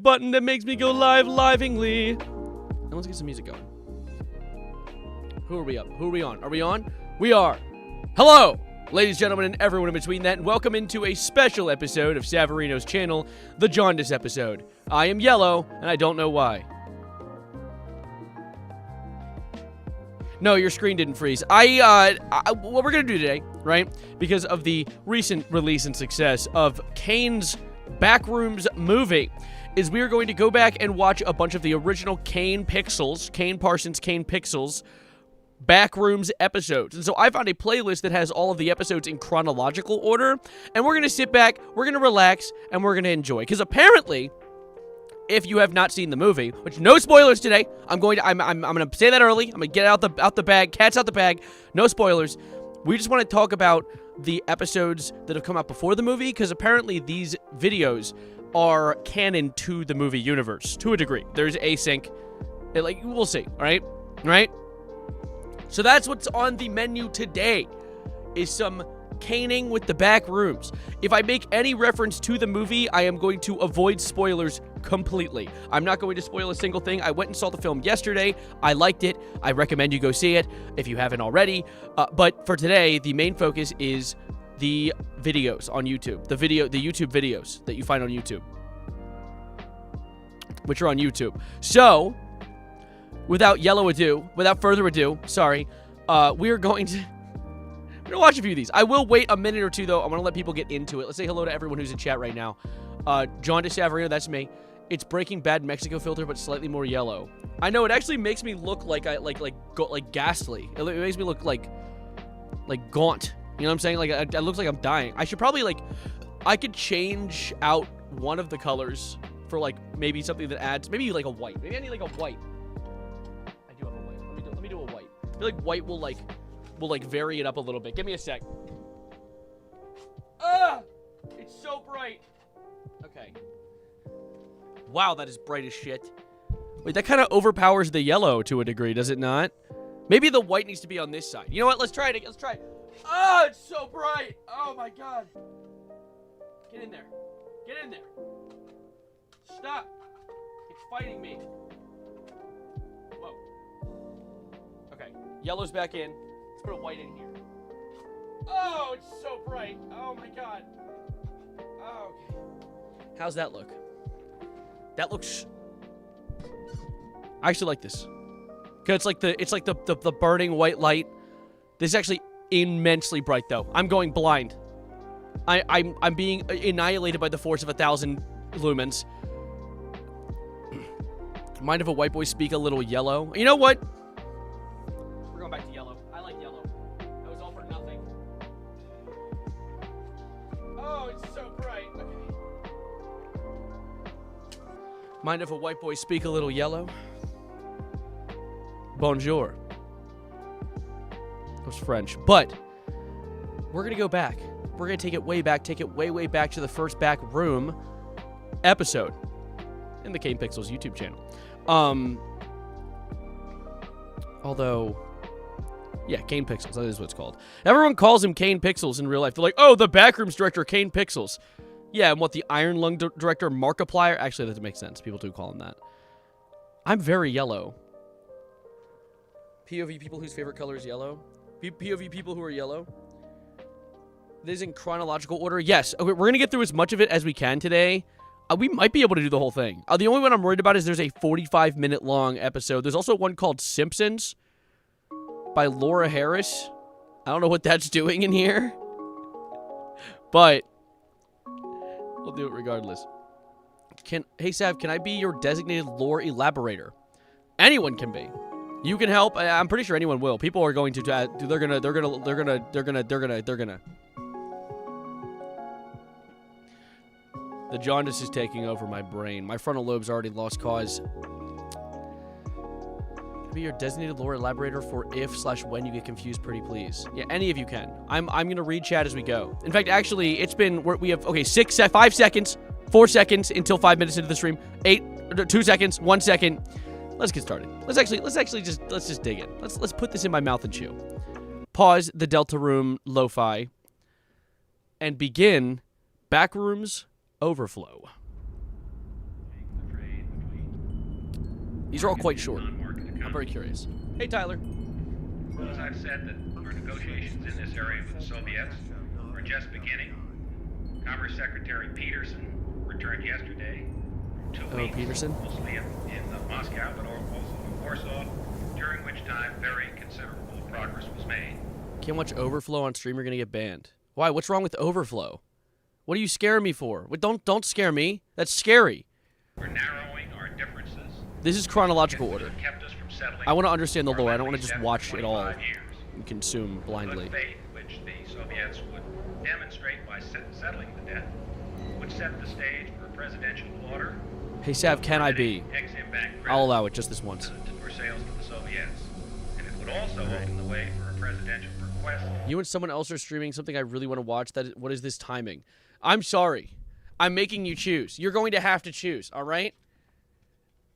button that makes me go livingly. And let's get some music going. Who are we up? Who are we on? Are we on? We are. Hello, ladies, gentlemen, and everyone in between that, and welcome into a special episode of Savarino's channel, the Jaundice episode. I am yellow, and I don't know why. No, your screen didn't freeze. What we're gonna do today, right? Because of the recent release and success of Kane's Backrooms movie, is we are going to go back and watch a bunch of the original Kane Pixels, Kane Parsons, Kane Pixels Backrooms episodes. And so I found a playlist that has all of the episodes in chronological order, and we're gonna sit back, we're gonna relax, and we're gonna enjoy. Because apparently, if you have not seen the movie, which no spoilers today, I'm gonna say that early. I'm gonna get out the bag, cats out the bag. No spoilers. We just want to talk about the episodes that have come out before the movie, because apparently these videos are canon to the movie universe to a degree. There's async. We'll see. All right, So that's what's on the menu today. Is some caning with the back rooms. If I make any reference to the movie, I am going to avoid spoilers completely. I'm not going to spoil a single thing. I went and saw the film yesterday. I liked it. I recommend you go see it if you haven't already. But for today, the main focus is the videos on YouTube. The YouTube videos that you find on YouTube, which are on YouTube. So, without further ado, we are going to watch a few of these. I will wait a minute or two, though. I want to let people get into it. Let's say hello to everyone who's in chat right now. Jaundice Savarino, that's me. It's Breaking Bad Mexico filter, but slightly more yellow. I know, it actually makes me look like ghastly. It makes me look like gaunt. You know what I'm saying? It looks like I'm dying. I should probably, I could change out one of the colors for, maybe something that adds, maybe, a white. Maybe I need, a white. I do have a white. Let me do a white. I feel like white will vary it up a little bit. Give me a sec. It's so bright. Okay. Wow, that is bright as shit. Wait, that kind of overpowers the yellow to a degree, does it not? Maybe the white needs to be on this side. You know what? Let's try it again. Let's try it. Oh, it's so bright. Oh, my God. Get in there. Get in there. Stop. It's fighting me. Whoa. Okay. Yellow's back in. Let's put a white in here. Oh, it's so bright. Oh, my God. Oh, okay. How's that look? That looks... I actually like this. Cause it's like the burning white light. This is actually immensely bright, though. I'm going blind. I'm being annihilated by the force of 1,000 lumens. Mind if a white boy speak a little yellow? You know what? We're going back to yellow. I like yellow. That was all for nothing. Oh, it's so bright. Okay. Mind if a white boy speak a little yellow? Bonjour. That was French. But we're going to go back. We're going to take it way back. Take it way, way back to the first back room episode in the Kane Pixels YouTube channel. Although, yeah, Kane Pixels. That is what it's called. Everyone calls him Kane Pixels in real life. They're like, oh, the Backrooms director, Kane Pixels. Yeah, and what, the Iron Lung director, Markiplier? Actually, that doesn't make sense. People do call him that. I'm very yellow. POV people whose favorite color is yellow. POV people who are yellow. This is in chronological order. Yes. Okay, we're going to get through as much of it as we can today. We might be able to do the whole thing. The only one I'm worried about is there's a 45-minute long episode. There's also one called Simpsons by Laura Harris. I don't know what that's doing in here. But we'll do it regardless. Hey, Sav, can I be your designated lore elaborator? Anyone can be. You can help. I'm pretty sure anyone will. People are going to. They're gonna. The jaundice is taking over my brain. My frontal lobe's already lost cause. Be your designated lore elaborator for if/when you get confused, pretty please. Yeah, any of you can. I'm gonna read chat as we go. In fact, actually, it's been we have 5 seconds, 4 seconds until 5 minutes into the stream. 2 seconds, 1 second. Let's get started. Let's just dig in. Let's put this in my mouth and chew. Pause the Delta Room lo-fi and begin Backrooms Overflow. These are all quite short. I'm very curious. Hey, Tyler. As I've said, that our negotiations in this area with the Soviets are just beginning. Commerce Secretary Peterson returned yesterday. 2 weeks, Peterson? mostly in Moscow, but also in Warsaw, during which time very considerable progress was made. Can't watch Overflow on stream, you're gonna get banned. Why? What's wrong with Overflow? What are you scaring me for? Don't scare me. That's scary. We're narrowing our differences. This is chronological order. That kept us from settling I want to understand the for lore. I don't want to just 27, watch it all 25 years. and consume blindly. Good faith, which the Soviets would demonstrate by settling the debt, would set the stage for a presidential order. Hey, Sav, can I be? Exim Bank I'll allow it just this once. for sales to the Soviets. And it would also open the way for a presidential request. You and someone else are streaming something I really want to watch. What is this timing? I'm sorry. I'm making you choose. You're going to have to choose, all right?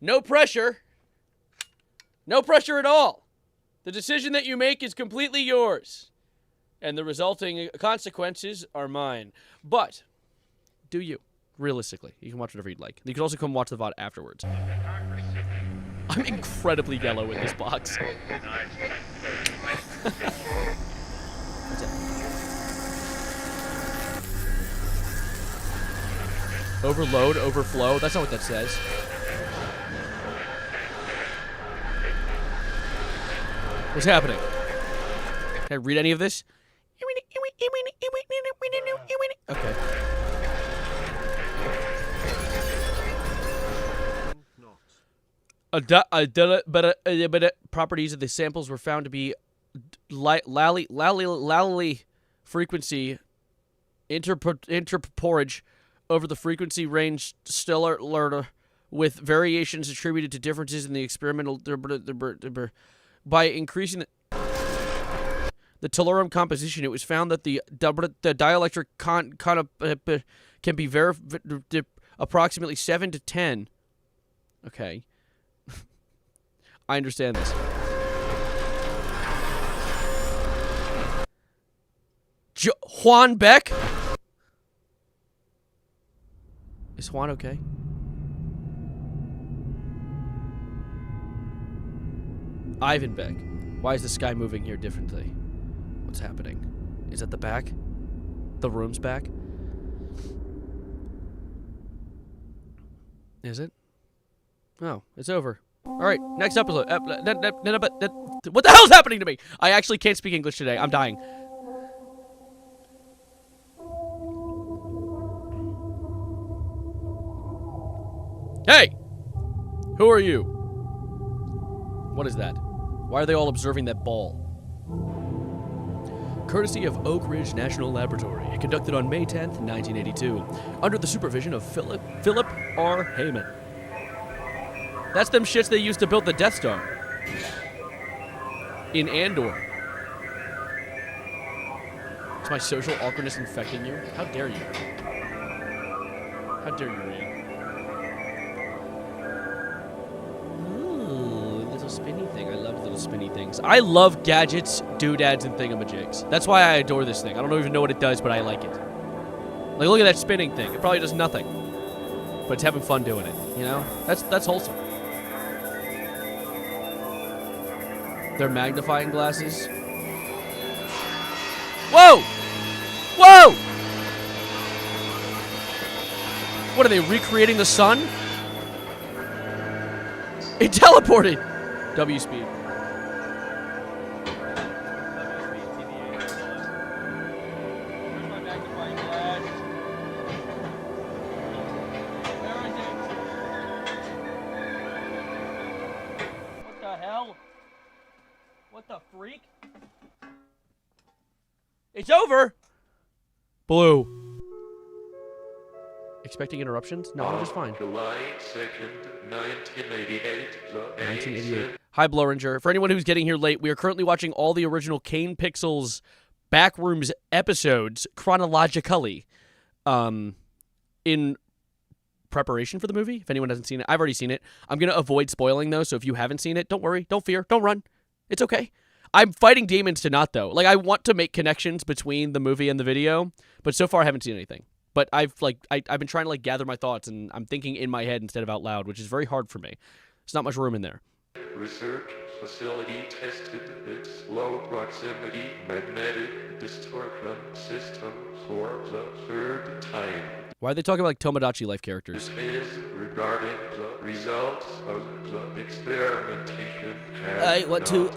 No pressure. No pressure at all. The decision that you make is completely yours. And the resulting consequences are mine. But, do you? Realistically. You can watch whatever you'd like. You can also come watch the VOD afterwards. I'm incredibly yellow in this box. What's that? Overload, overflow. That's not what that says. What's happening? Can I read any of this? Okay. Properties of the samples were found to be lally frequency interporage over the frequency range stellar with variations attributed to differences in the experimental by increasing the tellurium composition. It was found that the dielectric can be approximately 7 to 10. Okay. I understand this. Juan Beck? Is Juan okay? Ivan Beck. Why is the sky moving here differently? What's happening? Is that the back? The room's back? Is it? Oh, it's over. Alright, next episode. What the hell's happening to me? I actually can't speak English today. I'm dying. Hey! Who are you? What is that? Why are they all observing that ball? Courtesy of Oak Ridge National Laboratory, it conducted on May 10th, 1982, under the supervision of Philip R. Heyman. That's them shits they used to build the Death Star. In Andor. Is my social awkwardness infecting you? How dare you? How dare you, Ray? Little spinny thing. I love little spinny things. I love gadgets, doodads, and thingamajigs. That's why I adore this thing. I don't even know what it does, but I like it. Like, look at that spinning thing. It probably does nothing. But it's having fun doing it, you know? That's wholesome. Their magnifying glasses. Whoa! Whoa! What are they, recreating the sun? It teleported! W speed. What the hell? What the freak? It's over! Blue. Expecting interruptions? No, I'm just fine. July 2nd, 1988. 1988. Hi, Bloringer. For anyone who's getting here late, we are currently watching all the original Kane Pixels Backrooms episodes chronologically in preparation for the movie. If anyone hasn't seen it, I've already seen it. I'm going to avoid spoiling, though, so if you haven't seen it, don't worry, don't fear, don't run. It's okay. I'm fighting demons to not, though. Like, I want to make connections between the movie and the video, but so far I haven't seen anything. But I've been trying to, gather my thoughts, and I'm thinking in my head instead of out loud, which is very hard for me. There's not much room in there. Research facility tested its low proximity magnetic distortion system for the third time. Why are they talking about like Tomodachi Life characters? Is regarding the results of the experimentation. I want to,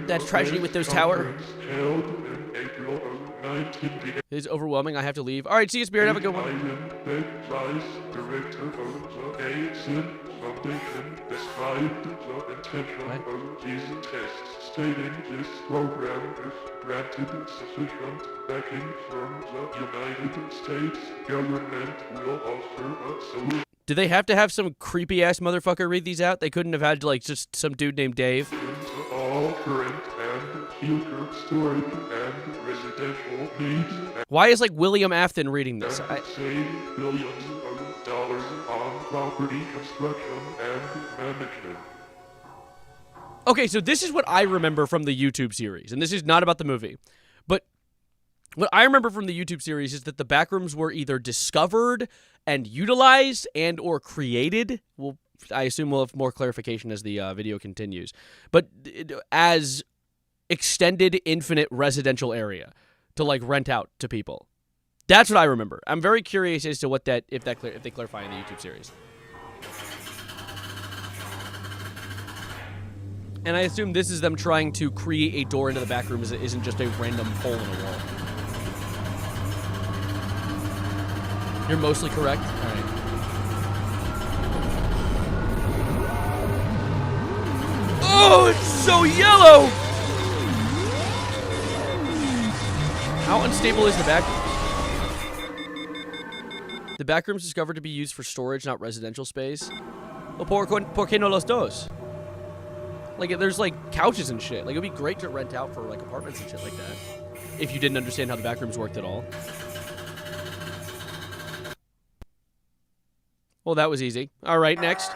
that tragedy with those tower. Held in April of 1988. It's overwhelming. I have to leave. All right, see you, Spirit. Have a good one. Vice director of the Asian Foundation described the intention of these tests, stating this program is granted sufficient backing from the United States government will offer a solution. Do they have to have some creepy ass motherfucker read these out? They couldn't have had like just some dude named Dave. To all current and future storage and residential needs. Why is like William Afton reading this? Save billions of dollars on property construction and management. Okay, so this is what I remember from the YouTube series, and this is not about the movie. But what I remember from the YouTube series is that the backrooms were either discovered and utilized and or created. Well, I assume we'll have more clarification as the video continues. But as extended infinite residential area to like rent out to people. That's what I remember. I'm very curious as to what that if they clarify in the YouTube series. And I assume this is them trying to create a door into the back room. Isn't just a random hole in a wall. You're mostly correct. All right. Oh, it's so yellow! How unstable is the back room? The back room's discovered to be used for storage, not residential space. Oh, por qué no los dos? Like, there's, like, couches and shit. Like, it'd be great to rent out for, like, apartments and shit like that. If you didn't understand how the back rooms worked at all. Well, that was easy. All right, next.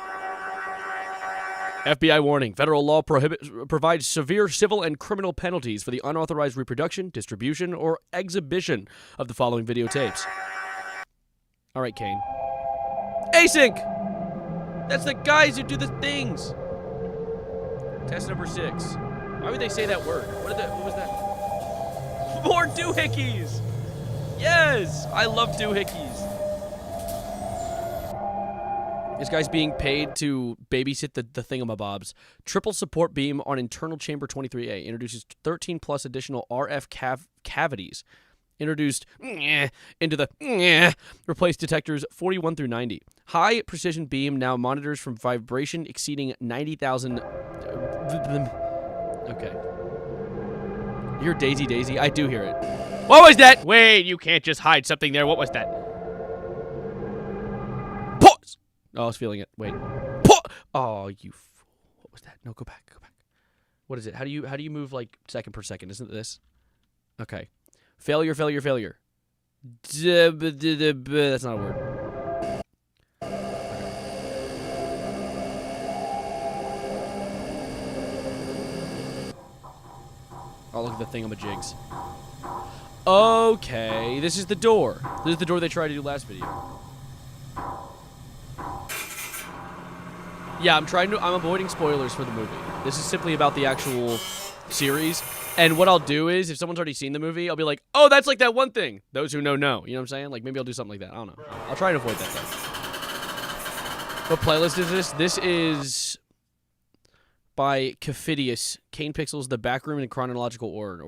FBI warning. Federal law provides severe civil and criminal penalties for the unauthorized reproduction, distribution, or exhibition of the following videotapes. All right, Kane. Async! That's the guys who do the things. Test number 6. Why would they say that word? What was that? More doohickeys! Yes! I love doohickeys. This guy's being paid to babysit the thingamabobs. Triple support beam on internal chamber 23A. Introduces 13 plus additional RF cavities. Introduced into the replaced detectors 41 through 90. High precision beam now monitors from vibration exceeding 90,000. Okay. You hear Daisy Daisy? I do hear it. What was that? Wait, you can't just hide something there. What was that? Pause! Oh, I was feeling it. Wait. Oh, you fool. What was that? No, go back. Go back. What is it? How do you move like second per second? Isn't it this? Okay. Failure, failure, failure. That's not a word. Oh, look at the thingamajigs. Okay, this is the door. This is the door they tried to do last video. Yeah, I'm avoiding spoilers for the movie. This is simply about the actual series. And what I'll do is, if someone's already seen the movie, I'll be like, oh, that's like that one thing. Those who know. You know what I'm saying? Like, maybe I'll do something like that. I don't know. I'll try and avoid that, though. What playlist is this? This is by Cafidius. Kane Pixels, The Backroom in Chronological Order.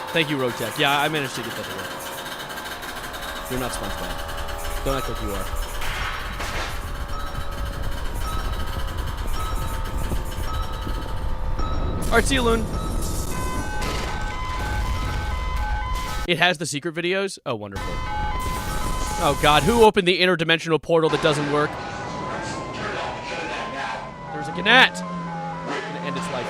Thank you, Rogue Tech. Yeah, I managed to get that to work. You're not SpongeBob. Don't act like you are. Alright, see you, Loon. It has the secret videos? Oh, wonderful. Oh, God. Who opened the interdimensional portal that doesn't work? There's a Gnat. It's gonna end its life.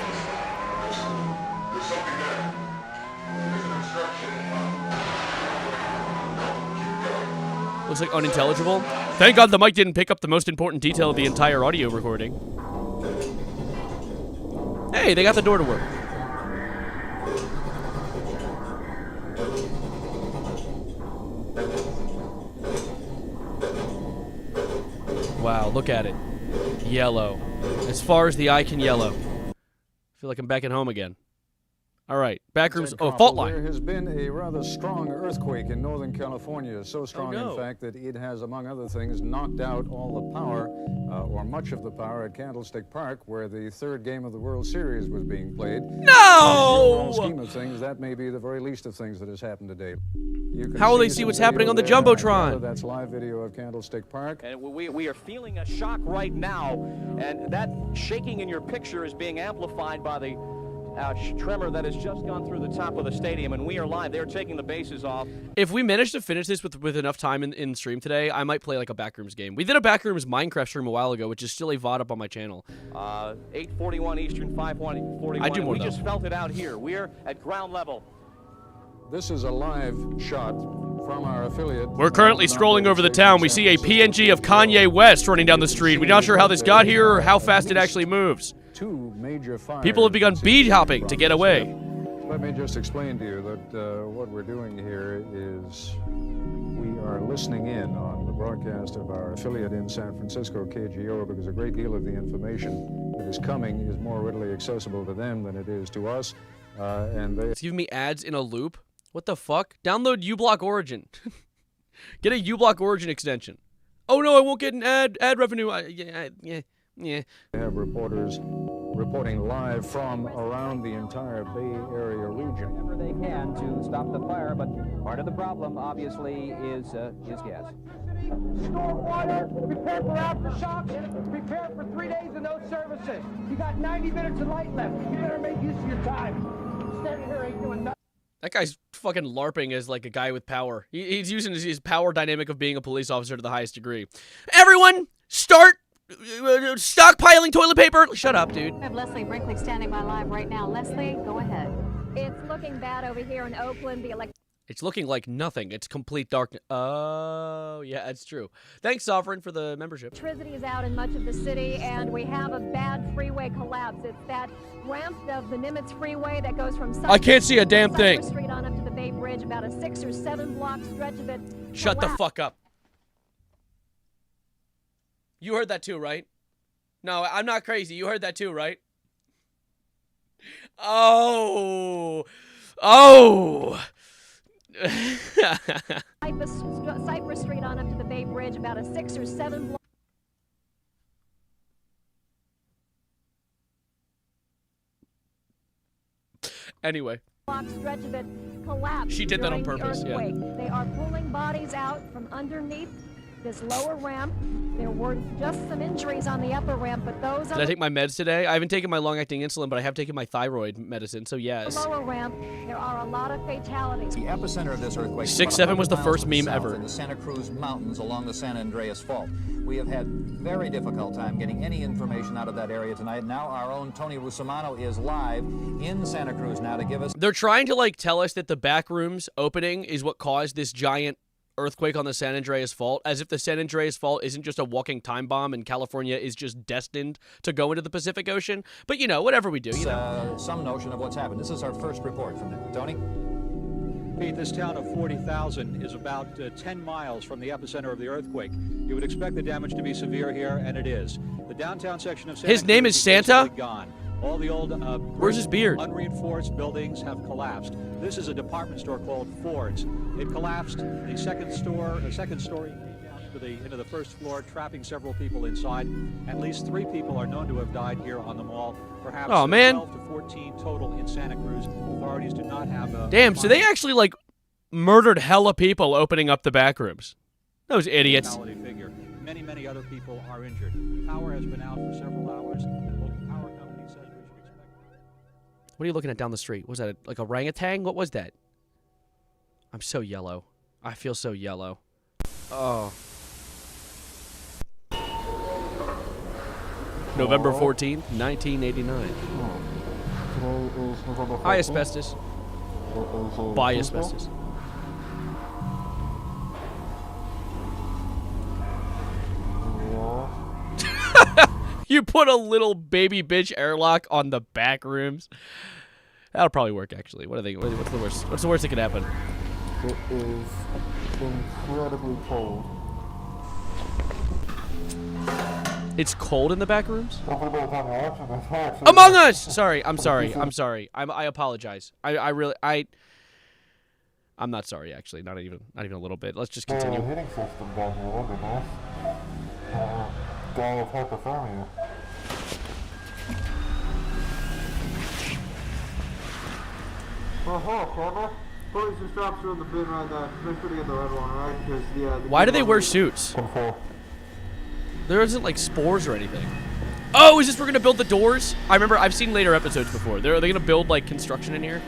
Looks like unintelligible. Thank God the mic didn't pick up the most important detail of the entire audio recording. Hey, they got the door to work. Wow, look at it. Yellow. As far as the eye can yellow. Feel like I'm back at home again. All right, backrooms. Oh, fault line. There has been a rather strong earthquake in Northern California, so strong, no. in fact, that it has, among other things, knocked out all the power, or much of the power, at Candlestick Park, where the third game of the World Series was being played. No! In the overall scheme of things, that may be the very least of things that has happened today. You can How will they see what's happening on the there. Jumbotron? That's live video of Candlestick Park. And we are feeling a shock right now, and that shaking in your picture is being amplified by the tremor that has just gone through the top of the stadium, and we are live. They're taking the bases off. If we manage to finish this with enough time in stream today, I might play like a backrooms game. We did a backrooms Minecraft stream a while ago, which is still a VOD up on my channel. 8:41 Eastern, 5:41. I do more We though. just felt it out here. We're at ground level. This is a live shot from our affiliate. We're currently scrolling over the town. We see a PNG of Kanye West running down the street. We're not sure how this got here or how fast it actually moves. Two major fires. People have begun bee hopping to get away. Let me just explain to you that what we're doing here is we are listening in on the broadcast of our affiliate in San Francisco, KGO, because a great deal of the information that is coming is more readily accessible to them than it is to us. And they It's giving me ads in a loop. What the fuck? Download uBlock Origin. Get a uBlock Origin extension. Oh no, I won't get an ad revenue. Yeah. have reporters reporting live from around the entire Bay Area region. Whatever they can to stop the fire, but part of the problem, obviously, is gas. Stormwater, prepare for aftershocks, prepare for 3 days of no services. You got 90 minutes of light left. You better make use of your time. Standing here ain't doing nothing. That guy's fucking LARPing as like a guy with power. He's using his power dynamic of being a police officer to the highest degree. Everyone, start stockpiling toilet paper. Shut up, dude. I have Leslie Brinkley standing by live right now. Leslie, go ahead. It's looking bad over here in Oakland. It's looking like nothing. It's complete darkness. Oh, yeah, that's true. Thanks, Sovereign, for the membership. Electricity is out in much of the city, and we have a bad freeway collapse. It's that ramp of the Nimitz Freeway that goes from I can't see a damn thing. Cypress Street on up to the Bay Bridge, about a 6 or 7 block stretch of it. Shut the fuck up. You heard that too, right? No, I'm not crazy. You heard that too, right? Oh. Cypress Street on up to the Bay Bridge, about a 6 or 7 block. Anyway. Stretch of it collapsed. She did that on during the purpose, yeah. earthquake. They are pulling bodies out from underneath this lower ramp. There were just some injuries on the upper ramp, but those Did I take my meds today? I haven't taken my long-acting insulin, but I have taken my thyroid medicine, so yes. the lower ramp, there are a lot of fatalities. The epicenter of this earthquake 6-7 was the first meme south ever. in the Santa Cruz Mountains along the San Andreas Fault. We have had very difficult time getting any information out of that area tonight. Now our own Tony Rusomano is live in Santa Cruz now to give us... They're trying to, like, tell us that the back rooms opening is what caused this giant earthquake on the San Andreas Fault, as if the San Andreas Fault isn't just a walking time bomb and California is just destined to go into the Pacific Ocean. But, you know, whatever we do, you know. Some notion of what's happened. This is our first report from there. Tony? Pete, this town of 40,000 is about 10 miles from the epicenter of the earthquake. You would expect the damage to be severe here, and it is. The downtown section of Santa His name Cruz is Santa? basically gone. All the old Where's his beard? unreinforced buildings have collapsed. This is a department store called Ford's. It collapsed. The second story came down into the first floor, trapping several people inside. At least 3 people are known to have died here on the mall. Perhaps 12 to 14 total in Santa Cruz. Authorities do not have a... Damn, so they actually, like, murdered hella people opening up the back rooms. Those idiots. Figure. Many other people are injured. Power has been out for several hours. The local power company says we should expect... What are you looking at down the street? Was that like a orangutan? What was that? I'm so yellow. I feel so yellow. Oh. November 14th, 1989. Hi, asbestos. Bye, asbestos. You put a little baby bitch airlock on the back rooms. That'll probably work, actually. What do they? What's the worst? What's the worst that could happen? It is incredibly cold. It's cold in the back rooms? Among Us! Sorry, I'm sorry. I apologize. I'm not sorry, actually. Not even a little bit. Let's just continue. Heating system down here would be nice. Die of hypothermia. Camera. Put some straps in the bin right there. Make sure to get the red one, right? Because Why do they wear suits? There isn't like spores or anything. Oh, is this where we're gonna build the doors? I remember I've seen later episodes before. Are they gonna build like construction in here?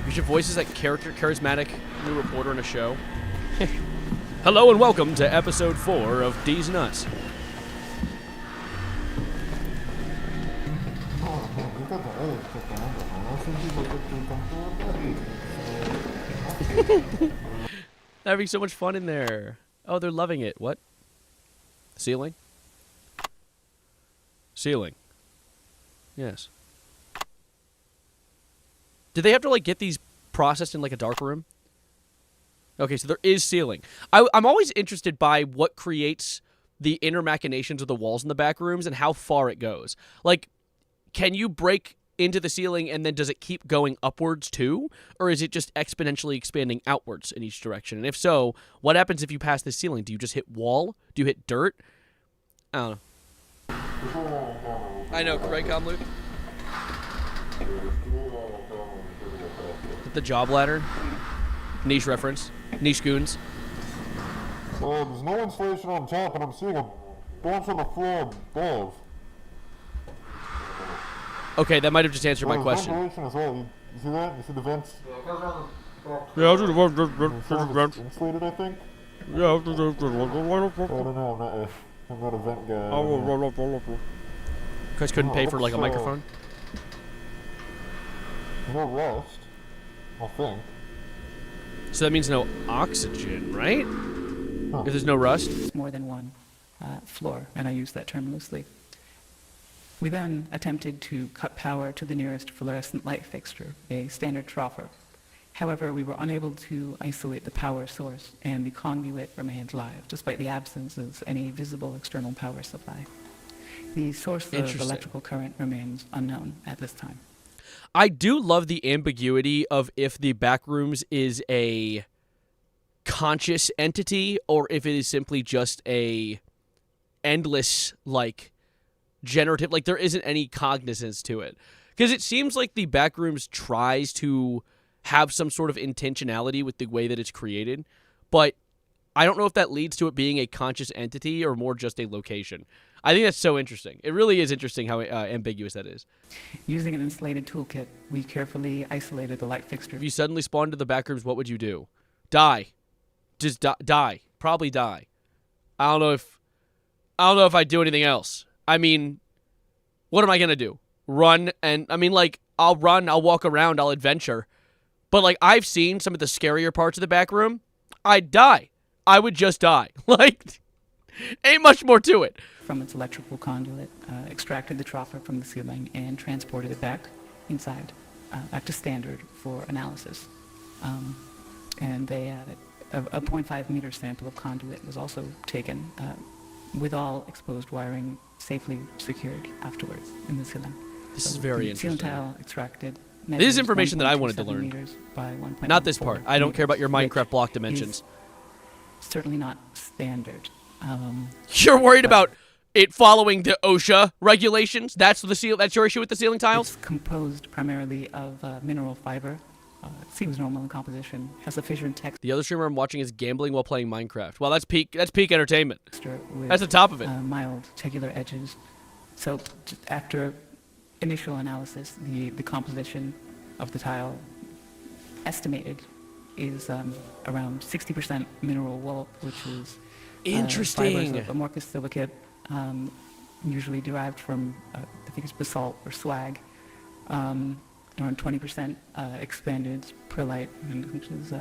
You should voice as that character, charismatic new reporter in a show. Hello and welcome to episode 4 of D's Nuts. Having so much fun in there. Oh, they're loving it. What? Ceiling? Ceiling. Yes. Did they have to, like, get these processed in, like, a dark room? Okay, so there is ceiling. I'm always interested by what creates the inner machinations of the walls in the back rooms and how far it goes. Like, can you break into the ceiling and then does it keep going upwards too? Or is it just exponentially expanding outwards in each direction? And if so, what happens if you pass the ceiling? Do you just hit wall? Do you hit dirt? I don't know. I know, right, Comloop? The job ladder? Niche reference. Niche goons. There's no insulation on top, and I'm seeing a bunch on the floor above. Okay, that might have just answered my question. Ventilation as well. You see that? You see the vents? Yeah, I see the vents. Insulated, I think? Yeah, I don't know. I'm not a vent guy. You guys couldn't pay for like a microphone? No rust, I think. So that means no oxygen, right? Huh. If there's no rust? More than one floor, and I use that term loosely. We then attempted to cut power to the nearest fluorescent light fixture, a standard troffer. However, we were unable to isolate the power source, and the conduit remained live, despite the absence of any visible external power supply. The source of electrical current remains unknown at this time. I do love the ambiguity of if the backrooms is a conscious entity or if it is simply just a endless, like, generative, like there isn't any cognizance to it. Because it seems like the backrooms tries to have some sort of intentionality with the way that it's created, but I don't know if that leads to it being a conscious entity or more just a location. I think that's so interesting. It really is interesting how ambiguous that is. Using an insulated toolkit, we carefully isolated the light fixture. If you suddenly spawned into the backrooms, what would you do? Die. Just die. Probably die. I don't know if I'd do anything else. I mean, what am I going to do? Run and, I mean, like, I'll run, I'll walk around, I'll adventure. But, like, I've seen some of the scarier parts of the back room. I'd die. I would just die. Like, ain't much more to it. From its electrical conduit, extracted the troffer from the ceiling and transported it back inside, back to standard for analysis. And they a 0.5 meter sample of conduit was also taken with all exposed wiring safely secured afterwards in the ceiling. This is very interesting. Ceiling tile extracted. This is information that I wanted to learn. Not this part. I don't care about your Minecraft block dimensions. Certainly not standard. You're worried about it following the OSHA regulations? That's your issue with the ceiling tiles? It's composed primarily of mineral fiber. It seems normal in composition. Has a fission texture. The other streamer I'm watching is gambling while playing Minecraft. Well, that's peak entertainment. That's the top of it. Mild tegular edges. So after initial analysis, the composition of the tile estimated is around 60% mineral wool, which is interesting. Fibers of amorphous silicate, usually derived from I think it's basalt or slag. Around 20% expanded perlite, which is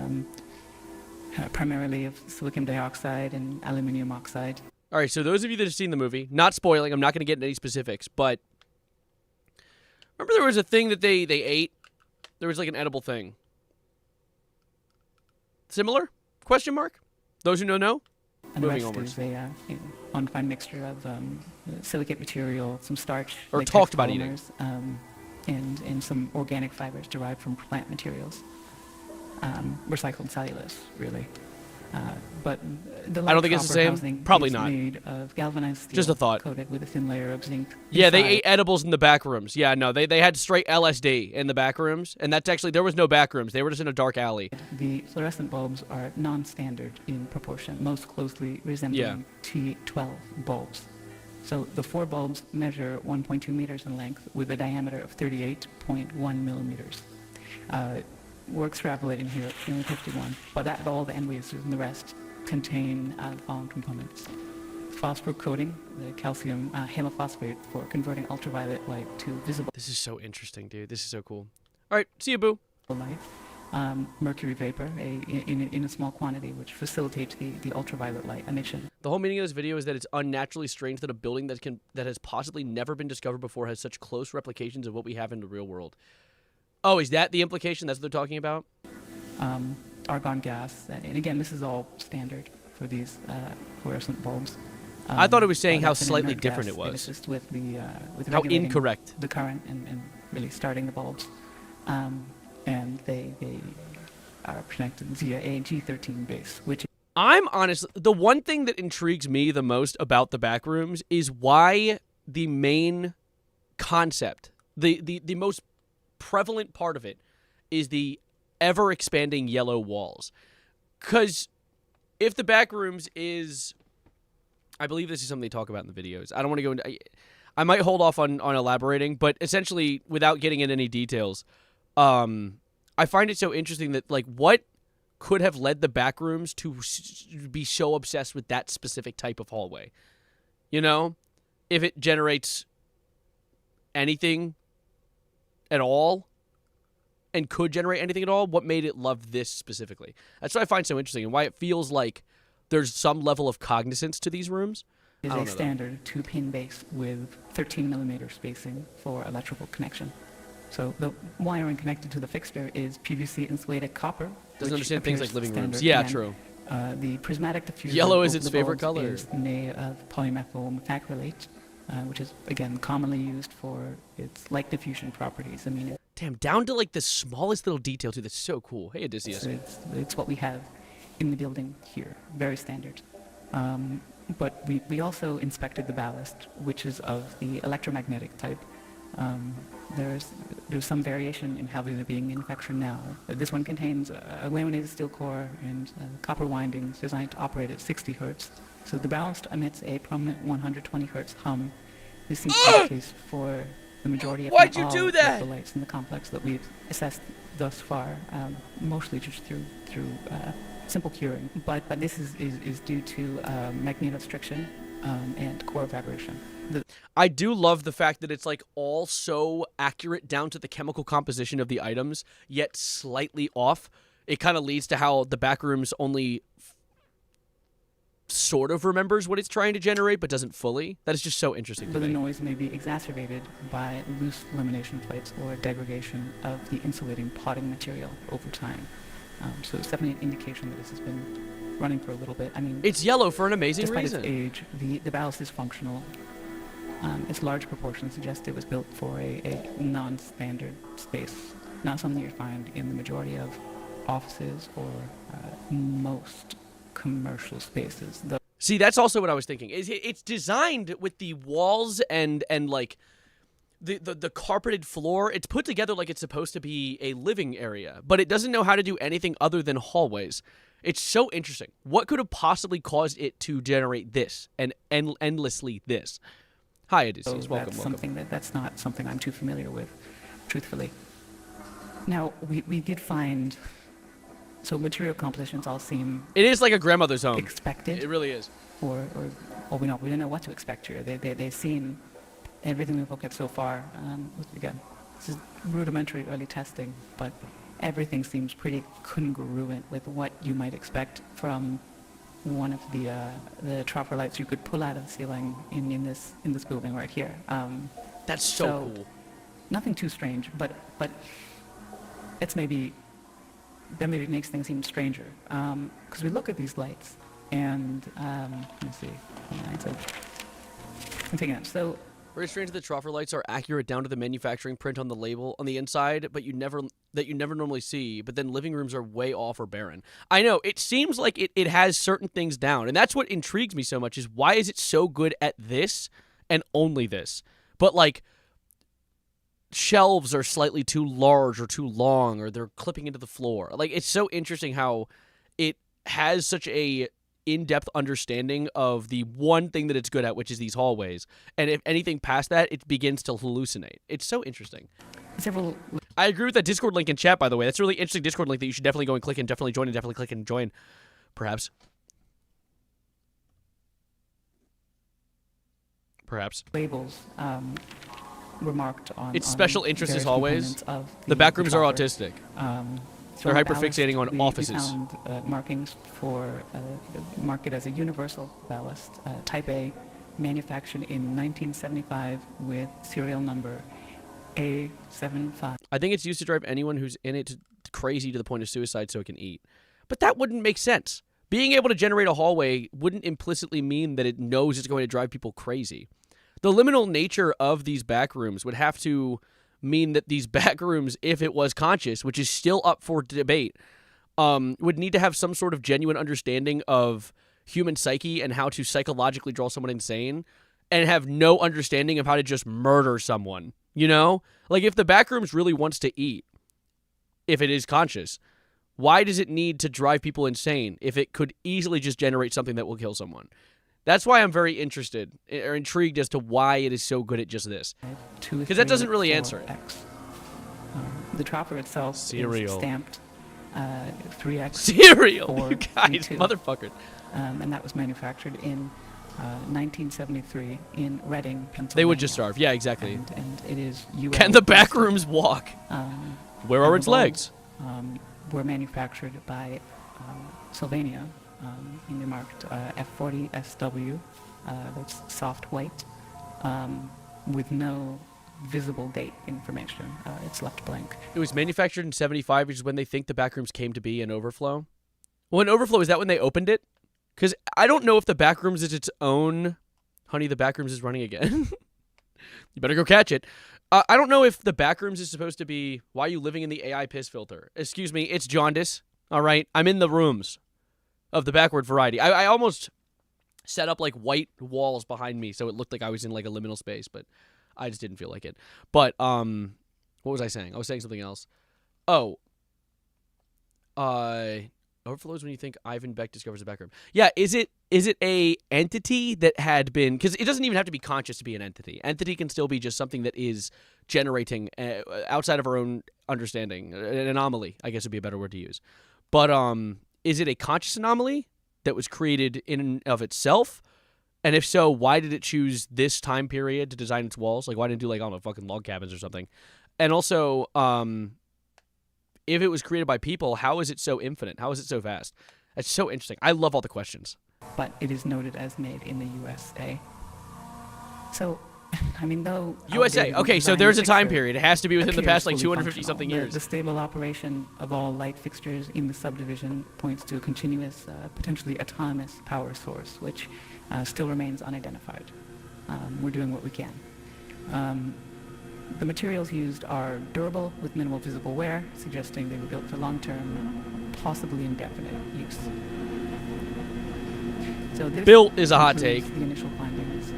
primarily of silicon dioxide and aluminium oxide. All right, so those of you that have seen the movie, not spoiling, I'm not going to get into any specifics, but remember there was a thing that they ate? There was like an edible thing. Similar? Question mark? Those who don't know? And the Moving rest onwards. is a undefined mixture of silicate material, some starch, Or latex talked about eating. polymers, and some organic fibers derived from plant materials. Recycled cellulose, really. But the I don't think it's the light same. housing Probably is not. made of galvanized steel Just a thought. coated with a thin layer of zinc. Yeah, they inside. ate edibles in the back rooms. Yeah, no, they had straight LSD in the back rooms, and that's actually, there was no back rooms. They were just in a dark alley. The fluorescent bulbs are non-standard in proportion, most closely resembling T12 bulbs. So the 4 bulbs measure 1.2 meters in length with a diameter of 38.1 millimeters. We're extrapolating here at only 51, but that all the NWAs and the rest contain the following components. Phosphor coating, the calcium halophosphate for converting ultraviolet light to visible This is so interesting, dude. This is so cool. All right, see you, boo. light. Mercury vapor in a small quantity, which facilitates the ultraviolet light emission. The whole meaning of this video is that it's unnaturally strange that a building that has possibly never been discovered before has such close replications of what we have in the real world. Oh, is that the implication? That's what they're talking about? Argon gas, and again, this is all standard for these fluorescent bulbs. I thought it was saying how It's an slightly inert different gas it was. that assists with the with How regulating incorrect. the current and really starting the bulbs, and they are connected via a G13 base, which I'm honestly, the one thing that intrigues me the most about the back rooms is why the main concept, the most prevalent part of it, is the ever-expanding yellow walls. Because if the back rooms is, I believe this is something they talk about in the videos. I don't want to go into, I might hold off on elaborating, but essentially, without getting into any details, I find it so interesting that, like, what could have led the back rooms to be so obsessed with that specific type of hallway? You know? If it generates anything at all, and could generate anything at all, what made it love this specifically? That's what I find so interesting, and why it feels like there's some level of cognizance to these rooms. is a standard 2-pin base with 13 millimeter spacing for electrical connection. So the wiring connected to the fixture is PVC insulated copper. Doesn't which understand things appears like living rooms. standard Yeah, again. true. The prismatic diffuser Yellow is over its the favorite bulbs color. is made of polymethyl methacrylate, which is, again, commonly used for its light diffusion properties. I mean, Damn, down to like the smallest little detail too. That's so cool. Hey, Odysseus. it's what we have in the building here, very standard. But we also inspected the ballast, which is of the electromagnetic type. There's some variation in how they're being manufactured now. This one contains a laminated steel core and copper windings designed to operate at 60 hertz. So the ballast emits a prominent 120 hertz hum. This seems to be the case for the majority of Why'd you do of that? the lights in the complex that we've assessed thus far, mostly just through simple curing. But this is due to magnetostriction and core vibration. I do love the fact that it's like all so accurate down to the chemical composition of the items, yet slightly off. It kind of leads to how the back rooms only sort of remembers what it's trying to generate, but doesn't fully. That is just so interesting to But the me. noise may be exacerbated by loose lamination plates or degradation of the insulating potting material over time. So it's definitely an indication that this has been running for a little bit. I mean, It's yellow for an amazing despite reason. its age, the ballast is functional. Its large proportions suggest it was built for a non-standard space, not something you find in the majority of offices or most commercial spaces. See, that's also what I was thinking. It's designed with the walls and like the carpeted floor. It's put together like it's supposed to be a living area, but it doesn't know how to do anything other than hallways. It's so interesting. What could have possibly caused it to generate this and endlessly this? Hi, Odysseus. So Welcome. that's not something I'm too familiar with, truthfully. Now, we did find, so material compositions all seem It is like a grandmother's home. expected. It really is. Or we didn't know what to expect here. They've seen everything we've looked at so far. Again, this is rudimentary early testing, but everything seems pretty congruent with what you might expect from one of the trapper lights you could pull out of the ceiling in this building right here. That's so cool. Nothing too strange, but it's maybe that maybe makes things even stranger. Because we look at these lights, and let me see. I'm taking it. So very strange that the troffer lights are accurate down to the manufacturing print on the label on the inside, but you never normally see. But then living rooms are way off or barren. I know, it seems like it has certain things down, and that's what intrigues me so much, is why is it so good at this and only this? But like, shelves are slightly too large or too long, or they're clipping into the floor. Like, it's so interesting how it has such a in-depth understanding of the one thing that it's good at, which is these hallways. And if anything past that, it begins to hallucinate. It's so interesting. I agree with that Discord link in chat, by the way. That's a really interesting Discord link that you should definitely go and click and definitely join, and definitely click and join, perhaps. Labels were marked on. It's special interest as hallways. The back backrooms are autistic. They're hyperfixating on offices. We found markings for marked as a universal ballast, Type A, manufactured in 1975 with serial number A75. I think it's used to drive anyone who's in it crazy to the point of suicide so it can eat. But that wouldn't make sense. Being able to generate a hallway wouldn't implicitly mean that it knows it's going to drive people crazy. The liminal nature of these backrooms would have to mean that these backrooms, if it was conscious, which is still up for debate, would need to have some sort of genuine understanding of human psyche and how to psychologically draw someone insane, and have no understanding of how to just murder someone, you know? Like, if the backrooms really wants to eat, if it is conscious, why does it need to drive people insane if it could easily just generate something that will kill someone? That's why I'm very interested or intrigued as to why it is so good at just this. Because that doesn't really answer it. The troffer itself is stamped 3X. Cereal! You guys, motherfucker. And that was manufactured in 1973 in Reading, Pennsylvania. They would just starve. Yeah, exactly. And it is U.S. Can the backrooms walk? Where are its legs? Were manufactured by Sylvania. And they're marked F40SW, that's soft white, with no visible date information. It's left blank. It was manufactured in 75, which is when they think the backrooms came to be in Overflow. Well, in Overflow, is that when they opened it? Because I don't know if the backrooms is its own... Honey, the backrooms is running again. You better go catch it. I don't know if the backrooms is supposed to be... Why are you living in the AI piss filter? Excuse me, it's jaundice. All right, I'm in the rooms of the backward variety. I almost set up like white walls behind me so it looked like I was in like a liminal space, but I just didn't feel like it. But what was I saying? I was saying something else. Oh. Overflows when you think Ivan Beck discovers a backroom. Yeah, is it a entity that had been, because it doesn't even have to be conscious to be an entity. Entity can still be just something that is generating outside of our own understanding. An anomaly, I guess would be a better word to use. But is it a conscious anomaly that was created in and of itself? And if so, why did it choose this time period to design its walls? Like, why didn't it do, like, I don't know, fucking log cabins or something? And also, if it was created by people, how is it so infinite? How is it so vast? It's so interesting. I love all the questions. But it is noted as made in the USA. So, I mean, though... USA. Okay, so there's a time period. It has to be within the past, like, 250-something years. The stable operation of all light fixtures in the subdivision points to a continuous, potentially autonomous power source, which still remains unidentified. We're doing what we can. The materials used are durable with minimal visible wear, suggesting they were built for long-term, possibly indefinite use. So this built is a hot take. The initial findings.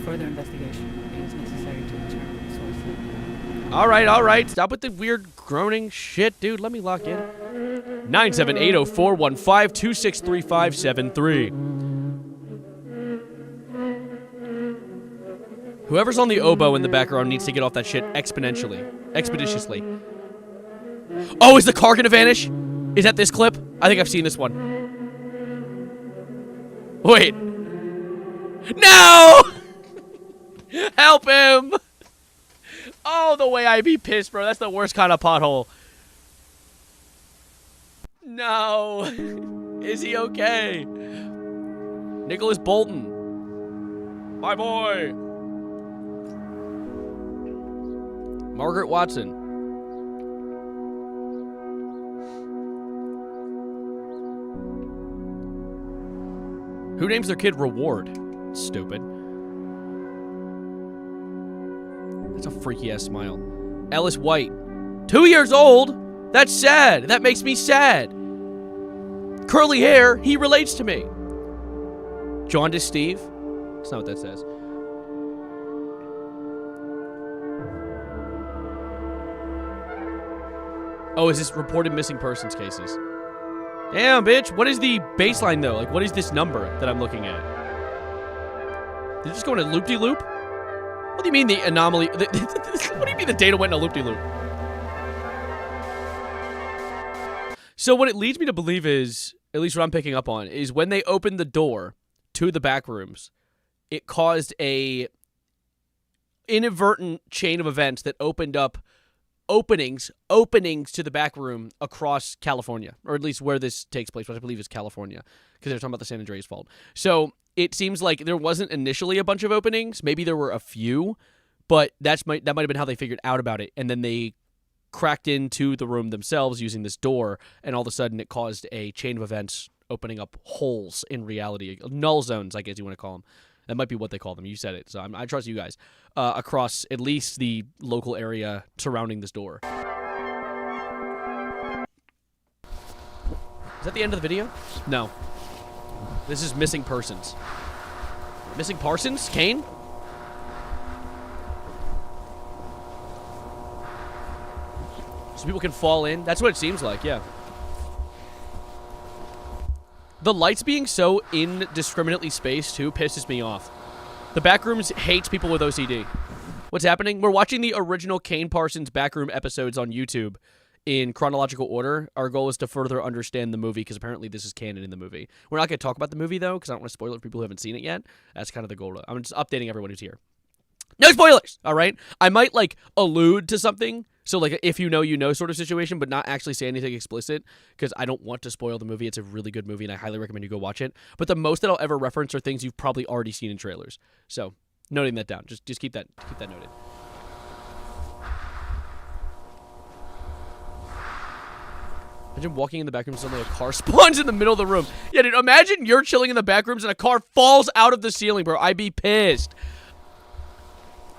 Further investigation is necessary to determine the source. All right. Stop with the weird groaning shit, dude. Let me lock in. 978-0415-26357-3. Whoever's on the oboe in the background needs to get off that shit expeditiously. Oh, is the car gonna vanish? Is that this clip? I think I've seen this one. Wait. No! Help him! Oh, the way I be pissed, bro. That's the worst kind of pothole. No. Is he okay? Nicholas Bolton. My boy. Margaret Watson. Who names their kid Reward? Stupid. That's a freaky-ass smile. Ellis White. 2 years old? That's sad. That makes me sad. Curly hair. He relates to me. Jaundice Steve. That's not what that says. Oh, is this reported missing persons cases? Damn, bitch. What is the baseline, though? Like, what is this number that I'm looking at? Did it just go in a loop-de-loop? What do you mean the anomaly? What do you mean the data went in a loop-de-loop? So what it leads me to believe is, at least what I'm picking up on, is when they opened the door to the back rooms, it caused a inadvertent chain of events that opened up openings to the back room across California, or at least where this takes place, which I believe is California, because they're talking about the San Andreas Fault. So it seems like there wasn't initially a bunch of openings. Maybe there were a few, but that might have been how they figured out about it, and then they cracked into the room themselves using this door, and all of a sudden it caused a chain of events opening up holes in reality, null zones, I guess you want to call them. That might be what they call them. You said it, so I trust you guys. Across at least the local area surrounding this door. Is that the end of the video? No. This is missing persons. Missing Parsons? Kane? So people can fall in? That's what it seems like, yeah. The lights being so indiscriminately spaced, too, pisses me off. The Backrooms hates people with OCD. What's happening? We're watching the original Kane Parsons Backroom episodes on YouTube in chronological order. Our goal is to further understand the movie, because apparently this is canon in the movie. We're not going to talk about the movie, though, because I don't want to spoil it for people who haven't seen it yet. That's kind of the goal. I'm just updating everyone who's here. No spoilers! All right? I might, like, allude to something. So, like, if you know sort of situation, but not actually say anything explicit, because I don't want to spoil the movie. It's a really good movie, and I highly recommend you go watch it. But the most that I'll ever reference are things you've probably already seen in trailers. So, noting that down. Just keep that noted. Imagine walking in the back room, suddenly a car spawns in the middle of the room. Yeah, dude, imagine you're chilling in the back rooms and a car falls out of the ceiling, bro. I'd be pissed.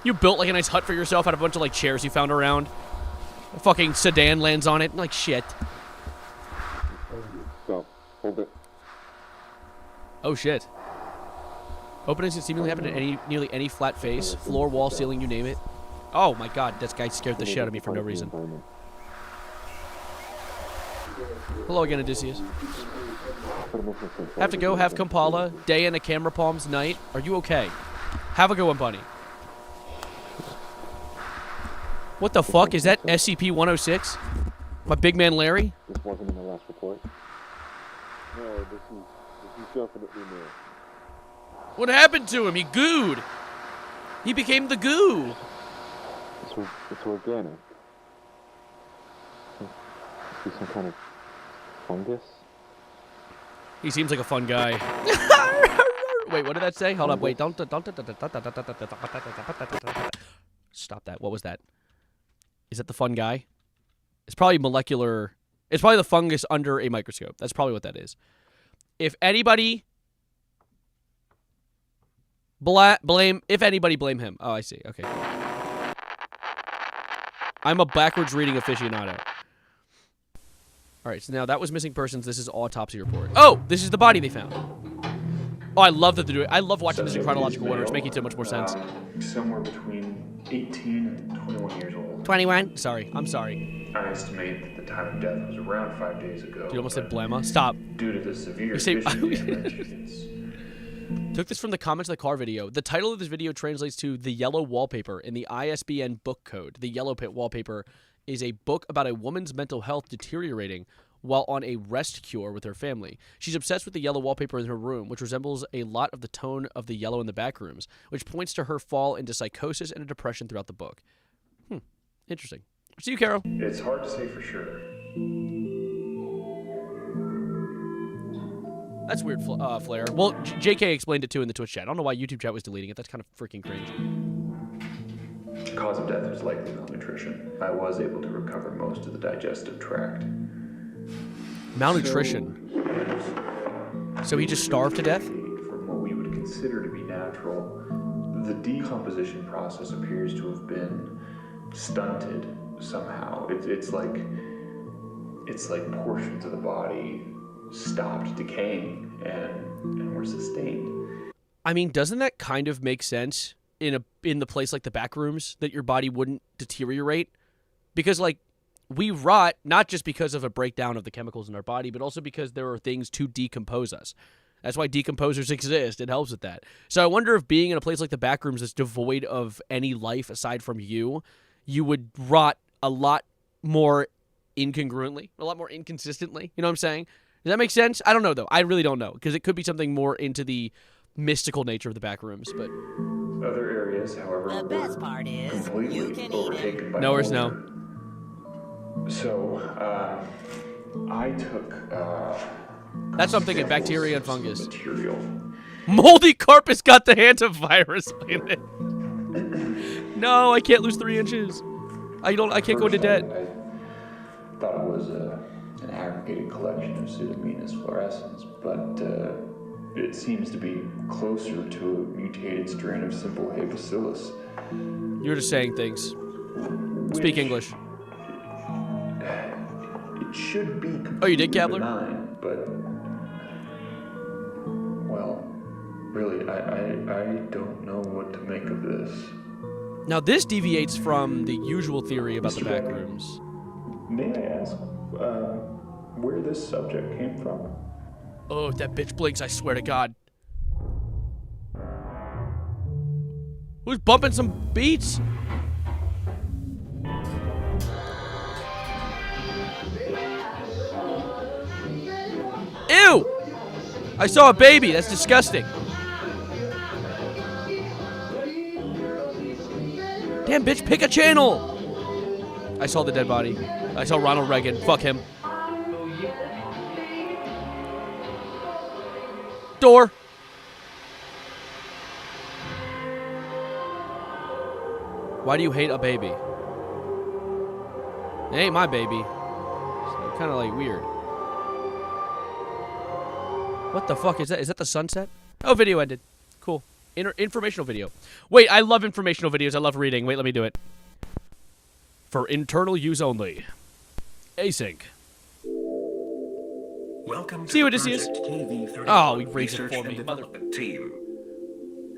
You built, like, a nice hut for yourself out of a bunch of, like, chairs you found around. A fucking sedan lands on it. Like, shit. Stop. Hold it. Oh, shit. Openings that seemingly happen in nearly any flat face. Floor, wall, ceiling, you name it. Oh, my God. This guy scared the shit out of me for no reason. Hello again, Odysseus. Have to go, have Kampala. Day in a camera palms night. Are you okay? Have a good one, bunny. What the fuck? Is that SCP-106? My big man Larry? This wasn't in the last report. No, this is definitely new. What happened to him? He gooed. He became the goo. It's organic. It's some kind of fungus. He seems like a fun guy. Wait, what did that say? Hold up, wait, don't. Stop that. What was that? Is that the fun guy? It's probably molecular. It's probably the fungus under a microscope. That's probably what that is. If anybody blame him. Oh, I see. Okay. I'm a backwards reading aficionado. All right, so now that was missing persons. This is autopsy report. Oh, this is the body they found. Oh, I love that they're doing it. I love watching this in chronological order. It's making so much more sense. Somewhere between 18 and 21 years old. 21? Sorry. I'm sorry. I estimate that the time of death was around 5 days ago. You almost said blamma. Stop. Due to the severe vision damage. Took this from the comments of the car video. The title of this video translates to The Yellow Wallpaper in the ISBN book code. The Yellow Pit Wallpaper is a book about a woman's mental health deteriorating while on a rest cure with her family. She's obsessed with the yellow wallpaper in her room, which resembles a lot of the tone of the yellow in the back rooms, which points to her fall into psychosis and a depression throughout the book. Interesting. See you, Carol. It's hard to say for sure. That's weird, Flair. Well, JK explained it too in the Twitch chat. I don't know why YouTube chat was deleting it. That's kind of freaking cringe. The cause of death was likely malnutrition. I was able to recover most of the digestive tract. Malnutrition. So he just starved to death? For consider to be natural, the decomposition process appears to have been stunted somehow. It's like portions of the body stopped decaying and were sustained. I mean, doesn't that kind of make sense in the place like the back rooms, that your body wouldn't deteriorate? Because like we rot not just because of a breakdown of the chemicals in our body, but also because there are things to decompose us. That's why decomposers exist. It helps with that. So I wonder if being in a place like the back rooms that's devoid of any life aside from you would rot a lot more incongruently, a lot more inconsistently. You know what I'm saying? Does that make sense? I don't know, though. I really don't know, because it could be something more into the mystical nature of the back rooms, but... Other areas, however, the best part is you can overtaken eat it. by No worries, mold. So, I took, that's what I'm thinking, bacteria and fungus. Material. Moldy carpet's got the hantavirus in it. No, I can't lose 3 inches. I can't go into debt. I thought it was an aggregated collection of Pseudomonas fluorescens, but it seems to be closer to a mutated strain of simple Hay bacillus. You're just saying things. Speak English. It should be Oh, you did, Gabler? benign, but well, really, I don't know what to make of this. Now, this deviates from the usual theory about the Mr. back Beck, rooms. May I ask where this subject came from? Oh, if that bitch blinks, I swear to God. Who's bumping some beats? Ew! I saw a baby. That's disgusting. Damn, bitch, pick a channel. I saw the dead body. I saw Ronald Reagan. Fuck him. Door. Why do you hate a baby? It ain't my baby. It's kind of like weird. What the fuck is that? Is that the sunset? Oh, video ended. Cool. Informational video. Wait, I love informational videos. I love reading. Wait, let me do it. For internal use only. Async. Welcome to See what the this is? Project KV-31 Oh, he raised it Research for and me. Development Team.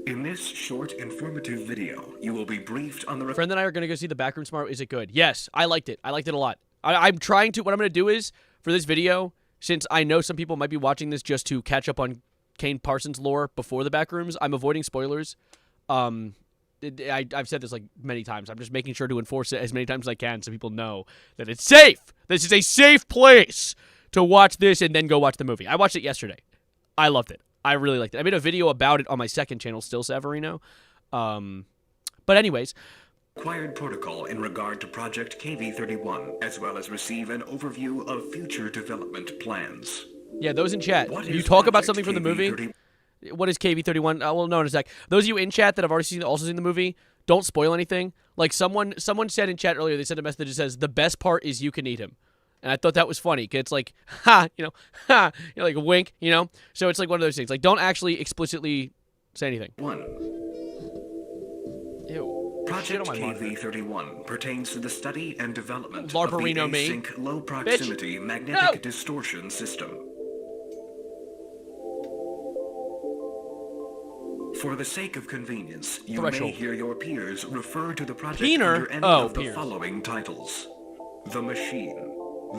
In this short, informative video, you will be briefed on the... Friend and I are going to go see the Backrooms tomorrow. Is it good? Yes, I liked it. I liked it a lot. I'm trying to... What I'm going to do is, for this video, since I know some people might be watching this just to catch up on Kane Parsons lore before the Backrooms, I'm avoiding spoilers. I've said this like many times. I'm just making sure to enforce it as many times as I can so people know that it's safe. This is a safe place to watch this and then go watch the movie. I watched it yesterday. I loved it. I really liked it. I made a video about it on my second channel, Still Savarino. But anyways... Required protocol in regard to Project KV-31, as well as receive an overview of future development plans. Yeah, those in chat. What You is talk about Project something from the movie... KV-31? What is KV-31? Well, no, in a sec. Those of you in chat that have already also seen the movie, don't spoil anything. Like, someone said in chat earlier, they sent a message that says, the best part is you can eat him. And I thought that was funny, because it's like, ha, like a wink, So it's like one of those things. Like, don't actually explicitly say anything. Ew. Project KV-31 pertains to the study and development Larperino of the me. async low-proximity magnetic distortion system. For the sake of convenience, you may hear your peers refer to the project under any of the following titles. The Machine,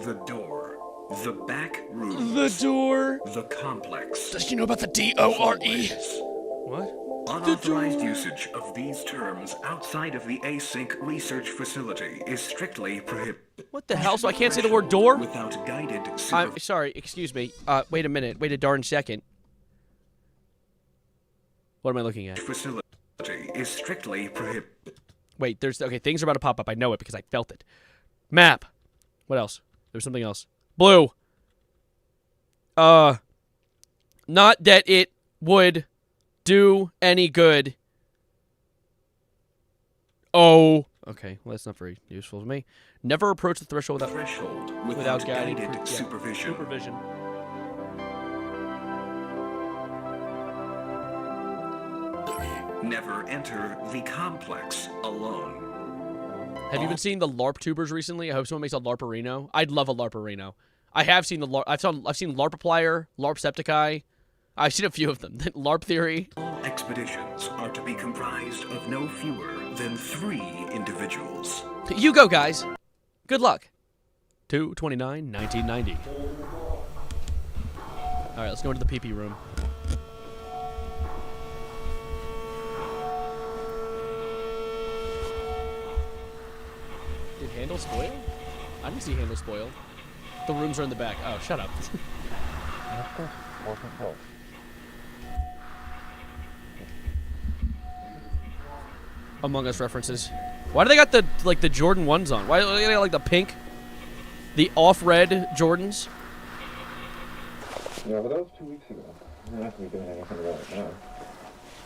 The Door, The Back Room, The Door, The Complex. Does she know about the D-O-R-E? What? Unauthorized usage of these terms outside of the async research facility is strictly prohibited. What the hell? So I can't say the word door? Without guided I'm sorry, excuse me. Wait a minute. Wait a darn second. What am I looking at? Facility is strictly prohibited. Wait, okay, things are about to pop up. I know it because I felt it. Map. What else? There's something else. Blue. Not that it would do any good. Oh. Okay, well, that's not very useful to me. Never approach the threshold without guided supervision. Never enter the complex alone. Have you been seeing the LARP tubers recently? I hope someone makes a LARPerino. I'd love a LARPerino. I have seen the LARP. I've seen LARPaplier, LARPcepticeye. I've seen a few of them. LARP Theory. Expeditions are to be comprised of no fewer than 3 individuals. You go, guys. Good luck. 2/29/1990. All right, let's go into the PP room. Did handle spoil? I didn't see handle spoil. The rooms are in the back. Oh, shut up. Among Us references. Why do they got the the Jordan 1s on? Why do they got like the pink, the off-red Jordans? Yeah, but that was 2 weeks ago. I'm not going to be doing anything about it now.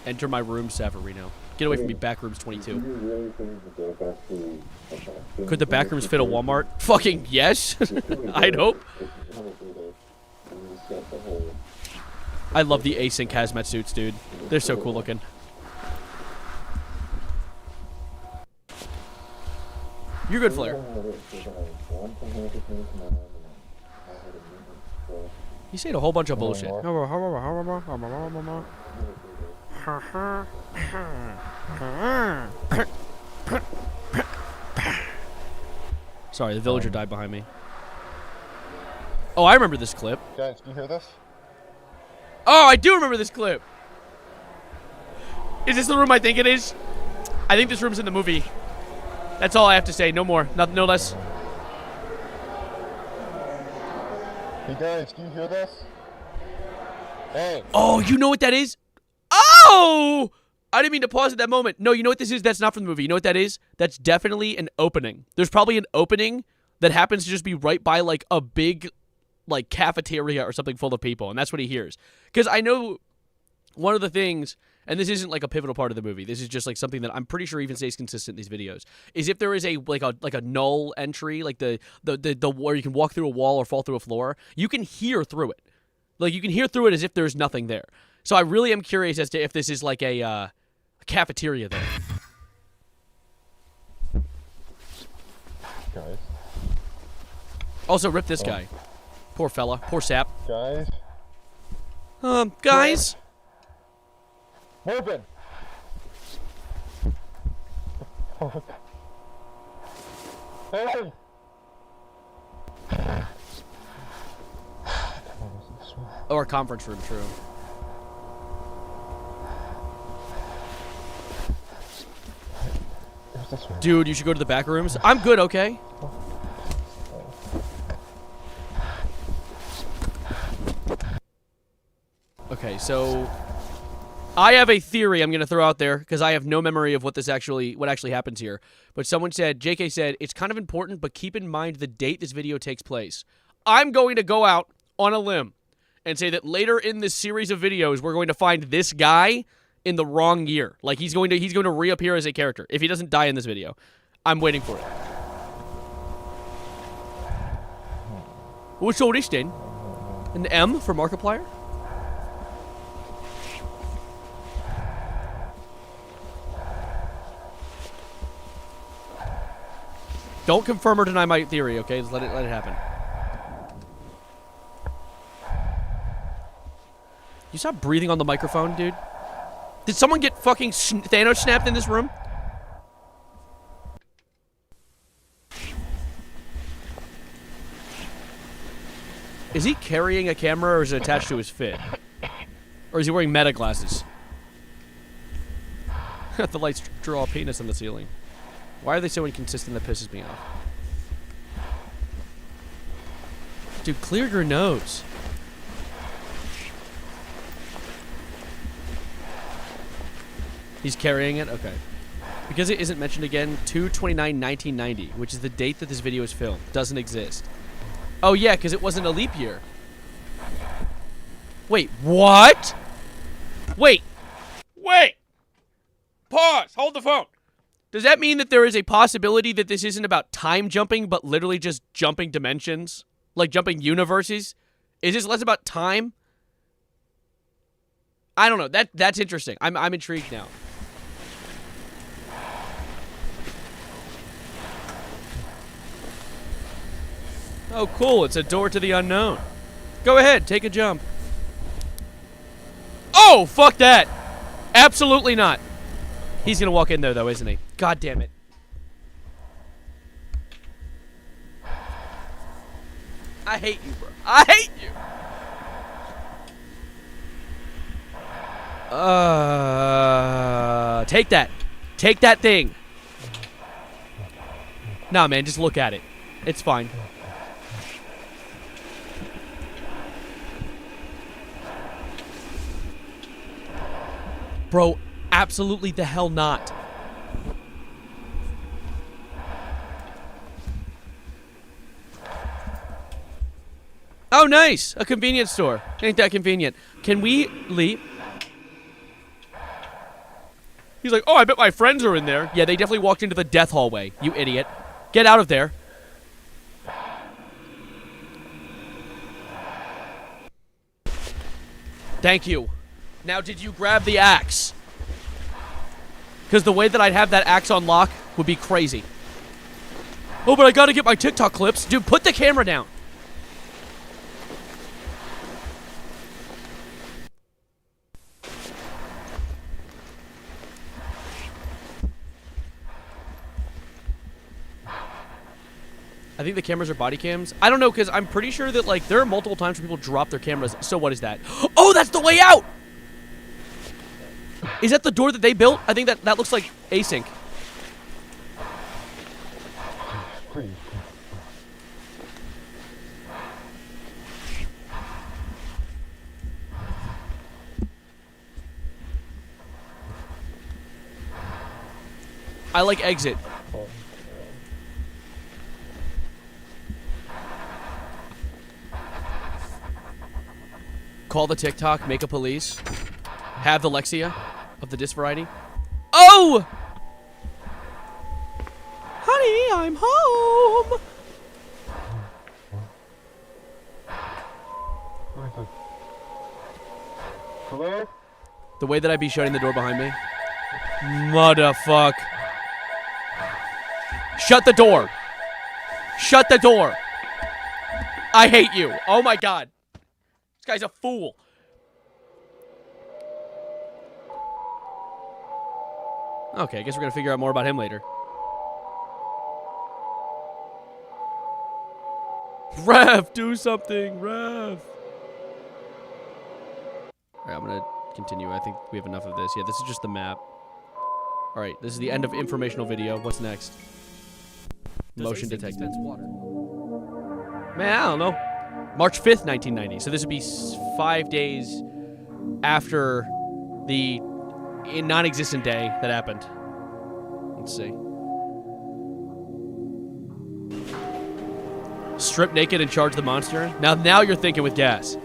Enter my room, Savarino. Get away from me, Backrooms 22. Do you really think that the back to... Could the Backrooms fit a Walmart? Fucking yes. I'd hope. I love the async hazmat suits, dude. They're so cool looking. You're good, Flair. You said a whole bunch of bullshit. Sorry, the villager died behind me. Oh, I remember this clip. Guys, do you hear this? Oh, I do remember this clip. Is this the room I think it is? I think this room's in the movie. That's all I have to say. No more. No less. Hey guys, do you hear this? Hey. Oh, you know what that is? Oh! I didn't mean to pause at that moment. No, you know what this is? That's not from the movie. You know what that is? That's definitely an opening. There's probably an opening that happens to just be right by like a big like cafeteria or something full of people, and that's what he hears. Because I know one of the things, and this isn't like a pivotal part of the movie, this is just like something that I'm pretty sure even stays consistent in these videos, is if there is a null entry, like the where you can walk through a wall or fall through a floor, you can hear through it. Like you can hear through it as if there's nothing there. So I really am curious as to if this is like a cafeteria there. Guys. Also, rip this guy. Poor fella. Poor sap. Guys. Guys. Open. Hey. Or conference room, true. Dude, you should go to the back rooms. I'm good, okay? Okay, so I have a theory I'm going to throw out there because I have no memory of what actually happens here. But someone said, JK said, it's kind of important, but keep in mind the date this video takes place. I'm going to go out on a limb and say that later in this series of videos, we're going to find this guy in the wrong year. Like he's going to reappear as a character if he doesn't die in this video. I'm waiting for it. What's all this then? An M for Markiplier? Don't confirm or deny my theory, okay? Just let it happen. You stop breathing on the microphone, dude? Did someone get fucking Thanos snapped in this room? Is he carrying a camera or is it attached to his fit? Or is he wearing meta glasses? The lights draw a penis on the ceiling. Why are they so inconsistent that pisses me off? Dude, clear your nose. He's carrying it? Okay. Because it isn't mentioned again, 2/29/1990, which is the date that this video is filmed, doesn't exist. Oh yeah, because it wasn't a leap year. Wait, what? Wait. Pause. Hold the phone. Does that mean that there is a possibility that this isn't about time jumping, but literally just jumping dimensions? Like jumping universes? Is this less about time? I don't know. That's interesting. I'm intrigued now. Oh, cool. It's a door to the unknown. Go ahead. Take a jump. Oh, fuck that. Absolutely not. He's going to walk in there, though, isn't he? God damn it. I hate you, bro. I hate you. Take that. Take that thing. Nah, man, just look at it. It's fine. Bro, absolutely the hell not. Oh, nice. A convenience store. Ain't that convenient. Can we leave? He's like, oh, I bet my friends are in there. Yeah, they definitely walked into the death hallway, you idiot. Get out of there. Thank you. Now, did you grab the axe? Because the way that I'd have that axe on lock would be crazy. Oh, but I gotta get my TikTok clips. Dude, put the camera down. I think the cameras are body cams. I don't know, because I'm pretty sure that, like, there are multiple times where people drop their cameras. So what is that? Oh, that's the way out! Is that the door that they built? I think that looks like async. I like exit. Call the TikTok, make a police. Have the Lexia of the disc variety. Oh! Honey, I'm home! Hello? The way that I'd be shutting the door behind me. Motherfuck. Shut the door. Shut the door. I hate you. Oh my god. This guy's a fool. Okay, I guess we're gonna figure out more about him later. Ref, do something, Ref. Alright, I'm gonna continue. I think we have enough of this. Yeah, this is just the map. Alright, this is the end of informational video. What's next? Motion detected. Man, I don't know. March 5th, 1990. So this would be 5 days after the non-existent day that happened. Let's see. Strip naked and charge the monster. Now you're thinking with gas.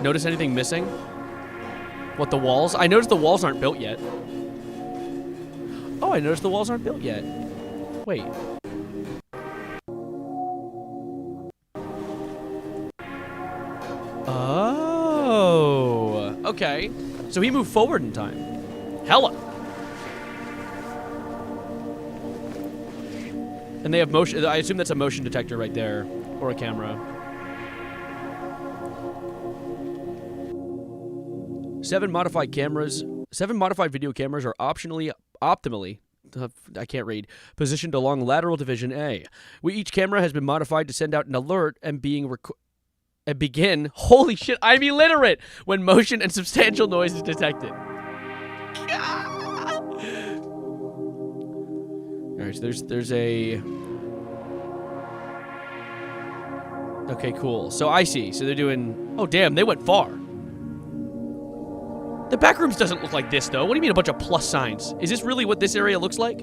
Notice anything missing? What, the walls? I noticed the walls aren't built yet. Oh, I noticed the walls aren't built yet. Wait. Oh. Okay. So he moved forward in time. Hella. And they have motion. I assume that's a motion detector right there. Or a camera. 7 modified video cameras are optimally, I can't read, positioned along lateral division A. Each camera has been modified to send out an alert and begin, holy shit, I'm illiterate, when motion and substantial noise is detected. Alright, so there's a... Okay, cool. So I see. So they're doing... Oh, damn, they went far. The back rooms doesn't look like this, though. What do you mean a bunch of plus signs? Is this really what this area looks like?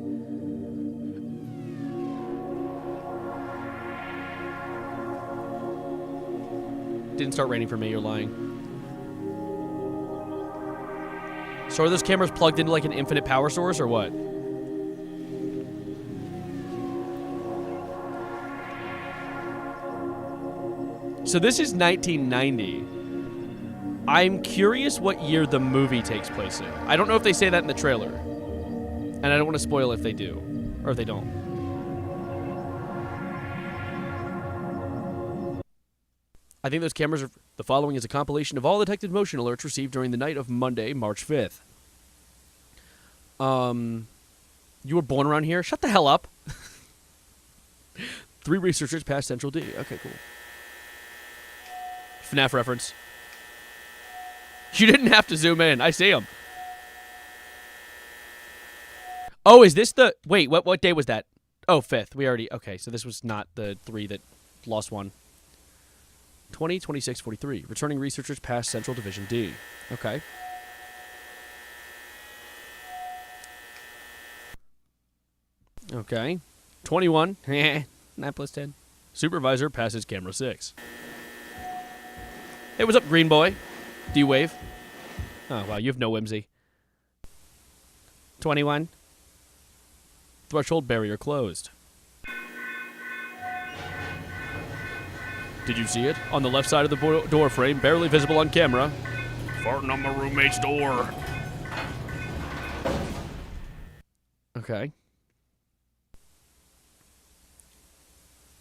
Didn't start raining for me, you're lying. So are those cameras plugged into like an infinite power source or what? So this is 1990. I'm curious what year the movie takes place in. I don't know if they say that in the trailer. And I don't want to spoil if they do. Or if they don't. I think those cameras are... The following is a compilation of all detected motion alerts received during the night of Monday, March 5th. You were born around here? Shut the hell up. 3 researchers passed Central D. Okay, cool. FNAF reference. You didn't have to zoom in. I see them. Oh, is this the... Wait, what day was that? Oh, 5th. We already... Okay, so this was not the 3 that lost 1. 20, 26, 43. Returning researchers past Central Division D. Okay. Okay. 21. 9 plus 10. Supervisor passes camera 6. Hey, what's up, green boy? D-Wave. Oh, wow, you have no whimsy. 21. Threshold barrier closed. Did you see it? On the left side of the door frame, barely visible on camera. Farting on my roommate's door. Okay.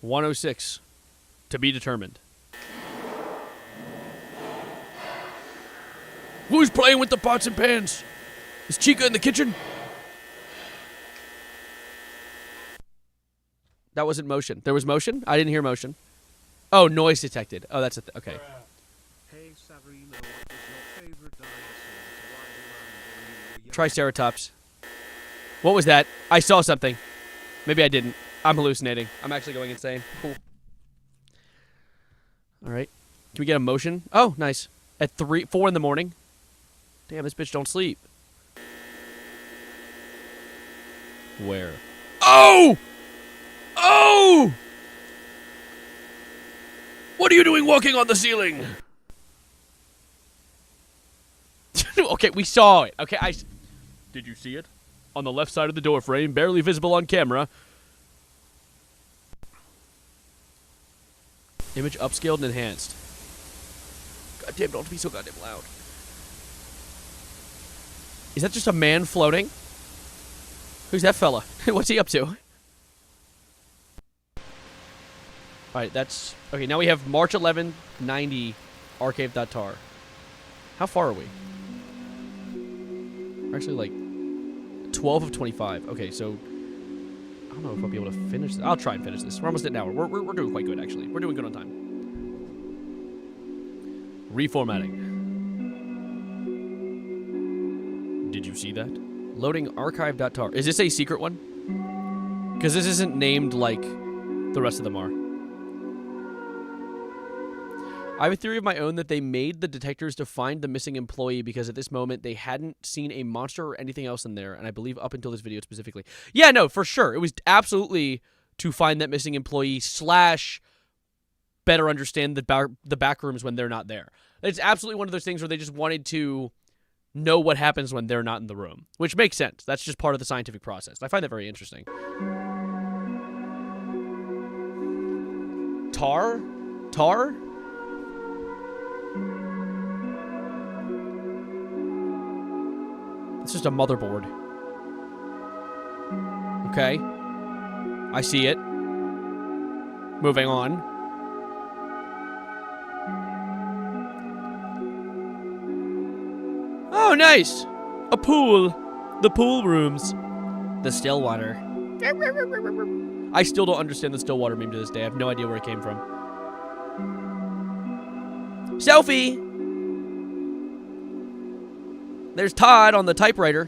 106. To be determined. Who's playing with the pots and pans? Is Chica in the kitchen? That wasn't motion. There was motion? I didn't hear motion. Oh, noise detected. Oh, that's a okay. Hey, Sabrina, what is your favorite dinosaur? Triceratops. What was that? I saw something. Maybe I didn't. I'm hallucinating. I'm actually going insane. Cool. All right. Can we get a motion? Oh, nice. At 4 in the morning. Damn, this bitch don't sleep. Where? Oh! Oh! What are you doing walking on the ceiling? Okay, we saw it. Okay, Did you see it? On the left side of the door frame, barely visible on camera. Image upscaled and enhanced. God damn, don't be so goddamn loud. Is that just a man floating? Who's that fella? What's he up to? Alright, that's... Okay, now we have March 11, 90, archive.tar. How far are we? We're actually like 12 of 25. Okay, so... I don't know if I'll be able to finish this. I'll try and finish this. We're almost at an hour. We're doing quite good, actually. We're doing good on time. Reformatting. Did you see that? Loading archive.tar. Is this a secret one? Because this isn't named like the rest of them are. I have a theory of my own that they made the detectors to find the missing employee because at this moment they hadn't seen a monster or anything else in there, and I believe up until this video specifically. Yeah, no, for sure. It was absolutely to find that missing employee / better understand the back rooms when they're not there. It's absolutely one of those things where they just wanted to know what happens when they're not in the room, which makes sense. That's just part of the scientific process. I find that very interesting. Tar? Tar? It's just a motherboard. Okay. I see it. Moving on. Oh, nice! A pool. The pool rooms. The still water. I still don't understand the still water meme to this day. I have no idea where it came from. Selfie! There's Todd on the typewriter.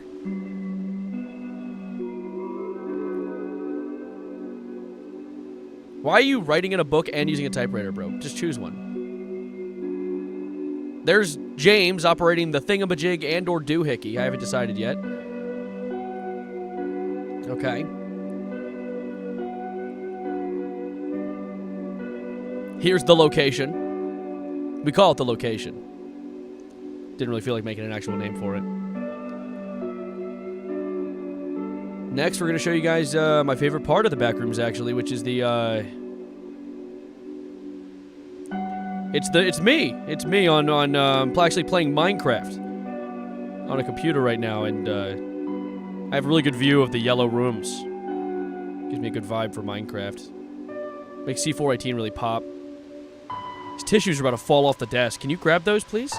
Why are you writing in a book and using a typewriter, bro? Just choose one. There's James operating the thingamajig and or doohickey. I haven't decided yet. Okay. Here's the location. We call it the location. Didn't really feel like making an actual name for it. Next, we're going to show you guys my favorite part of the back rooms, actually, which is the, It's me. It's me on actually playing Minecraft on a computer right now, and I have a really good view of the yellow rooms. Gives me a good vibe for Minecraft. Makes C418 really pop. These tissues are about to fall off the desk. Can you grab those, please?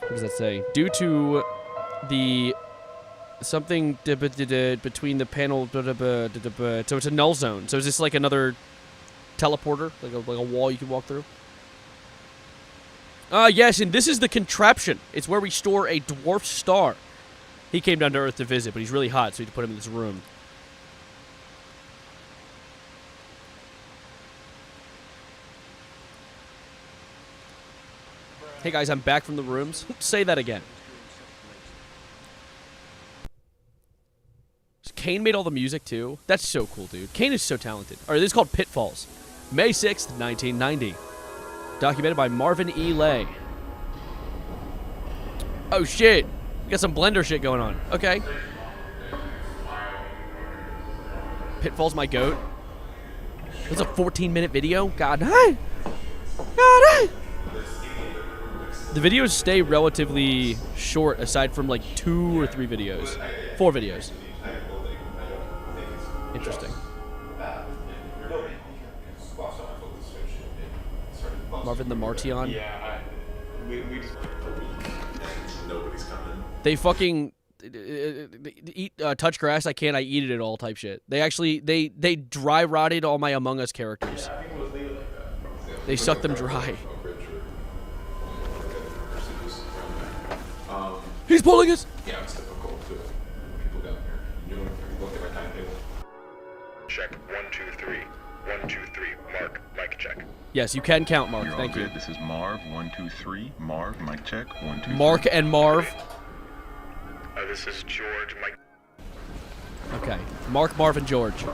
What does that say? Due to the something between the panel, so it's a null zone. So is this like another teleporter, like a wall you can walk through? Yes, and this is the contraption. It's where we store a dwarf star. He came down to Earth to visit, but he's really hot, so we had to put him in this room. Hey guys, I'm back from the rooms. Say that again. Kane made all the music too. That's so cool, dude. Kane is so talented. All right, this is called Pitfalls. May 6th, 1990. Documented by Marvin E. Lay. Oh shit. We got some Blender shit going on. Okay. Pitfall's my goat. That's a 14-minute video? God. God. The videos stay relatively short aside from like 2 or 3 videos. 4 videos. Interesting. Marvin the Martion. Yeah, we just nobody's coming. They fucking eat touch grass. I can't. I eat it all type shit. They actually they dry rotted all my Among Us characters. Yeah, I think it was legal like that. They sucked them dry. He's pulling us. Yeah, it's typical to people down here. You look at my timetable. Check 1, 2, 3. 1, 2, 3. Mark. Mic check. Yes, you can count, Mark. You're Thank all you. good. This is Marv. 1, 2, 3. Marv. Mic check. 1, 2, 3. Mark and Marv. This is George. Mic. Okay. Mark, Marv, and George.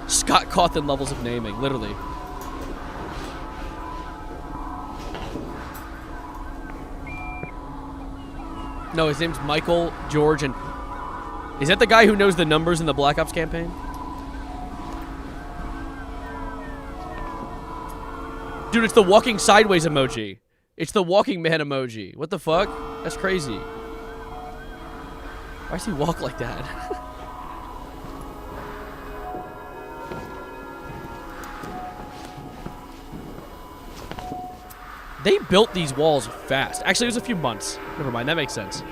Scott Cawthon levels of naming, literally. No, his name's Michael, George, and... Is that the guy who knows the numbers in the Black Ops campaign? Dude, it's the walking sideways emoji. It's the walking man emoji. What the fuck? That's crazy. Why does he walk like that? They built these walls fast. Actually, it was a few months. Never mind, that makes sense.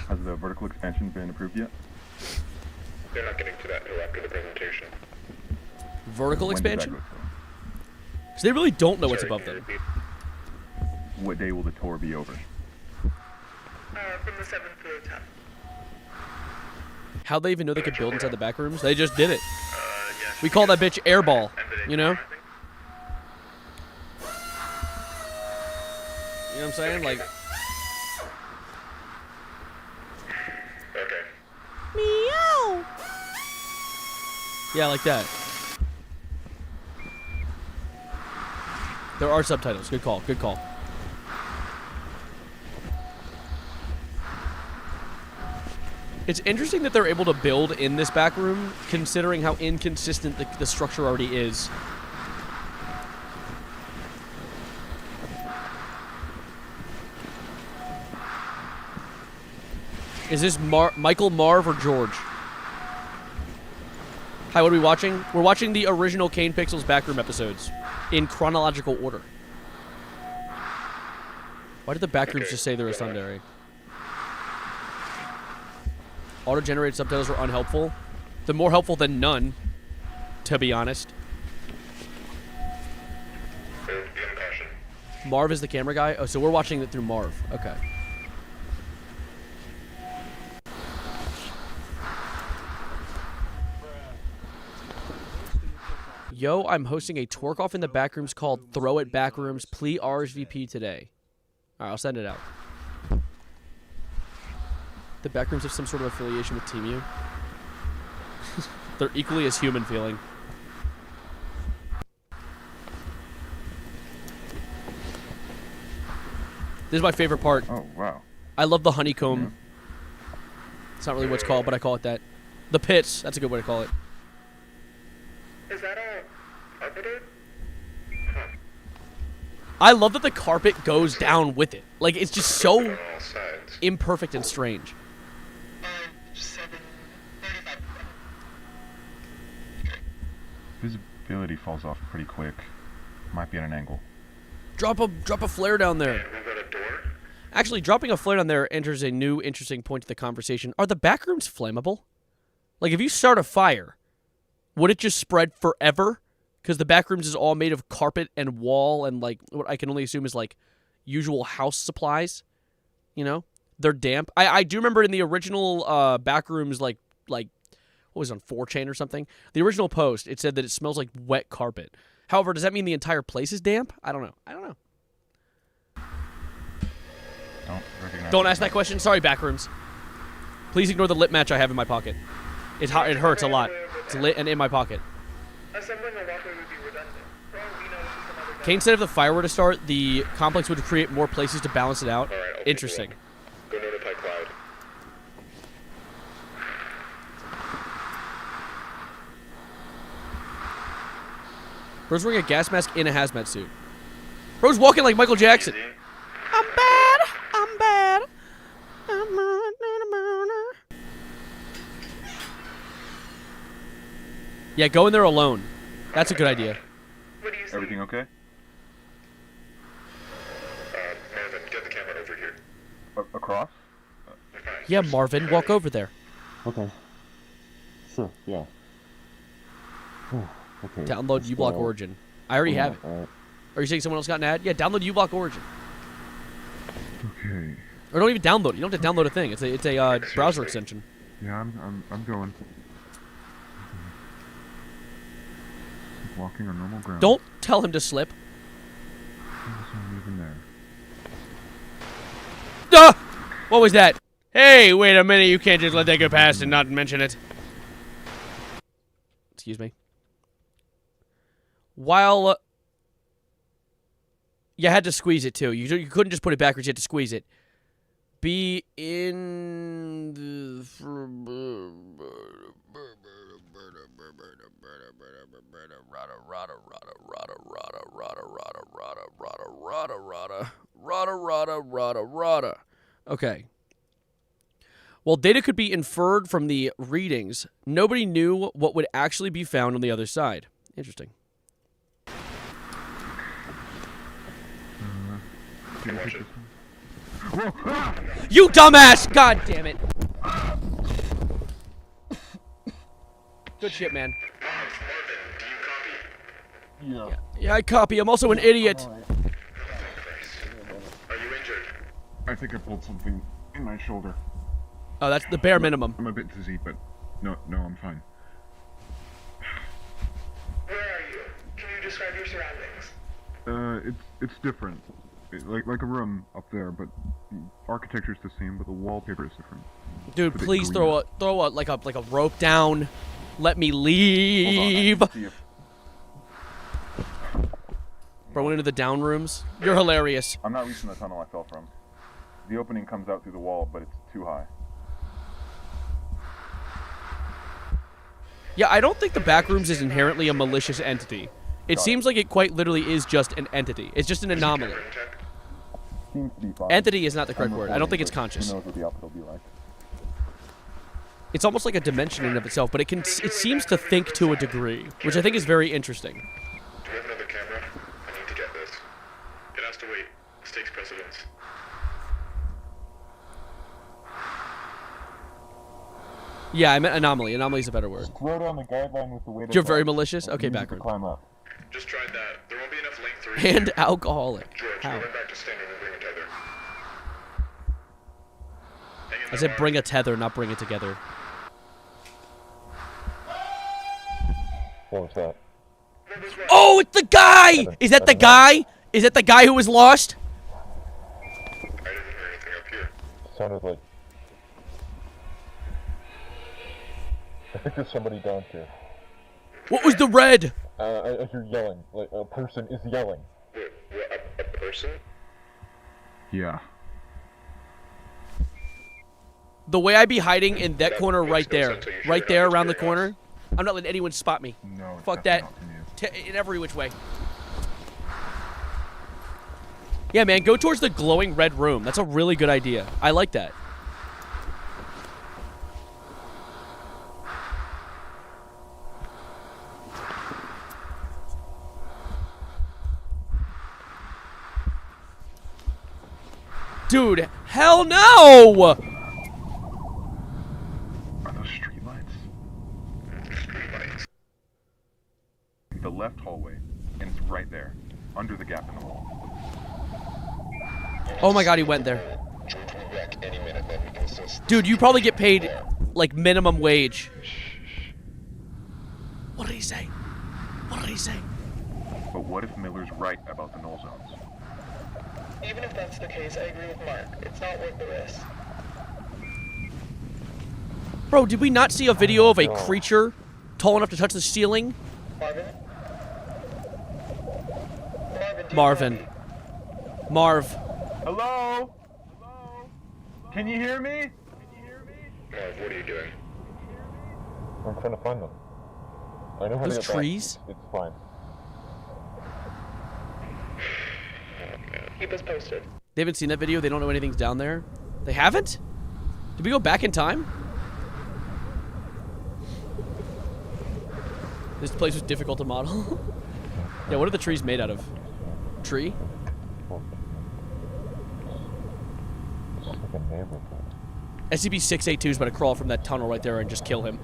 Has the vertical expansion been approved yet? They're not getting to that until after the presentation. Vertical expansion? Because they really don't know what's above them. What day will the tour be over? From the 7th to the 10th. How'd they even know they could build inside the back rooms? They just did it. We call that bitch airball, you know? You know what I'm saying? Like... Okay. Meow! Yeah, like that. There are subtitles. Good call. Good call. It's interesting that they're able to build in this back room, considering how inconsistent the structure already is. Is this Michael, Marv, or George? Hi, what are we watching? We're watching the original Kane Pixels backroom episodes in chronological order. Why did the backrooms just say they're a Sundari? Auto-generated subtitles were unhelpful. They're more helpful than none, to be honest. Marv is the camera guy? Oh, so we're watching it through Marv. Okay. Yo, I'm hosting a twerk-off in the backrooms called Throw It Backrooms. Please RSVP today. Alright, I'll send it out. The backrooms have some sort of affiliation with Team U. They're equally as human feeling. This is my favorite part. Oh, wow. I love the honeycomb. Yeah. It's not really what it's called, but I call it that. The pits. That's a good way to call it. Is that all carpeted? I love that the carpet goes down with it. Like, it's just so imperfect and strange. Visibility falls off pretty quick. Might be at an angle. Drop a flare down there. Actually, dropping a flare down there enters a new interesting point to the conversation. Are the back rooms flammable? Like, if you start a fire, would it just spread forever? Because the back rooms is all made of carpet and wall and, like, what I can only assume is, like, usual house supplies. You know? They're damp. I do remember in the original back rooms, like, what was it, on 4chan or something? The original post, it said that it smells like wet carpet. However, does that mean the entire place is damp? I don't know. Don't ask that question. Sorry, backrooms. Please ignore the lip match I have in my pocket. It hurts a lot. It's lit and in my pocket. Assembling a walkway would be redundant. Kane said if the fire were to start, the complex would create more places to balance it out. Alright, Interesting. Go notify Cloud. Bro's wearing a gas mask in a hazmat suit. Bro's walking like Michael Jackson. I'm bad. I'm bad. Yeah, go in there alone. That's a good idea. Everything okay? Marvin, get the camera over here. Across? Yeah, Marvin, walk over there. Okay. Sure, yeah. Okay. Download uBlock Origin. I already have it. Are you saying someone else got an ad? Yeah, download uBlock Origin. Okay. Or don't even download it. You don't have to download a thing. It's a browser extension. Yeah, I'm going. Walking on normal ground. Don't tell him to slip. There's even there. Ah! What was that? Hey, wait a minute. You can't just let that go past and not mention it. Excuse me. While... you had to squeeze it, too. You couldn't just put it backwards. You had to squeeze it. Be in the... Okay. While data could be inferred from the readings, nobody knew what would actually be found on the other side. Interesting. You dumbass! God damn it. Good shit, man. Yeah. Yeah, I copy. I'm also an idiot. Are you injured? I think I pulled something in my shoulder. Oh, that's the bare minimum. I'm a bit dizzy, but no, I'm fine. Where are you? Can you describe your surroundings? It's different. Like a room up there, but the architecture's the same, but the wallpaper is different. Dude, please throw a like a rope down. Let me leave. Bro, went into the down rooms. You're hilarious. I'm not reaching the tunnel I fell from. The opening comes out through the wall, but it's too high. Yeah, I don't think the back rooms is inherently a malicious entity. It seems like it quite literally is just an entity. It's just an anomaly. Seems to be fine. Entity is not the correct word. I don't think it's conscious. Who knows what the output will be like. It's almost like a dimension in and of itself, but it seems to think to a degree, which I think is very interesting. Do we have another camera? I need to get this. It has to wait. This takes precedence. Yeah, I meant anomaly. Anomaly is a better word. Throw down the guideline with the weight. You're very malicious? Okay, background. Climb up. Just tried that. There won't be enough length to reach. And alcoholic. George, How? run back to standard and bring a tether. I said bring a tether, not bring it together. What was that? Oh, it's the guy! Is that the guy? Is that the guy who was lost? I didn't hear anything up here. Sounded like... I think there's somebody down here. What was the red? I hear yelling. Like, a person is yelling. Wait, a person? Yeah. The way I be hiding in that corner right there. Right there around the corner. I'm not letting anyone spot me. No. Fuck that. In every which way. Yeah, man, go towards the glowing red room. That's a really good idea. I like that. Dude, hell no! Are those streetlights? Streetlights. The left hallway, and it's right there, under the gap in the wall. Oh my god, he went there. Dude, you probably get paid, like, minimum wage. What did he say? What did he say? But what if Miller's right about the null zones? Even if that's the case, I agree with Mark. It's not worth the risk. Bro, did we not see a video of a creature tall enough to touch the ceiling? Marvin. Marv. Hello? Can you hear me? Marv, what are you doing? I'm trying to find them. I know how to Those get back. trees? It's fine. Keep us posted. They haven't seen that video? They don't know anything's down there? They haven't? Did we go back in time? This place was difficult to model. Yeah, what are the trees made out of? Tree? SCP-682 is about to crawl from that tunnel right there and just kill him.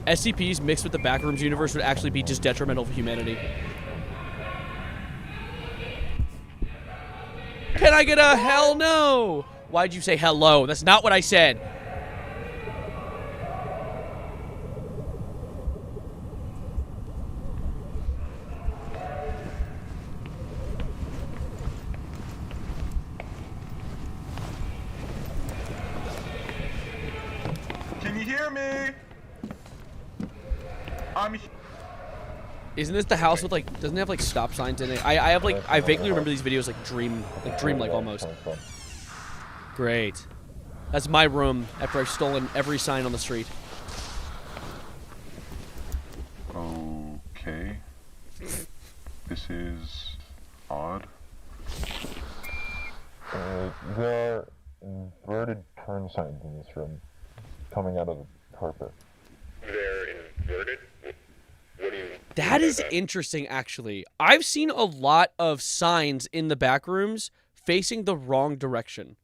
SCPs mixed with the Backrooms universe would actually be just detrimental for humanity. Can I get a hell no? Why'd you say hello? That's not what I said. Can you hear me? Isn't this the house with, like, doesn't it have, like, stop signs in it? I vaguely remember these videos, like, dream-like almost. Great. That's my room after I've stolen every sign on the street. Okay. This is odd. There are inverted turn signs in this room, coming out of the carpet. They're inverted? What do you... That is interesting, actually. I've seen a lot of signs in the back rooms facing the wrong direction.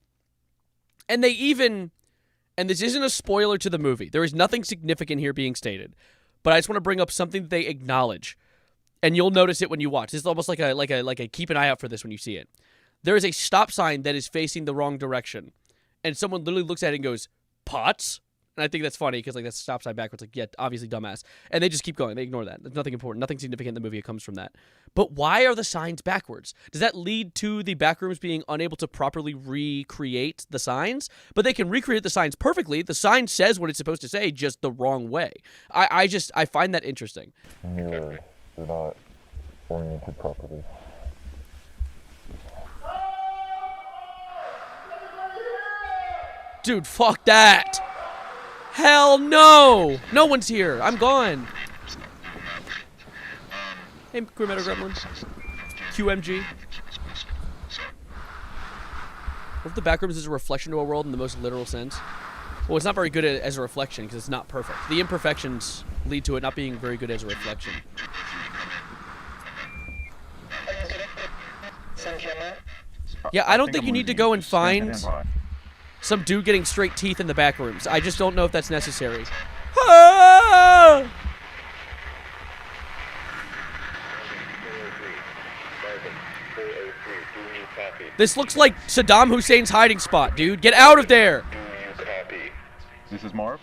And they even, and this isn't a spoiler to the movie, there is nothing significant here being stated, but I just want to bring up something that they acknowledge, and you'll notice it when you watch. This is almost like a keep an eye out for this when you see it. There is a stop sign that is facing the wrong direction, and someone literally looks at it and goes, "Pots?" And I think that's funny because, like, that's stop sign backwards. Like, yeah, obviously dumbass. And they just keep going. They ignore that. There's nothing important, nothing significant in the movie that comes from that. But why are the signs backwards? Does that lead to the backrooms being unable to properly recreate the signs? But they can recreate the signs perfectly. The sign says what it's supposed to say, just the wrong way. I find that interesting. Mirrors, they're not oriented properly. Dude, fuck that. Hell no! No one's here. I'm gone. Hey, Crew Metal Gremlin. QMG. What if the backrooms is a reflection to a world in the most literal sense? Well, it's not very good as a reflection because it's not perfect. The imperfections lead to it not being very good as a reflection. Yeah, I don't think you need to go and find some dude getting straight teeth in the back rooms. I just don't know if that's necessary. Ah! This looks like Saddam Hussein's hiding spot, dude. Get out of there. Do you copy? This is Marv.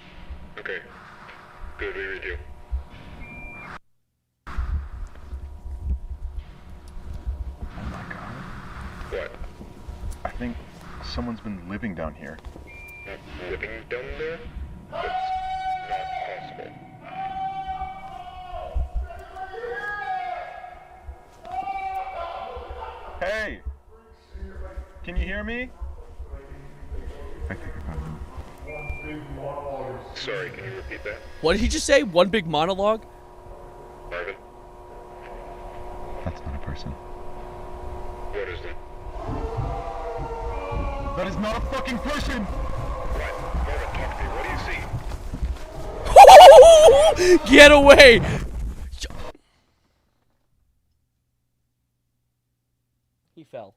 Okay. Good, we read you. Oh my god. What? I think someone's been living down here. Living down there? That's not possible. Hey! Can you hear me? I think I got him. Sorry, can you repeat that? What did he just say? One big monologue? Marvin? That's not a That is not a fucking person! Get away! He fell.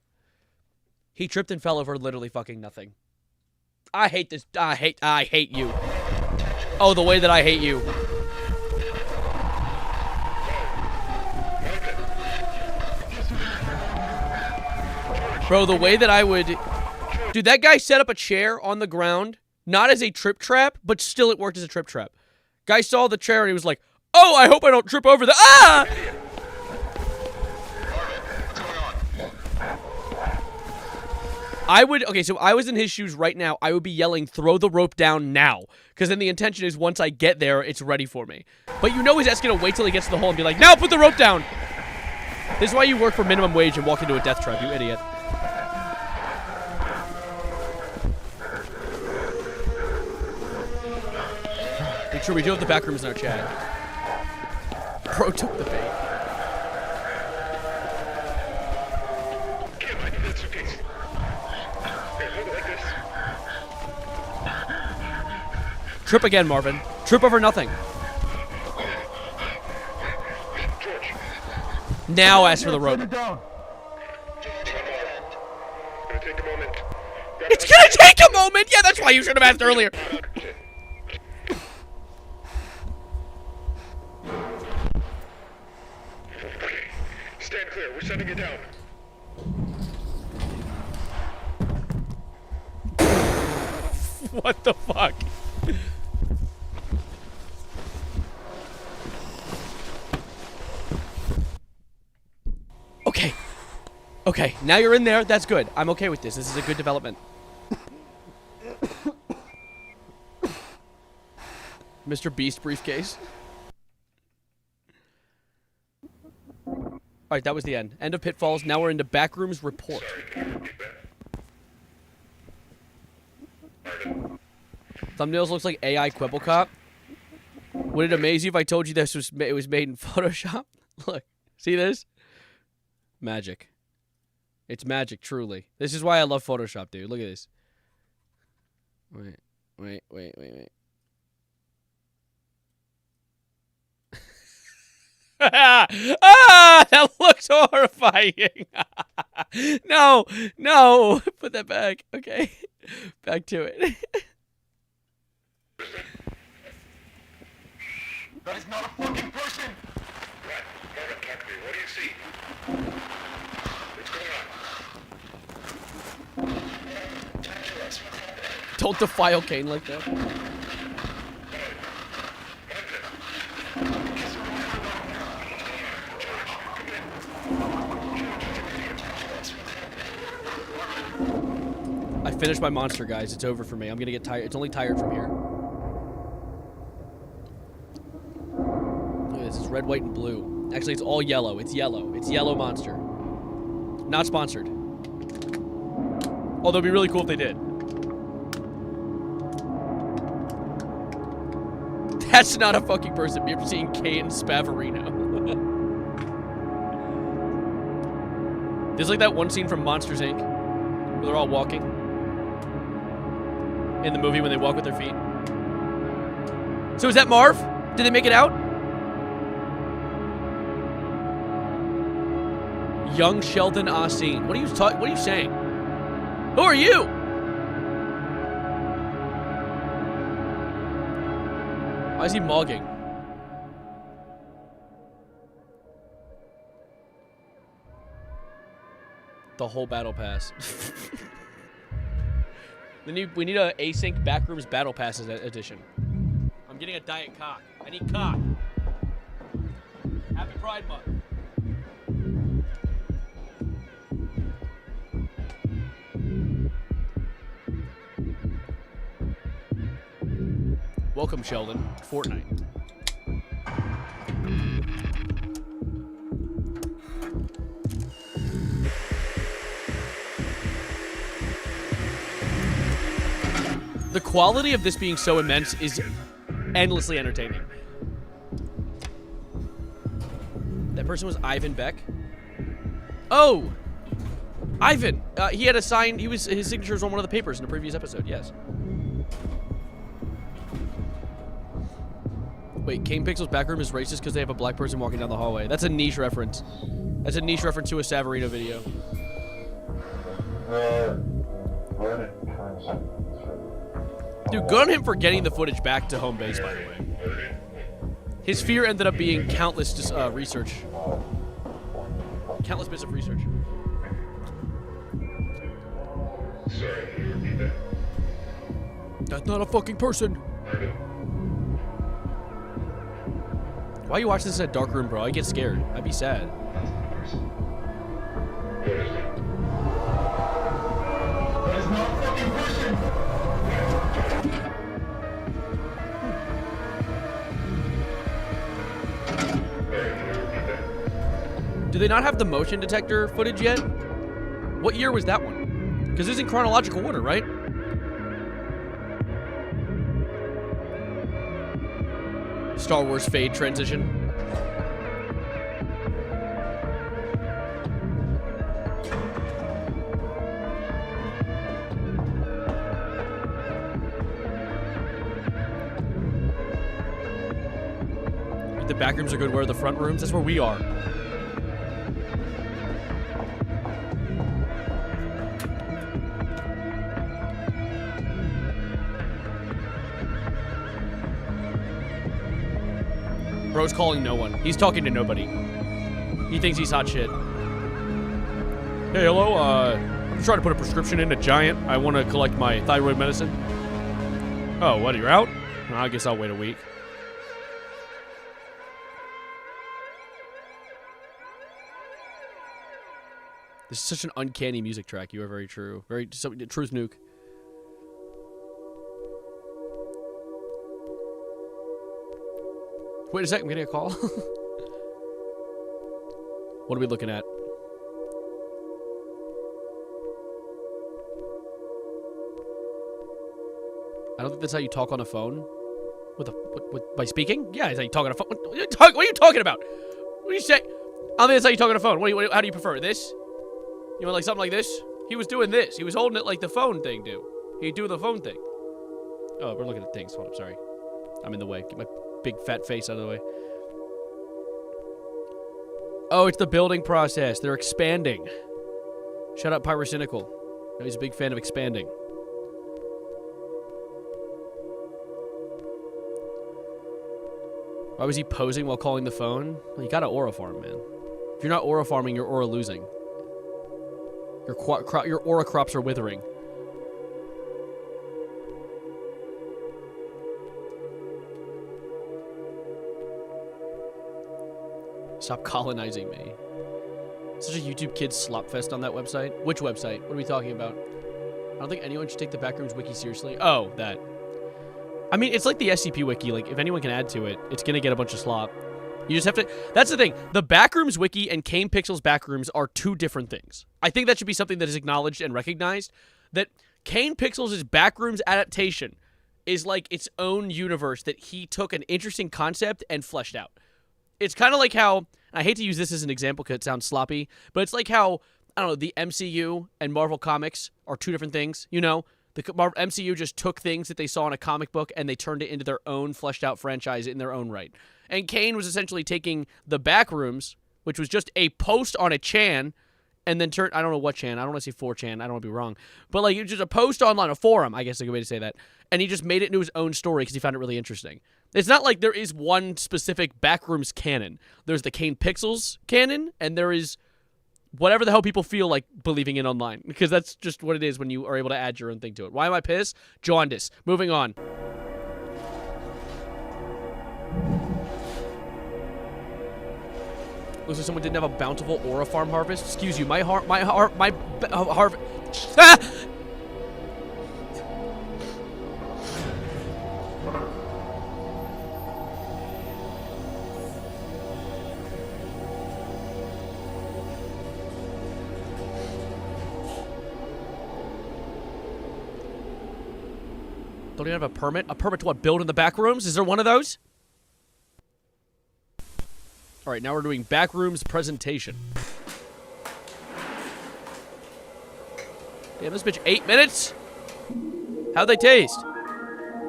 He tripped and fell over literally fucking nothing. I hate this. I hate you. Oh, the way that I hate you. Bro, the way that I would... Dude, that guy set up a chair on the ground, not as a trip trap, but still it worked as a trip trap. Guy saw the chair and he was like, oh, I hope I don't trip over the... Ah! I would... Okay, so I was in his shoes right now. I would be yelling, throw the rope down now. Because then the intention is once I get there, it's ready for me. But you know he's just going to wait till he gets to the hole and be like, now put the rope down! This is why you work for minimum wage and walk into a death trap, you idiot. Make sure we do have the back rooms in our chat. Bro took the bait. Trip again, Marvin. Trip over nothing. Now ask for the rope. It's gonna take a moment! Yeah, that's why you should have asked earlier. Stand clear, we're setting it down. What the fuck? Okay. Okay, now you're in there. That's good. I'm okay with this. This is a good development. Mr. Beast briefcase. Alright, that was the end. End of Pitfalls. Now we're into Backrooms Report. Thumbnails looks like AI Quibble Cop. Would it amaze you if I told you this was it was made in Photoshop? Look, see this? Magic. It's magic, truly. This is why I love Photoshop, dude. Look at this. Wait. Ah, that looks horrifying. No. Put that back. Okay. Back to it. That is not a fucking person! What do you see? What's going on? Don't defile Kane like that. I finished my monster, guys. It's over for me. I'm gonna get tired. It's only tired from here. Look at this. It's red, white, and blue. Actually, it's all yellow. It's yellow. It's yellow monster. Not sponsored. Although it'd be really cool if they did. That's not a fucking person. You're seeing Kane Spavarino. There's like that one scene from Monsters, Inc. where they're all walking. In the movie when they walk with their feet. So is that Marv? Did they make it out? Young Sheldon Austin. What are you saying? Who are you? Why is he mogging? The whole battle pass. We need a async backrooms battle passes edition. I'm getting a diet cock. I need cock. Happy Pride Month. Welcome, Sheldon. Fortnite. The quality of this being so immense is endlessly entertaining. That person was Ivan Beck. Oh! Ivan. He had a sign. His signature was on one of the papers in the previous episode. Yes. Wait, Kane Pixel's backroom is racist because they have a black person walking down the hallway. That's a niche reference. That's a niche reference to a Savarino video. Dude, good on him for getting the footage back to home base, by the way. His fear ended up being countless research. Countless bits of research. Sorry, can you repeat that? That's not a fucking person. Why you watch this in a dark room, bro? I get scared. I'd be sad. What is it? That is not a fucking person! Do they not have the motion detector footage yet? What year was that one? Because it's in chronological order, right? Star Wars fade transition. If the back rooms are good, where are the front rooms? That's where we are. Bro's calling no one. He's talking to nobody. He thinks he's hot shit. Hey, hello, I'm trying to put a prescription in a Giant. I want to collect my thyroid medicine. Oh, what, you're out? I guess I'll wait a week. This is such an uncanny music track. You are very true. Very, truth nuke. Wait a second, I'm getting a call. What are we looking at? I don't think that's how you talk on a phone. By speaking? Yeah, that's how you talk on a phone. What are you talking about? What do you say? I don't think that's how you talk on a phone. How do you prefer? This? You want like something like this? He was doing this. He was holding it like the phone thing do. He'd do the phone thing. Oh, we're looking at things. Hold up, sorry. I'm in the way. Get my big fat face out of the way. Oh, it's the building process. They're expanding. Shut up, Pyrocynical. No, he's a big fan of expanding. Why was he posing while calling the phone? Well, you gotta aura farm, man. If you're not aura farming, you're aura losing. Your aura crops are withering. Stop colonizing me. Such a YouTube Kids slop fest on that website. Which website? What are we talking about? I don't think anyone should take the Backrooms wiki seriously. Oh, that. I mean, it's like the SCP wiki. Like, if anyone can add to it, it's gonna get a bunch of slop. You just have to... That's the thing. The Backrooms wiki and Kane Pixel's Backrooms are two different things. I think that should be something that is acknowledged and recognized. That Kane Pixel's Backrooms adaptation is like its own universe that he took an interesting concept and fleshed out. It's kind of like how, I hate to use this as an example because it sounds sloppy, but it's like how, I don't know, the MCU and Marvel Comics are two different things, you know? The MCU just took things that they saw in a comic book and they turned it into their own fleshed out franchise in their own right. And Kane was essentially taking the Backrooms, which was just a post on a Chan, and then turned, I don't know what Chan, I don't want to say 4chan, I don't want to be wrong, but like it was just a post online, a forum, I guess is a good way to say that, and he just made it into his own story because he found it really interesting. It's not like there is one specific Backrooms canon. There's the Kane Pixels canon, and there is whatever the hell people feel like believing in online, because that's just what it is when you are able to add your own thing to it. Why am I pissed? Jaundice. Moving on. Looks like someone didn't have a bountiful aura farm harvest. Excuse you, my harvest. Ah! Don't even have a permit? A permit to what? Build in the back rooms? Is there one of those? Alright, now we're doing Backrooms presentation. Damn, this bitch 8 minutes? How'd they taste?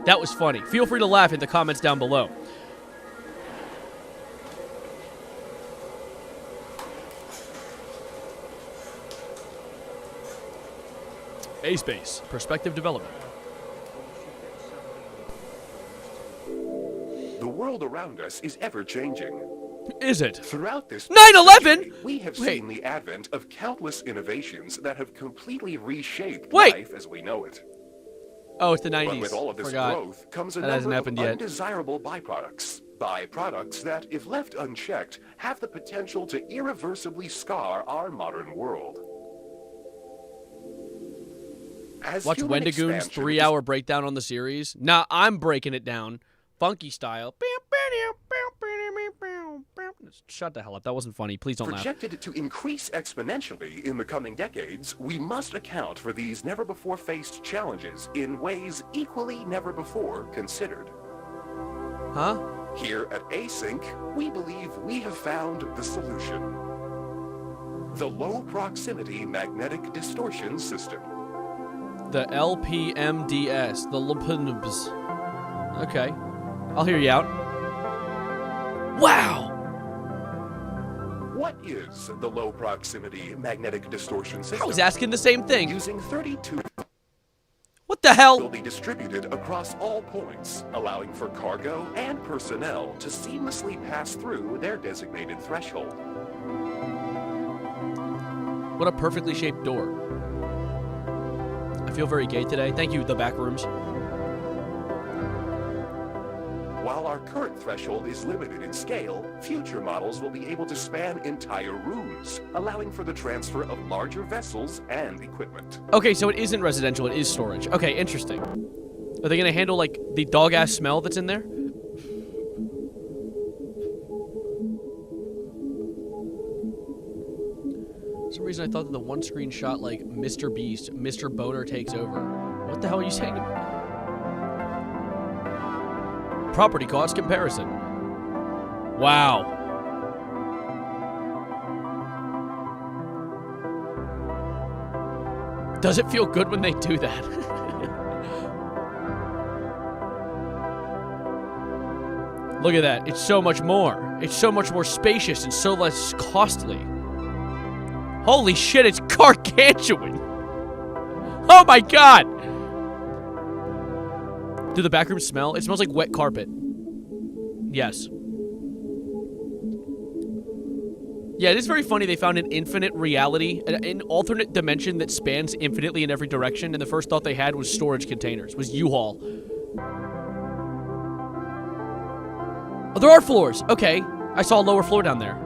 That was funny. Feel free to laugh in the comments down below. A-Space, perspective development. The world around us is ever-changing. Is it? Throughout this 9/11? we have Wait. seen the advent of countless innovations that have completely reshaped Wait. life as we know it. Oh, it's the 90s. But with all of this Forgot. growth comes a That hasn't number of happened yet. undesirable byproducts. Byproducts that, if left unchecked, have the potential to irreversibly scar our modern world. As Watch human Wendigoon's expansion 3-hour breakdown on the series. Nah, I'm breaking it down. Funky style. Shut the hell up. That wasn't funny. Please don't laugh. projected to increase exponentially in the coming decades, we must account for these never-before-faced challenges in ways equally never-before considered. Huh? Here at Async, we believe we have found the solution. The Low Proximity Magnetic Distortion System. The LPMDS. The LPMDS. Okay. I'll hear you out. Wow! What is the Low Proximity Magnetic Distortion System? I was asking the same thing. Using 32... What the hell? Will be distributed across all points, allowing for cargo and personnel to seamlessly pass through their designated threshold. What a perfectly shaped door. I feel very gay today. Thank you, the back rooms. While our current threshold is limited in scale, future models will be able to span entire rooms, allowing for the transfer of larger vessels and equipment. Okay, so it isn't residential, it is storage. Okay, interesting. Are they gonna handle, like, the dog-ass smell that's in there? For some reason I thought that the one screen shot, like, Mr. Beast, Mr. Boner takes over. What the hell are you saying? Property cost comparison. Wow. Does it feel good when they do that? Look at that. It's so much more. It's so much more spacious and so less costly. Holy shit, it's gargantuan. Oh my god. Do the back rooms smell? It smells like wet carpet. Yes. Yeah, it is very funny they found an infinite reality, an alternate dimension that spans infinitely in every direction, and the first thought they had was storage containers, was U-Haul. Oh, there are floors. Okay. I saw a lower floor down there.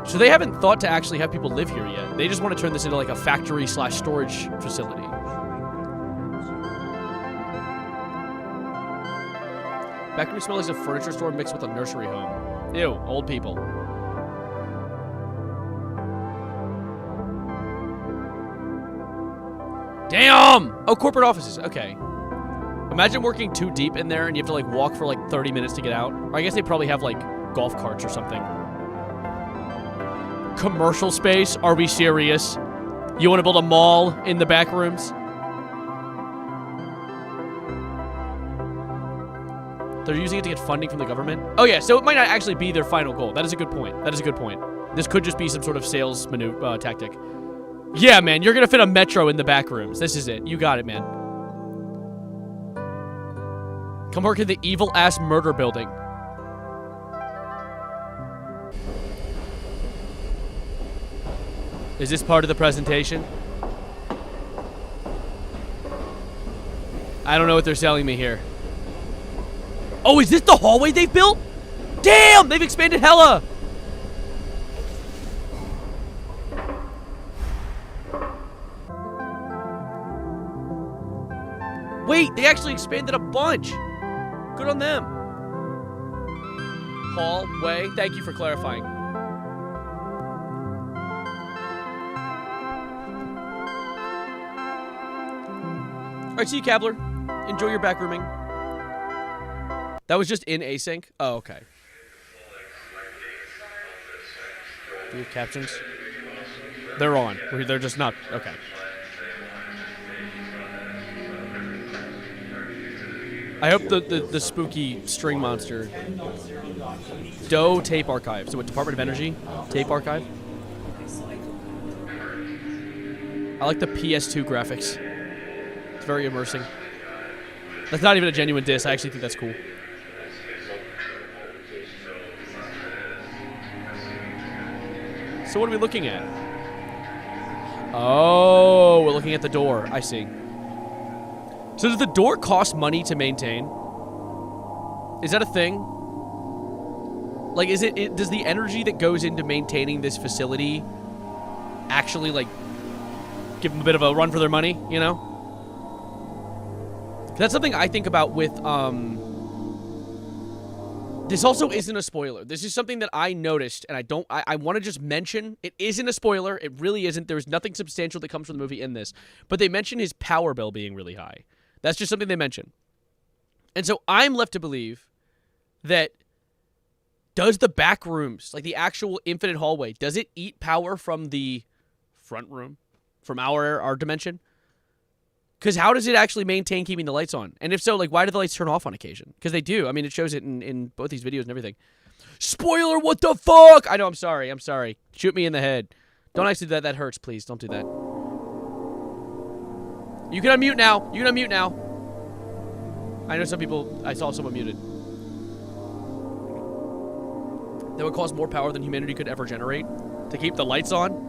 So they haven't thought to actually have people live here yet. They just want to turn this into like a factory/storage facility. Back room smells like a furniture store mixed with a nursery home. Ew, old people. Damn! Oh, corporate offices. Okay. Imagine working too deep in there and you have to like walk for like 30 minutes to get out. Or I guess they probably have like golf carts or something. Commercial space? Are we serious? You want to build a mall in the back rooms? They're using it to get funding from the government? Oh yeah, so it might not actually be their final goal. That is a good point. That is a good point. This could just be some sort of sales tactic. Yeah, man, you're gonna fit a metro in the back rooms. This is it. You got it, man. Come work in the evil-ass murder building. Is this part of the presentation? I don't know what they're selling me here. Oh, is this the hallway they've built? Damn, they've expanded hella. Wait, they actually expanded a bunch. Good on them. Hallway, thank you for clarifying. All right, see you, Cabler. Enjoy your back rooming. That was just in async? Oh, okay. Do you have captions? They're on. They're just not. Okay. I hope the spooky string monster. Doe tape archive. So what? Department of Energy tape archive. I like the PS2 graphics. It's very immersing. That's not even a genuine diss. I actually think that's cool. So what are we looking at? Oh, we're looking at the door. I see. So does the door cost money to maintain? Is that a thing? Like, is it does the energy that goes into maintaining this facility actually, like, give them a bit of a run for their money, you know? That's something I think about with, this also isn't a spoiler. This is something that I noticed, and I want to just mention. It isn't a spoiler. It really isn't. There's nothing substantial that comes from the movie in this. But they mention his power bill being really high. That's just something they mention. And so I'm left to believe that does the back rooms, like the actual infinite hallway, does it eat power from the front room? From our dimension? Because how does it actually maintain keeping the lights on? And if so, like, why do the lights turn off on occasion? Because they do. I mean, it shows it in both these videos and everything. Spoiler, what the fuck? I know, I'm sorry. Shoot me in the head. Don't actually do that. That hurts, please. Don't do that. You can unmute now. I know some people, I saw someone muted. That would cost more power than humanity could ever generate to keep the lights on.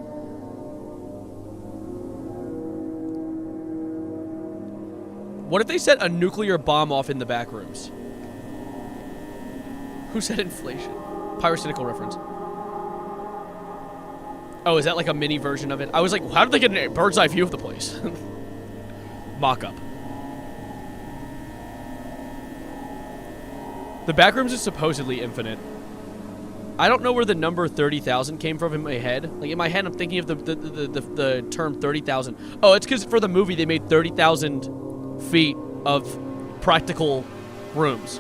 What if they set a nuclear bomb off in the back rooms? Who said inflation? Pyrocynical reference. Oh, is that like a mini version of it? I was like, how did they get a bird's eye view of the place? Mock-up. The back rooms is supposedly infinite. I don't know where the number 30,000 came from in my head. Like, in my head, I'm thinking of the term 30,000. Oh, it's because for the movie, they made 30,000 feet of practical rooms.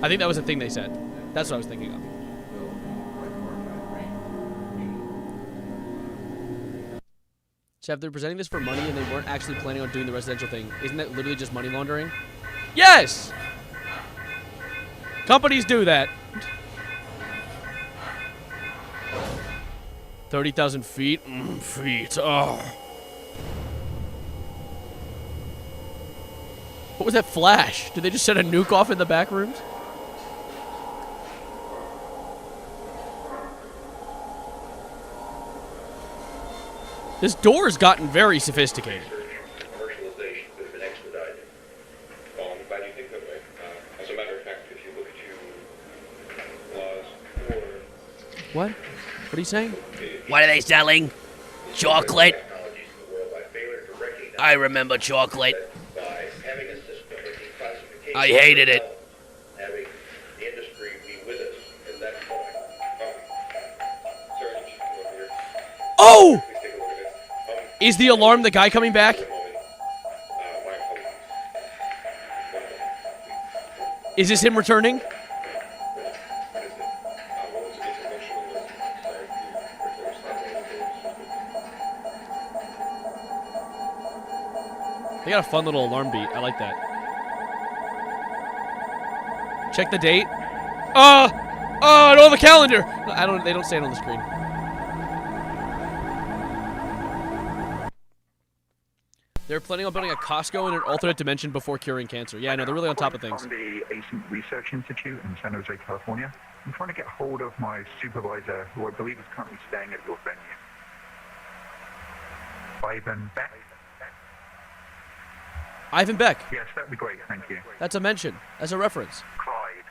I think that was the thing they said. That's what I was thinking of. So if they're presenting this for money and they weren't actually planning on doing the residential thing, isn't that literally just money laundering? Yes! Companies do that. 30,000 feet? Feet. Oh. What was that flash? Did they just set a nuke off in the back rooms? This door's gotten very sophisticated. Commercialization could have been expedited. I'm glad you think that way. As a matter of fact, if you look at your laws for... What? What are you saying? What are they selling? Chocolate? I remember chocolate. I hated it. Having the industry be with us in that point. Oh! Is the alarm the guy coming back? Is this him returning? They got a fun little alarm beat. I like that. Check the date. I don't have a calendar. They don't say it on the screen. They're planning on building a Costco in an alternate dimension before curing cancer. Yeah, I know, they're really on top of things. From the Ascent Research Institute in San Jose, California. I'm trying to get hold of my supervisor, who I believe is currently staying at your venue. Ivan Beck. Ivan Beck. Yes, that'd be great, thank you. That's a mention. That's a reference. Clyde.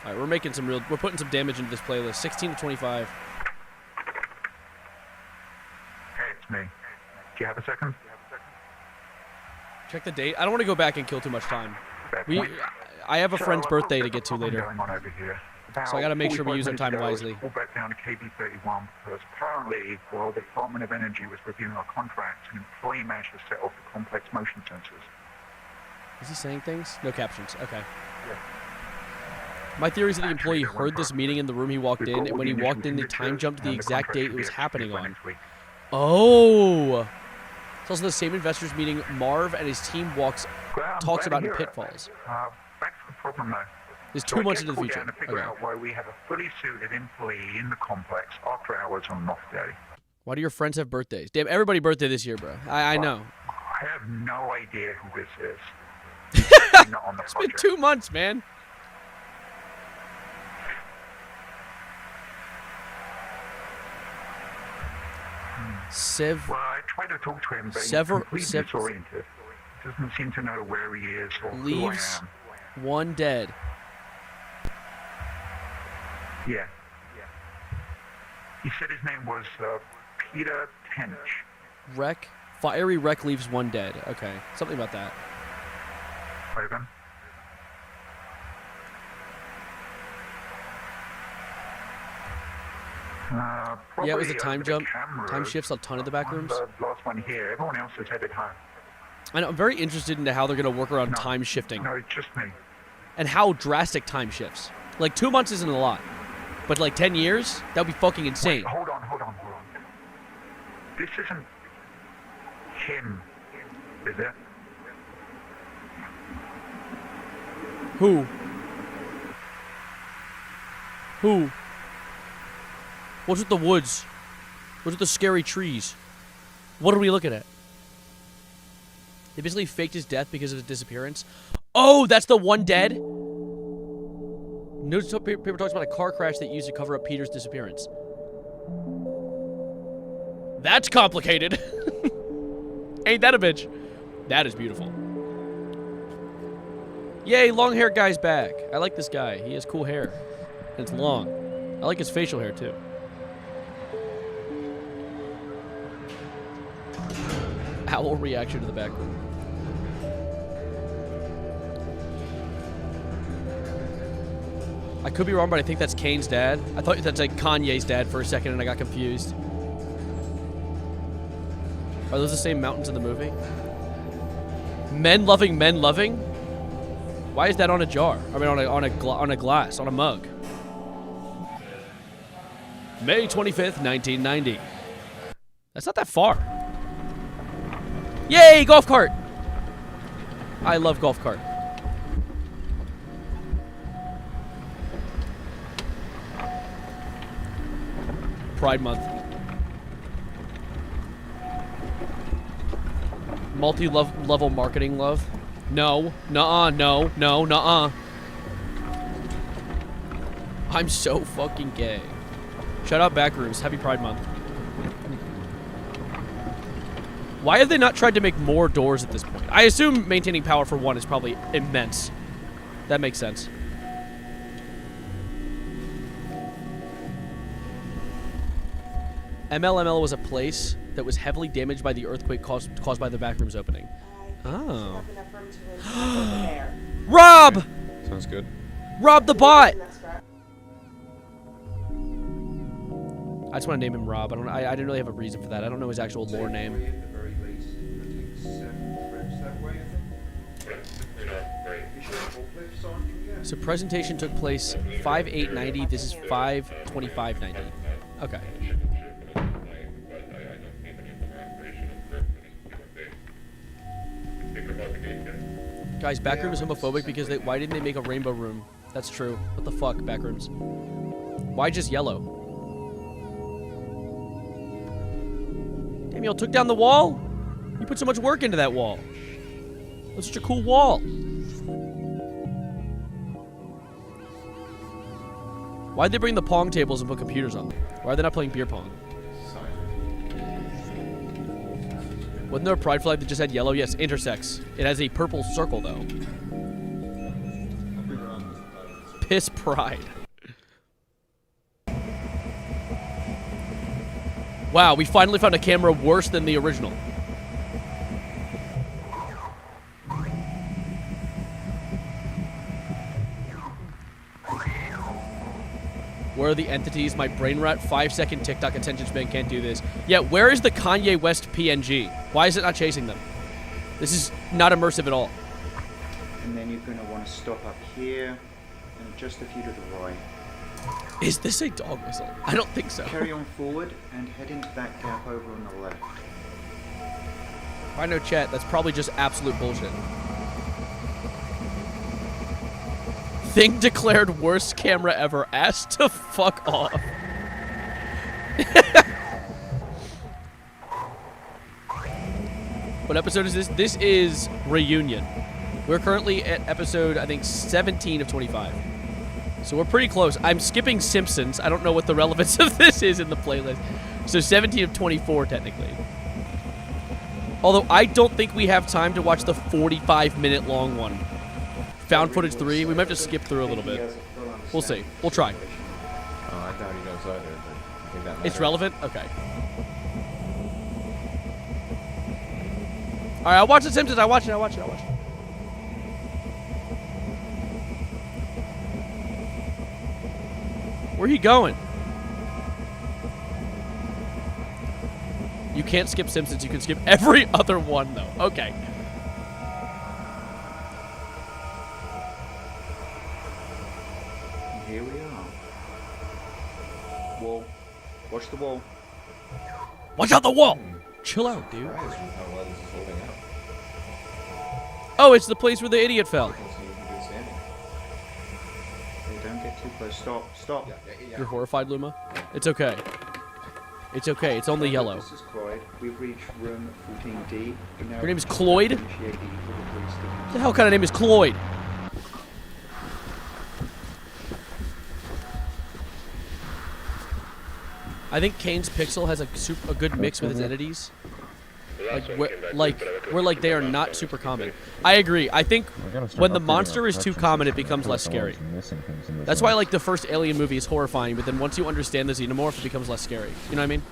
All right, we're putting some damage into this playlist. 16 to 25. Hey, it's me. Do you have a second? Check the date. I don't want to go back and kill too much time. I have a friend's birthday to get to later. So I got to make sure we use our time wisely. We'll back down to KB31 because apparently, while the Department of Energy was reviewing our contracts, an employee managed to set off the complex motion sensors. Is he saying things? No captions. Okay. Yeah. My theory is that the employee heard this meeting in the room he walked in, and when he walked in, they time jumped to the exact date it was happening on. Oh! It's also the same investors meeting Marv and his team talks about in Pitfalls. Back to the problem though. It's 2 months into the future. To figure out why we have a fully suited employee in the complex after hours on an off day. Why do your friends have birthdays? Damn, everybody birthday this year, bro. I know. I have no idea who this is. Not on the It's been 2 months, man. Well, I tried to talk to him, but he's completely disoriented. Doesn't seem to know where he is or who I Leaves am. one dead. Yeah. He said his name was Peter Tench. Fiery wreck leaves one dead. Okay, something about that. Logan? Yeah, it was a time jump. Time shifts a ton of the back rooms. The last one here. Everyone else is headed home. I know, I'm very interested into how they're going to work around time shifting. No, it's just me. And how drastic time shifts. Like, 2 months isn't a lot. But, like, 10 years? That would be fucking insane. Wait, hold on. This isn't him, is it? Who? What's with the woods? What's with the scary trees? What are we looking at? They basically faked his death because of his disappearance. Oh, that's the one dead? Newspaper talks about a car crash that used to cover up Peter's disappearance. That's complicated. Ain't that a bitch? That is beautiful. Yay, long hair guy's back. I like this guy. He has cool hair. And it's long. I like his facial hair too. Owl reaction to the back room. I could be wrong, but I think that's Kane's dad. I thought that's like Kanye's dad for a second, and I got confused. Are those the same mountains in the movie? Men loving, men loving? Why is that on a jar? I mean, on a glass, on a mug. May 25th, 1990. That's not that far. Yay, golf cart! I love golf cart. Pride Month. Multi-level marketing love. No. Nuh-uh. No. No. Nuh-uh. I'm so fucking gay. Shout out Backrooms. Happy Pride Month. Why have they not tried to make more doors at this point? I assume maintaining power for one is probably immense. That makes sense. MLML was a place that was heavily damaged by the earthquake caused by the backrooms opening. Oh. Rob! Sounds good. Rob the bot! I just want to name him Rob. I didn't really have a reason for that. I don't know his actual lore name. So presentation took place 5/8/90. This is 5/25/90. Okay. Guys, Backroom is homophobic because why didn't they make a rainbow room? That's true. What the fuck, Backrooms? Why just yellow? Damn, y'all took down the wall? You put so much work into that wall. That's such a cool wall. Why'd they bring the Pong tables and put computers on them? Why are they not playing beer pong? Wasn't there a pride flag that just had yellow? Yes, intersex. It has a purple circle, though. Piss pride. Wow, we finally found a camera worse than the original. Where are the entities? My brain rot 5-second TikTok attention span can't do this. Yeah, where is the Kanye West PNG? Why is it not chasing them? This is not immersive at all. And then you're going to want to stop up here and just a few to the right. Is this a dog whistle? I don't think so. Carry on forward and head into that gap over on the left. I know, chat. That's probably just absolute bullshit. Thing declared worst camera ever. Asked to fuck off. What episode is this? This is Reunion. We're currently at episode, I think, 17 of 25. So we're pretty close. I'm skipping Simpsons. I don't know what the relevance of this is in the playlist. So 17 of 24, technically. Although I don't think we have time to watch the 45-minute long one. Found Footage 3. We might have to skip through a little bit. We'll see. We'll try. Oh, I thought he knows either, but I think that It's relevant? Okay. Alright, I'll watch The Simpsons. I'll watch it. Where are you going? You can't skip Simpsons. You can skip every other one, though. Okay. Here we are. Wall. Watch the wall. Watch out the wall! Chill out, dude. Oh, it's the place where the idiot fell. Okay, don't get too close. Stop. You're horrified, Luma? It's okay. It's okay. It's only yellow. This is Cloyd. We've reached room 14D. Your name is Cloyd? What the hell kind of name is Cloyd? I think Kane's Pixel has a good mix with its entities. Like where they are not super common. I agree. I think when the monster is too common, it becomes less scary. That's why like the first Alien movie is horrifying, but then once you understand the xenomorph, it becomes less scary. You know what I mean?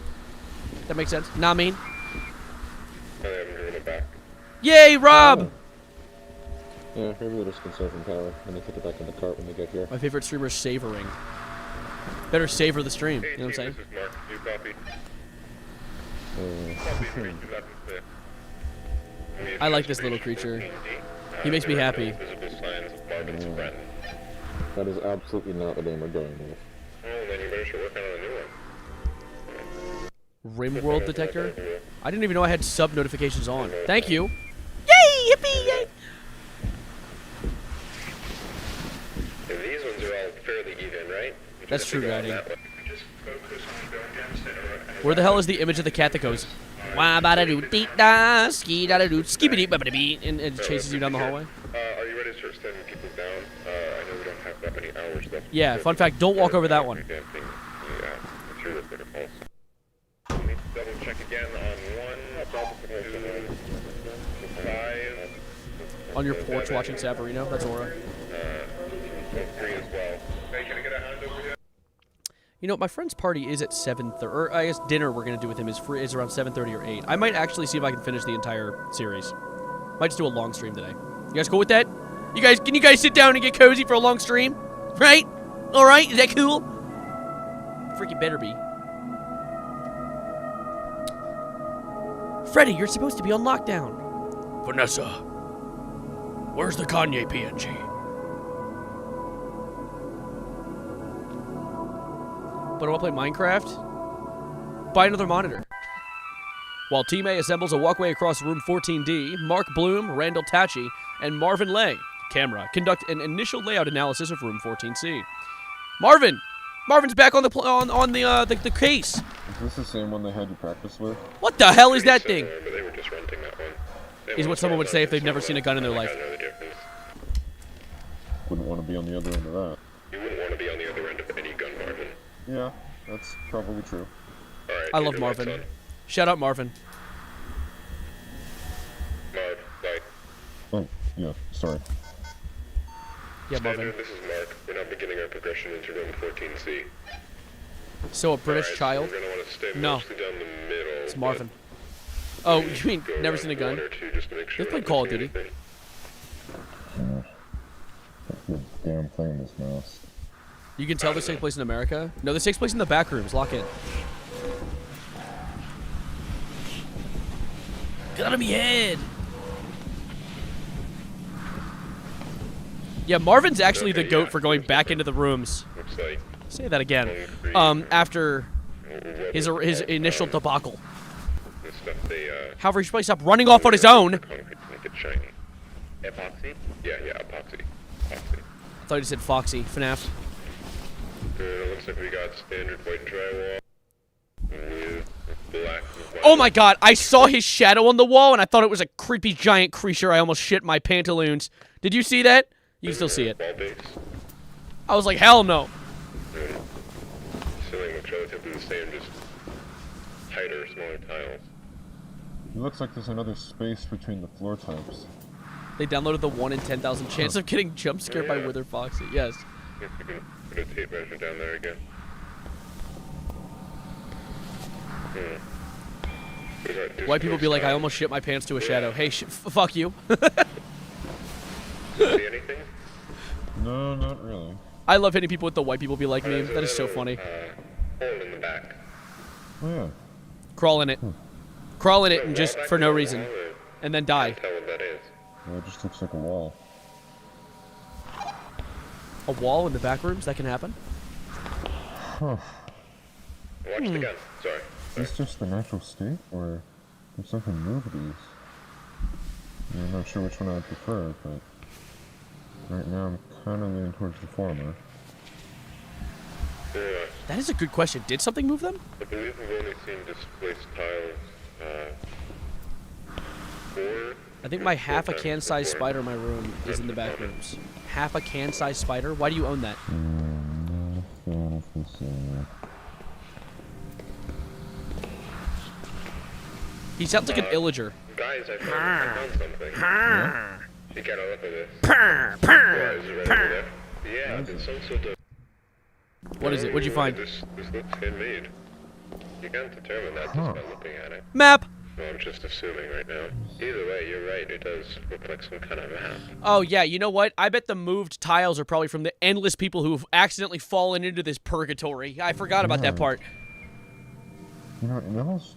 That makes sense? Nah, mean. Yay, Rob! Yeah, maybe we'll just conserve some power and then put it back in the cart when we get here. My favorite streamer is savoring. Better savor the stream. You know what I'm saying? I like this little creature. He makes me happy. That is absolutely not the name we're going with. Rimworld detector? I didn't even know I had sub notifications on. Thank you. Yay! Yippee! Yay! These ones are all fairly even, right? That's true, Guiding. Where the hell is the image of the cat that goes wah ba da doo dee da ski da da doo skibidi ba ba dee and it chases you down the hallway? Are you ready to start sending people down? I know we don't have that many hours left. Yeah, fun fact, don't walk over that one. Yeah, through the protocols. Let me double check again on 5. On your porch watching Savarino? That's Aura. 3 as well. Hey, can I get a hand over here? You know, my friend's party is at 7:30, or I guess dinner we're going to do with him is around 7:30 or 8. I might actually see if I can finish the entire series. Might just do a long stream today. You guys cool with that? Can you guys sit down and get cozy for a long stream? Right? Alright, is that cool? Freaking better be. Freddy, you're supposed to be on lockdown. Vanessa, where's the Kanye PNG? But I want to play Minecraft? Buy another monitor. While Team A assembles a walkway across room 14D, Mark Bloom, Randall Tachi, and Marvin Lay, camera, conduct an initial layout analysis of room 14C. Marvin's back on the case. Is this the same one they had you practice with? What the hell is that thing? But they were just renting that one. Is what someone would say if they've never seen a gun in their life. Wouldn't want to be on the other end of that. You wouldn't want to be on the other end of any gun, Marvin. Yeah, that's probably true. Alright, I love Marvin. Shout out Marvin. Marv, bye. Oh, yeah, sorry. Yeah, Marvin. This is Mark. We're now beginning our progression into room 14C. So a British child? We're gonna want to stay No. mostly down the middle. It's Marvin. Oh, you mean never seen a gun? They've played Call of Duty. That's the damn thing in this mouse. You can tell this takes place in America? No, this takes place in the back rooms. Lock in. Get out of me head! Yeah, Marvin's actually the GOAT for going back into the rooms. Looks like Say that again. After his initial debacle. the stuff they However, he should probably stop running off on his own. concrete to make it shiny. Epoxy? Yeah, epoxy. Epoxy. I thought he said Foxy, FNAF. Good. It looks like we got standard white drywall with black. Oh my god, I saw his shadow on the wall and I thought it was a creepy giant creature. I almost shit my pantaloons. Did you see that? You can still see it. Wall base. I was like, hell no. Ceiling looks relatively the same, just tighter, smaller tiles. It looks like there's another space between the floor types. They downloaded the 1 in 10,000 chance of getting jump scared by Wither Foxy. Yes. If we can put a tape measure down there again. White people be like, I almost shit my pants to a shadow. Hey, fuck you. See anything? No, not really. I love hitting people with the white people be like meme. That is so funny. Hole in the back. Oh, yeah. Crawl in it. Crawl in it and just for no reason. And then die. Tell what that is. Yeah, it just looks like a wall. A wall in the back rooms? That can happen? Huh. Watch the gun. Sorry. Is this just the natural state, or did something move these? Yeah, I'm not sure which one I prefer, but right now I'm kind of leaning towards the former. Yeah. That is a good question. Did something move them? I believe we've only seen displaced tiles, 4. I think my half a can size spider in my room is in the back rooms. Half a can size spider? Why do you own that? Not a fan of this He sounds like an illager. Guys, I found something. Yeah? You gotta look at this. Yeah, is it right over there? Yeah, it's some sort of... What is it? What'd you find? This looks handmade. You can't determine that just by looking at it. Map! No, I'm just assuming right now. Either way, you're right. It does look like some kind of map. Oh, yeah, you know what? I bet the moved tiles are probably from the endless people who have accidentally fallen into this purgatory. I forgot about that part. You know, it almost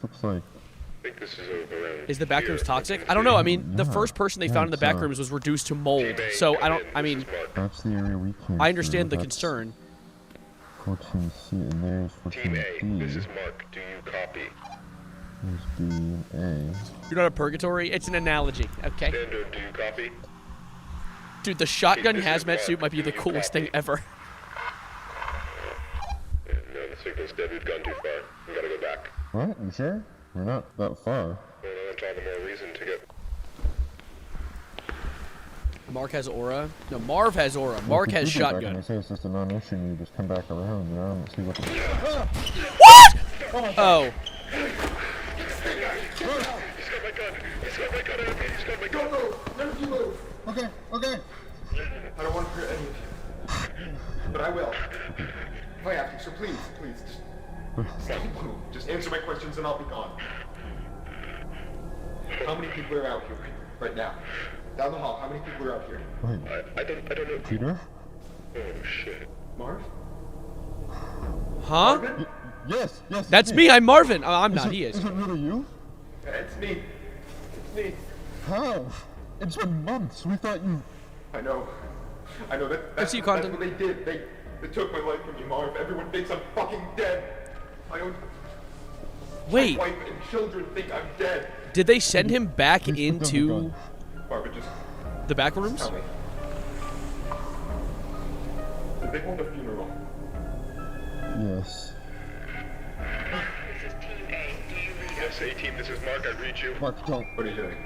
looks like... I think this is over. Is the backrooms toxic? I don't know. I mean, the first person they found in the backrooms was reduced to mold. So, I mean... That's the area we came I understand the through. concern. 14C, and there's 14D. Team A, this is Mark. Do you copy? There's B and A. You're not a purgatory? It's an analogy, okay? Standard, do you copy? Dude, the shotgun hazmat suit might be the coolest thing ever. Yeah, no, the signal's dead. We've gone too far. We gotta go back. What? You sure? We're not that far. Well, that's all the more reason to get... Mark has aura? No, Marv has aura. Mark has shotgun. I say it's just a non-issue and you just come back around, you know, and see what the... What?! Oh. He's got my gun! He's got my gun! He's got my gun! Go! Never you move! Okay, okay! I don't want to hurt any of you. But I will. If I have to, so please, just don't move. Just answer my questions and I'll be gone. How many people are out here right now? Down the hall, how many people are out here? Wait. I don't know. Peter? Oh, shit. Marv? Huh? Yes. That's me. I'm Marvin. Oh, I'm not. He is. Is it really you? Yeah, it's me. It's me. How? It's been months. We thought you... I know. That's you, Condon. what they did. They took my life from me, Marv. Everyone thinks I'm fucking dead. Wait. My wife and children think I'm dead. Did they send him back into Barbara, just the back rooms? tell me. Did they hold a funeral? Yes. This is Team A. Do you read us? Yes, A-Team, this is Mark. I read you. Mark, don't. What are you doing?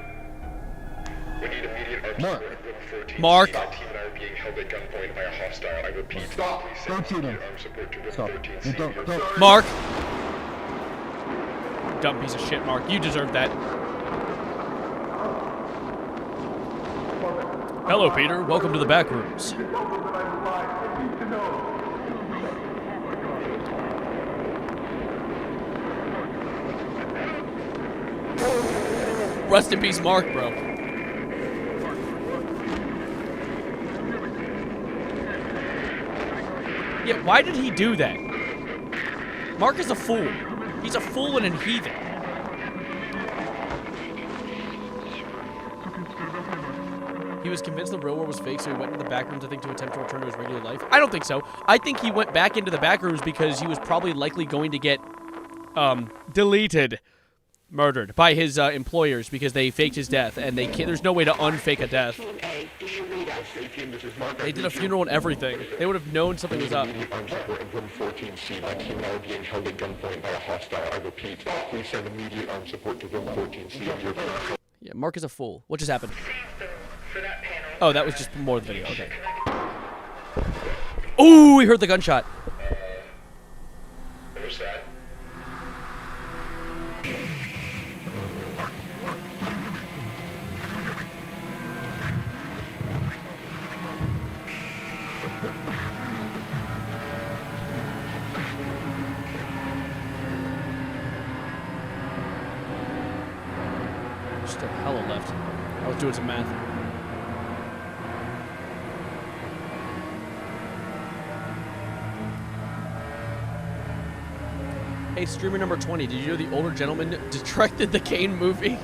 We need immediate armed Mark. support at room 14. Mark. My team and I are being held at gunpoint by a hostile. I repeat. Stop. Please Don't send shoot him. immediate armed support to room Stop. 13C. Don't. Mark. Dumb piece of shit, Mark. You deserve that. Hello, Peter. Welcome to the back rooms. Rest in peace, Mark, bro. Yeah, why did he do that? Mark is a fool. He's a fool and a heathen. He was convinced the real world was fake, so he went into the back rooms, I think, to attempt to return to his regular life. I don't think so. I think he went back into the back rooms because he was probably likely going to get murdered by his employers because they faked his death, and they can't. There's no way to unfake a death. They did a funeral and everything. They would have known something was up. Yeah, Mark is a fool. What just happened? Oh, that was just more of the video. Okay. Ooh, we heard the gunshot. What was that? Still hella left. I was doing some math. Hey, streamer number 20, did you know the older gentleman directed the Kane movie?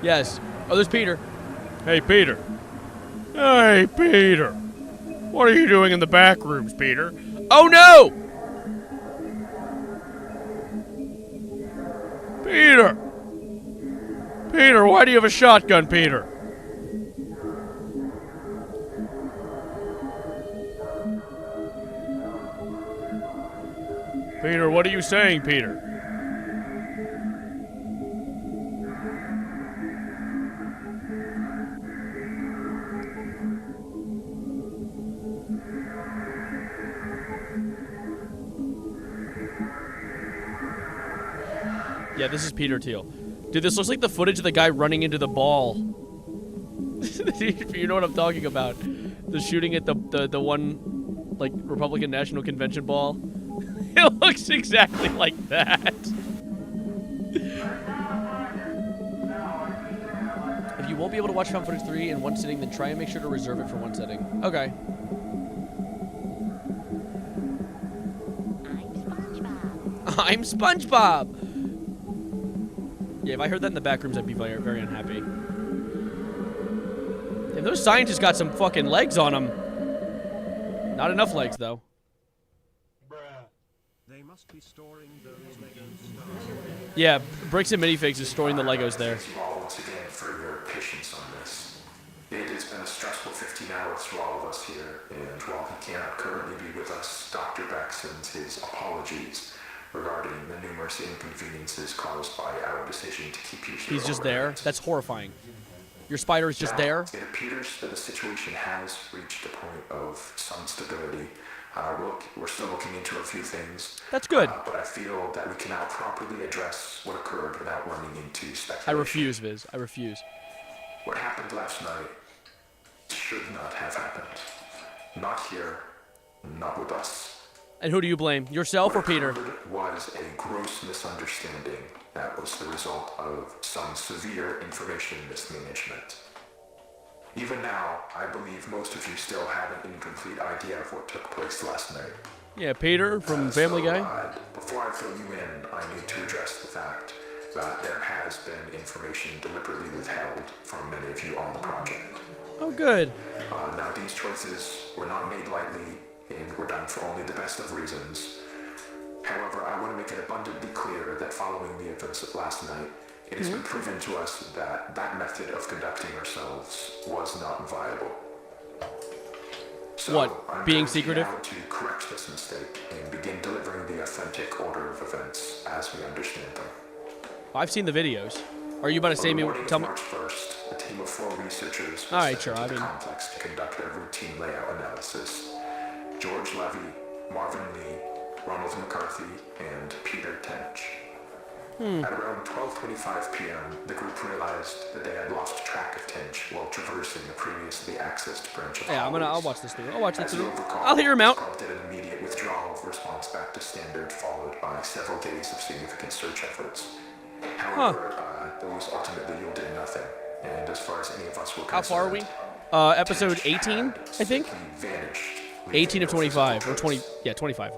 Yes. Oh, there's Peter. Hey, Peter. Hey, Peter. What are you doing in the back rooms, Peter? Oh, no! Peter! Peter, why do you have a shotgun, Peter? Peter, what are you saying, Peter? Yeah, this is Peter Thiel. Dude, this looks like the footage of the guy running into the ball. You know what I'm talking about. The shooting at the one, like, Republican National Convention ball. It looks exactly like that. If you won't be able to watch found footage 3 in one sitting, then try and make sure to reserve it for one setting. Okay. I'm SpongeBob. Yeah, if I heard that in the back rooms, I'd be very, very unhappy. And those scientists got some fucking legs on them. Not enough legs, though. They must be storing those Legos. Yeah, Bricks and Minifigs is storing the Legos there. Thank you all once again for your patience on this. It has been a stressful 15 hours for all of us here, and while he cannot currently be with us, Dr. Beck sends his apologies regarding the numerous inconveniences caused by our decision to keep you here. He's just there? That's horrifying. Your spider is just now, there? It appears that the situation has reached a point of some stability. We're still looking into a few things. That's good. But I feel that we cannot properly address what occurred without running into speculation. I refuse, Viz. I refuse. What happened last night should not have happened. Not here, not with us. And who do you blame? Yourself or Peter? What was a gross misunderstanding that was the result of some severe information mismanagement. Even now, I believe most of you still have an incomplete idea of what took place last night. Yeah, Peter from Family Guy. Before I fill you in, I need to address the fact that there has been information deliberately withheld from many of you on the project. Oh, good. Now, these choices were not made lightly and were done for only the best of reasons. However, I want to make it abundantly clear that following the events of last night, it has been proven to us that that method of conducting ourselves was not viable. So what? Being secretive? Now to correct this mistake and begin delivering the authentic order of events as we understand them. I've seen the videos. Are you about to say me? Tell me. March 1st, a team of 4 researchers was all right, sent sure. to I the mean, complex to conduct a routine layout analysis. George Levy, Marvin Lee, Ronald McCarthy, and Peter Tench. At around 12:25 p.m., the group realized that they had lost track of Tench while traversing the previously accessed branch of yeah, I'll watch this through. I'll watch this As through. you'll recall, I'll hear him out. Did an immediate withdrawal of response back to standard, followed by several days of significant search efforts. However, those ultimately yielded nothing, and as far as any of us were concerned, how far are we? Episode 18, I think. 18 of 25 or 20. Yeah, 25.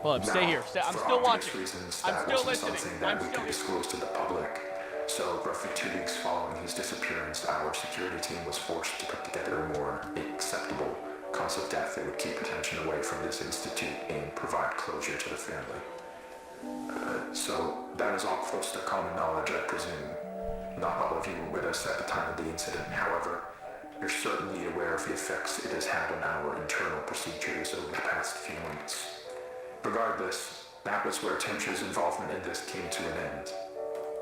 Hold up, stay here. I'm still watching. I'm still listening. I'm still disclosed to the public. So, roughly 2 weeks following his disappearance, our security team was forced to put together a more acceptable cause of death that would keep attention away from this institute and provide closure to the family. So, that is all close to common knowledge, I presume. Not all of you were with us at the time of the incident, however, you're certainly aware of the effects it has had on our internal procedures over the past few months. Regardless, that was where Tench's involvement in this came to an end.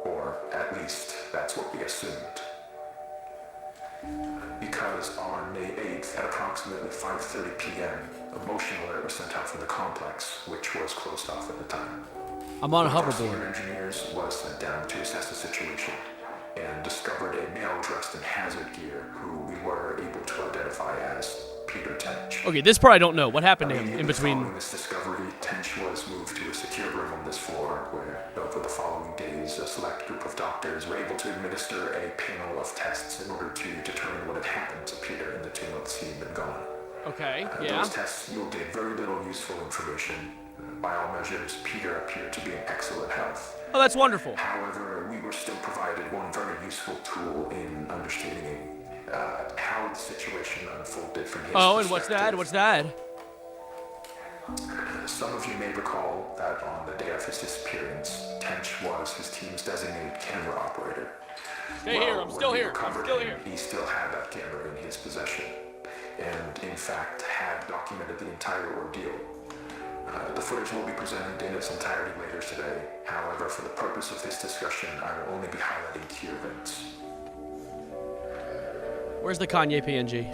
Or, at least, that's what we assumed. Because on May 8th, at approximately 5:30 p.m., a motion alert was sent out from the complex, which was closed off at the time. I'm on a One of our hoverboard. senior engineers was sent down to assess the situation and discovered a male dressed in hazard gear who we were able to identify as Peter Tench. Okay, this part I don't know. What happened to him in between? Following this discovery, Tench was moved to a secure room on this floor where, over the following days, a select group of doctors were able to administer a panel of tests in order to determine what had happened to Peter in the 2 months he had been gone. Okay, yeah. Those tests yielded very little useful information. By all measures, Peter appeared to be in excellent health. Oh, that's wonderful. However, we were still provided one very useful tool in understanding how the situation unfolded from his Oh, and what's that? What's that? Some of you may recall that on the day of his disappearance, Tench was his team's designated camera operator. Stay here, I'm still here, I'm still here. He still had that camera in his possession, and in fact had documented the entire ordeal. The footage will be presented in its entirety later today. However, for the purpose of this discussion, I will only be highlighting key events. Where's the Kanye PNG?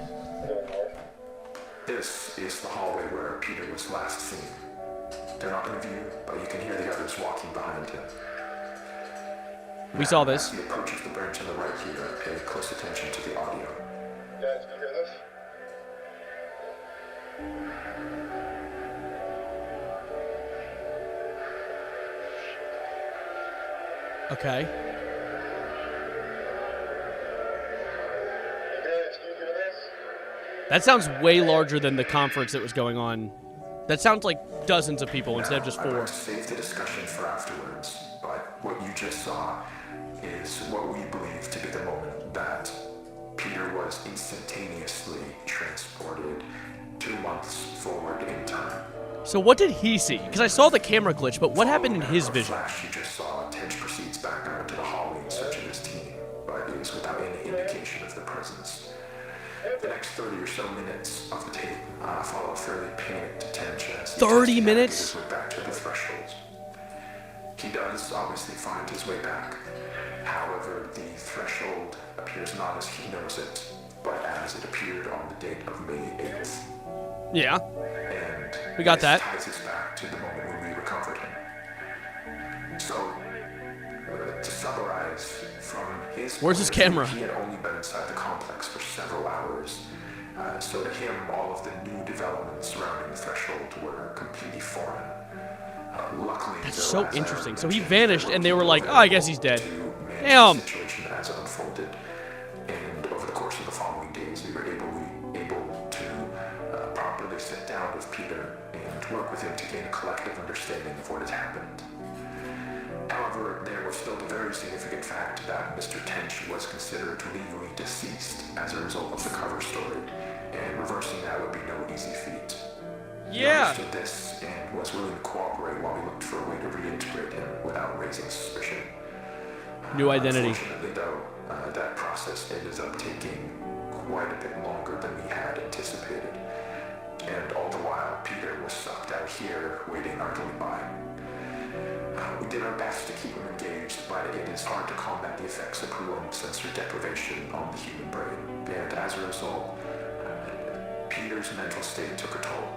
This is the hallway where Peter was last seen. They're not in view, but you can hear the others walking behind him. We saw this. As he approaches the bench on the right here, pay close attention to the audio. Guys, can you hear this? Okay. Guys, can you hear this? That sounds way larger than the conference that was going on. That sounds like dozens of people instead of just I'd 4. like to save the discussion for afterwards, but what you just saw is what we believe to be the moment that Peter was instantaneously transported 2 months forward in time. So what did he see? Because I saw the camera glitch, but what happened in his vision? Flash, you just saw Tench proceeds back out into the hallway in search of his team, but it was without any indication of their presence. The next 30 or so minutes of the tape follow a fairly panicked Tench as 30 minutes? went back to the threshold. He does obviously find his way back. However, the threshold appears not as he knows it, but as it appeared on the date of May 8th. Yeah. And we got that. Ties us back to the moment when we recovered him. So, to summarize, from his Where's his camera? He had only been inside the complex for several hours. So to him, all of the new developments surrounding the threshold were completely foreign. Luckily, That's so interesting. So he vanished, and they were like, "Oh, I guess he's dead." Damn. The situation as it unfolded, and over the course of the following days, we were able to properly sit down with Peter and work with him to gain a collective understanding of what had happened. However, there was still the very significant fact that Mr. Tench was considered legally deceased as a result of the cover story, and reversing that would be no easy feat. He understood this and was willing to cooperate while we looked for a way to reintegrate him without raising suspicion. New identity. Unfortunately, though, that process ended up taking quite a bit longer than we had anticipated. And all the while, Peter was sucked out here, waiting idly by. We did our best to keep him engaged, but it is hard to combat the effects of prolonged sensory deprivation on the human brain. And as a result, Peter's mental state took a toll.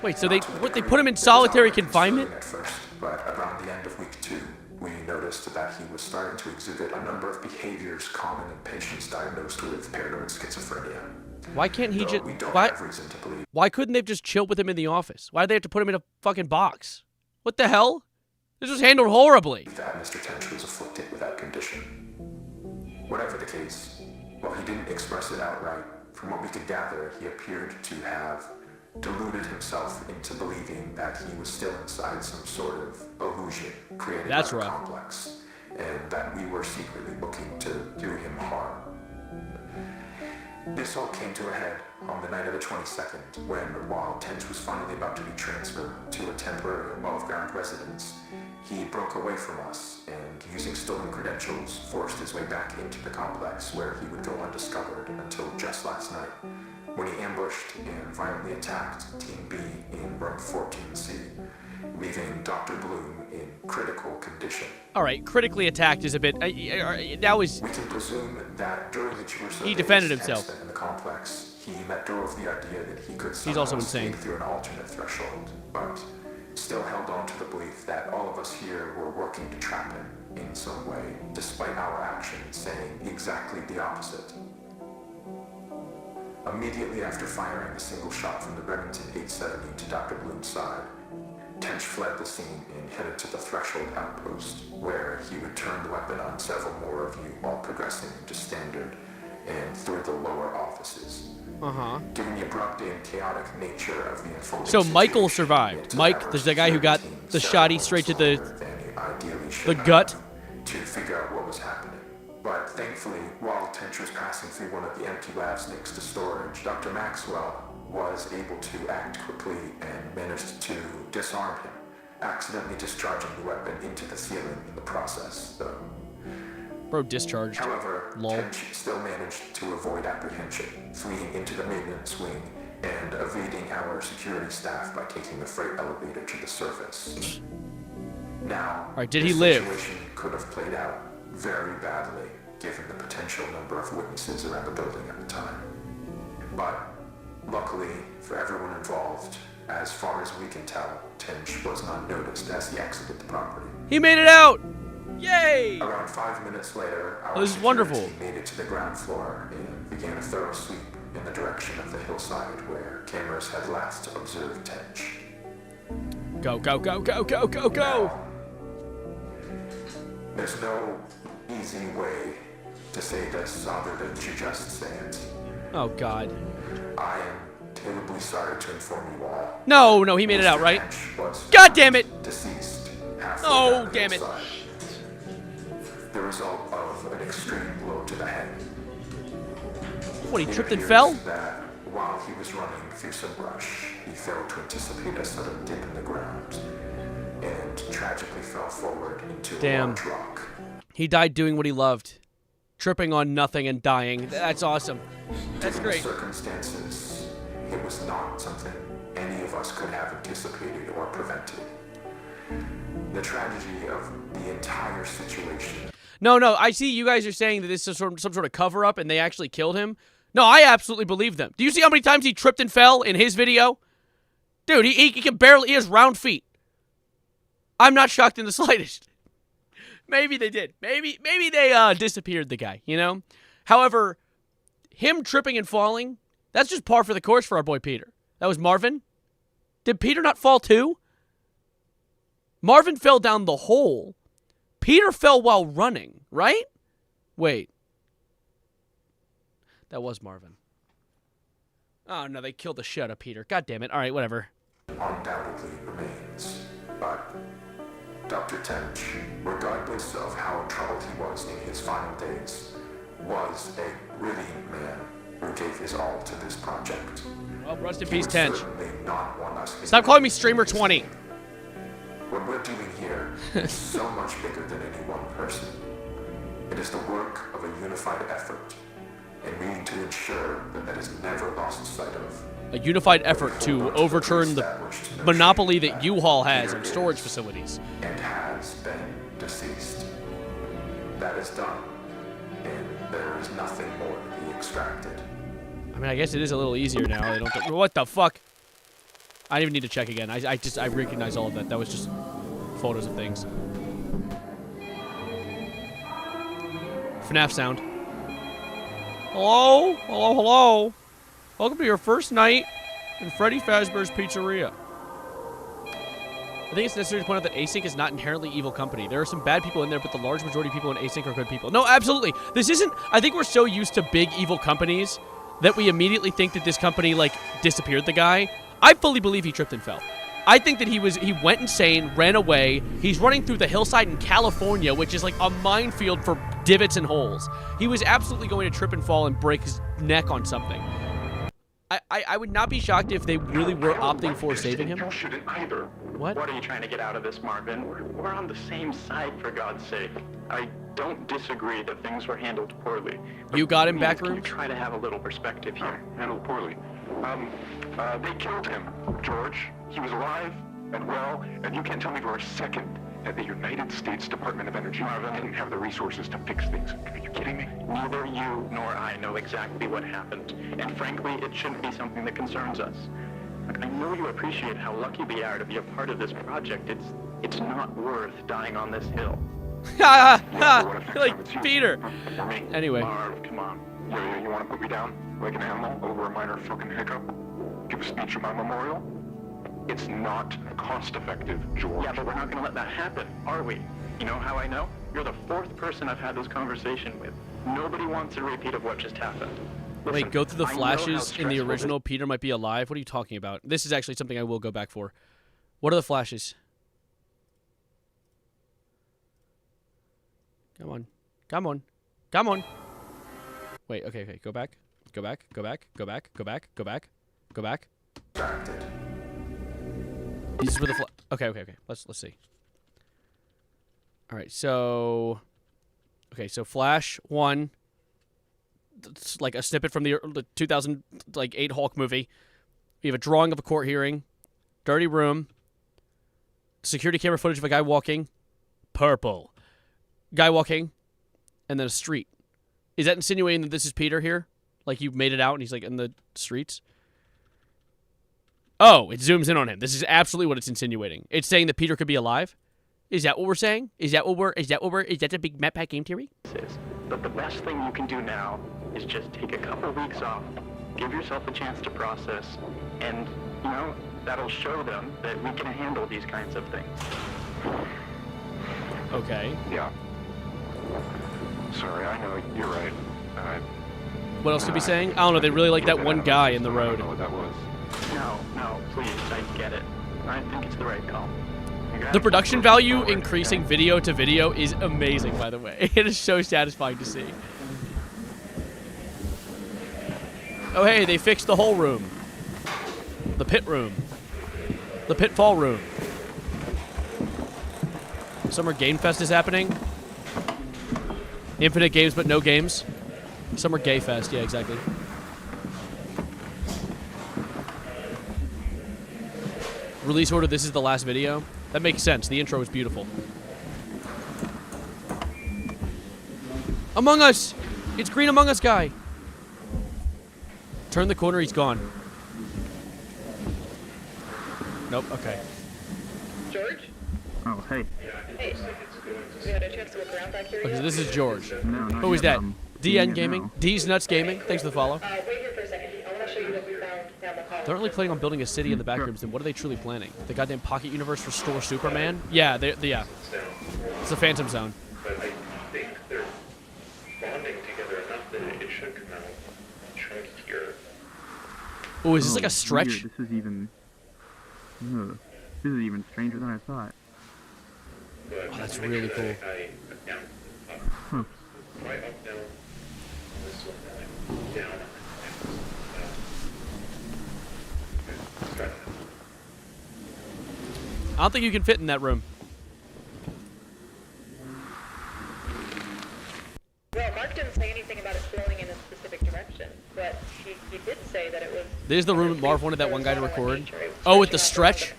Wait, so they put him in solitary confinement? At first, but around the end of week 2, we noticed that he was starting to exhibit a number of behaviors common in patients diagnosed with paranoid schizophrenia. Why can't he just... We don't have reason to believe. Why couldn't they have just chilled with him in the office? Why did they have to put him in a fucking box? What the hell? This was handled horribly. That Mr. Tench was afflicted with that condition. Whatever the case, while he didn't express it outright, from what we could gather, he appeared to have deluded himself into believing that he was still inside some sort of illusion created by the complex, and that we were secretly looking to do him harm. This all came to a head on the night of the 22nd, when, while Tench was finally about to be transferred to a temporary above-ground residence, he broke away from us and, using stolen credentials, forced his way back into the complex, where he would go undiscovered until just last night, when he ambushed and violently attacked Team B in room 14C, leaving Dr. Bloom in critical condition. All right, critically attacked is a bit. That was. We can presume that during the tour He defended himself. In the complex, he let go of the idea that he could He's also insane. through an alternate threshold, but still held on to the belief that all of us here were working to trap him in some way, despite our actions saying exactly the opposite. Immediately after firing a single shot from the Remington 870 to Dr. Bloom's side, Tench fled the scene and headed to the threshold outpost, where he would turn the weapon on several more of you while progressing into standard and through the lower offices. Given the abrupt and chaotic nature of the unfolding So Michael survived. Mike, there's the guy who got the shotty straight to the gut. To figure out what was happening. But thankfully, while Tench was passing through one of the empty labs next to storage, Dr. Maxwell was able to act quickly and managed to disarm him, accidentally discharging the weapon into the ceiling in the process, though. Bro, discharged. However, Tench still managed to avoid apprehension, fleeing into the maintenance wing and evading our security staff by taking the freight elevator to the surface. Now, all right, did he live? The situation could have played out very badly, given the potential number of witnesses around the building at the time. But luckily for everyone involved, as far as we can tell, Tench was not noticed as he exited the property. He made it out! Yay! Around 5 minutes later, our this is wonderful. Made it to the ground floor and began a thorough sweep in the direction of the hillside where cameras had last observed Tench. Go, go, go, go, go, go, go! There's no easy way to say this other than to just say it. Oh, God. I am terribly sorry to inform you all. No, he made it out, right? God damn it! Deceased. Oh, damn it. The result of an extreme blow to the head. What, he tripped and fell? That while he was running through some brush, he failed to anticipate a sudden dip in the ground and tragically fell forward into a large rock. He died doing what he loved. Tripping on nothing and dying. That's awesome. That's Given great. The circumstances, it was not something any of us could have anticipated or prevented. The tragedy of the entire situation. No, I see you guys are saying that this is some sort of cover-up and they actually killed him. No, I absolutely believe them. Do you see how many times he tripped and fell in his video? Dude, he can barely, he has round feet. I'm not shocked in the slightest. Maybe they did. Maybe they disappeared the guy, you know? However, him tripping and falling, that's just par for the course for our boy Peter. That was Marvin. Did Peter not fall too? Marvin fell down the hole. Peter fell while running, right? Wait. That was Marvin. Oh, no, they killed the shit out of Peter. God damn it. All right, whatever. Undoubtedly remains, but Dr. Tench, regardless of how troubled he was in his final days, was a brilliant man who gave his all to this project. Well, rest in peace, Tench. Not want us Stop calling me Streamer 20. What we're doing here is so much bigger than any one person. It is the work of a unified effort, and we need to ensure that that is never lost sight of. A unified effort to overturn the monopoly that U-Haul has on storage facilities. And has been deceased. That is done, and there is nothing more to be extracted. I mean, I guess it is a little easier now. They don't. What the fuck? I didn't even need to check again. I recognize all of that. That was just photos of things. FNAF sound. Hello? Hello, hello. Welcome to your first night in Freddy Fazbear's Pizzeria. I think it's necessary to point out that Async is not inherently evil company. There are some bad people in there, but the large majority of people in Async are good people. No, absolutely. This isn't... I think we're so used to big evil companies that we immediately think that this company, like, disappeared the guy. I fully believe he tripped and fell. I think that he went insane, ran away. He's running through the hillside in California, which is like a minefield for divots and holes. He was absolutely going to trip and fall and break his neck on something. I would not be shocked if they really were opting for saving him. You shouldn't either. What? What are you trying to get out of this, Marvin? We're on the same side, for God's sake. I don't disagree that things were handled poorly. You got him back Can you rooms? try to have a little perspective here? Handled poorly. They killed him, George. He was alive and well, and you can't tell me for a second that the United States Department of Energy didn't have the resources to fix things. Are you kidding me? Neither you nor I know exactly what happened, and frankly, it shouldn't be something that concerns us. Look, I know you appreciate how lucky we are to be a part of this project. It's not worth dying on this hill. Like Peter. Anyway. Marv, come on. You want to put me down like an animal over a minor fucking hiccup? Give a speech at my memorial? It's not cost-effective, George. Yeah, but we're not going to let that happen, are we? You know how I know? You're the fourth person I've had this conversation with. Nobody wants a repeat of what just happened. Listen, Wait, go through the I know flashes how in the stressful original Peter might be alive? What are you talking about? This is actually something I will go back for. What are the flashes? Come on. Come on. Come on. Wait, okay. Go back. Go back. Go back. Go back. Go back. Go back. Go back. These were the okay. Let's see. All right, so Flash 1. It's like a snippet from the 2008 Hulk movie. We have a drawing of a court hearing, dirty room, security camera footage of a guy walking, purple, guy walking, and then a street. Is that insinuating that this is Peter here? Like you made it out and he's like in the streets? Oh, it zooms in on him. This is absolutely what it's insinuating. It's saying that Peter could be alive? Is that what we're saying? Is that the big Map Pack game theory? But the best thing you can do now is just take a couple of weeks off, give yourself a chance to process, and, you know, that'll show them that we can handle these kinds of things. Okay. Yeah. Sorry, I know, you're right. What else to be saying? I don't know. They really like that one guy in the road. I don't know what that was. No, please, I get it. I think it's the right call. The production value increasing video to video is amazing, by the way. It is so satisfying to see. Oh, hey, they fixed the whole room. The pit room. The pitfall room. Summer Game Fest is happening. Infinite games, but no games. Summer Gay Fest, yeah, exactly. Release order, this is the last video. That makes sense. The intro is beautiful. Among Us! It's Green Among Us guy. Turn the corner, he's gone. Nope, okay. George? Oh, hey. Hey. You had a chance to look around back here Okay, yet? so this is George. No, not Who is yet. that? DN Gaming? D's Nuts Gaming? Thanks for the follow. Wait here for a second. I want to show you what we found down the hall. They're only planning on building a city in the back rooms, then what are they truly planning? The goddamn Pocket Universe Restore Superman? Yeah, yeah. It's the Phantom Zone. But I think they're bonding together enough that it should come out chunkier. Oh, is this like a stretch? Weird. This is even... Ugh. This is even stranger than I thought. Oh, that's really cool. Huh. Right up, down. This one, down. I don't think you can fit in that room. Well, Mark didn't say anything about it flowing in a specific direction, but he did say that it was... This is the room Marv wanted that one guy to record. Oh, with the stretch?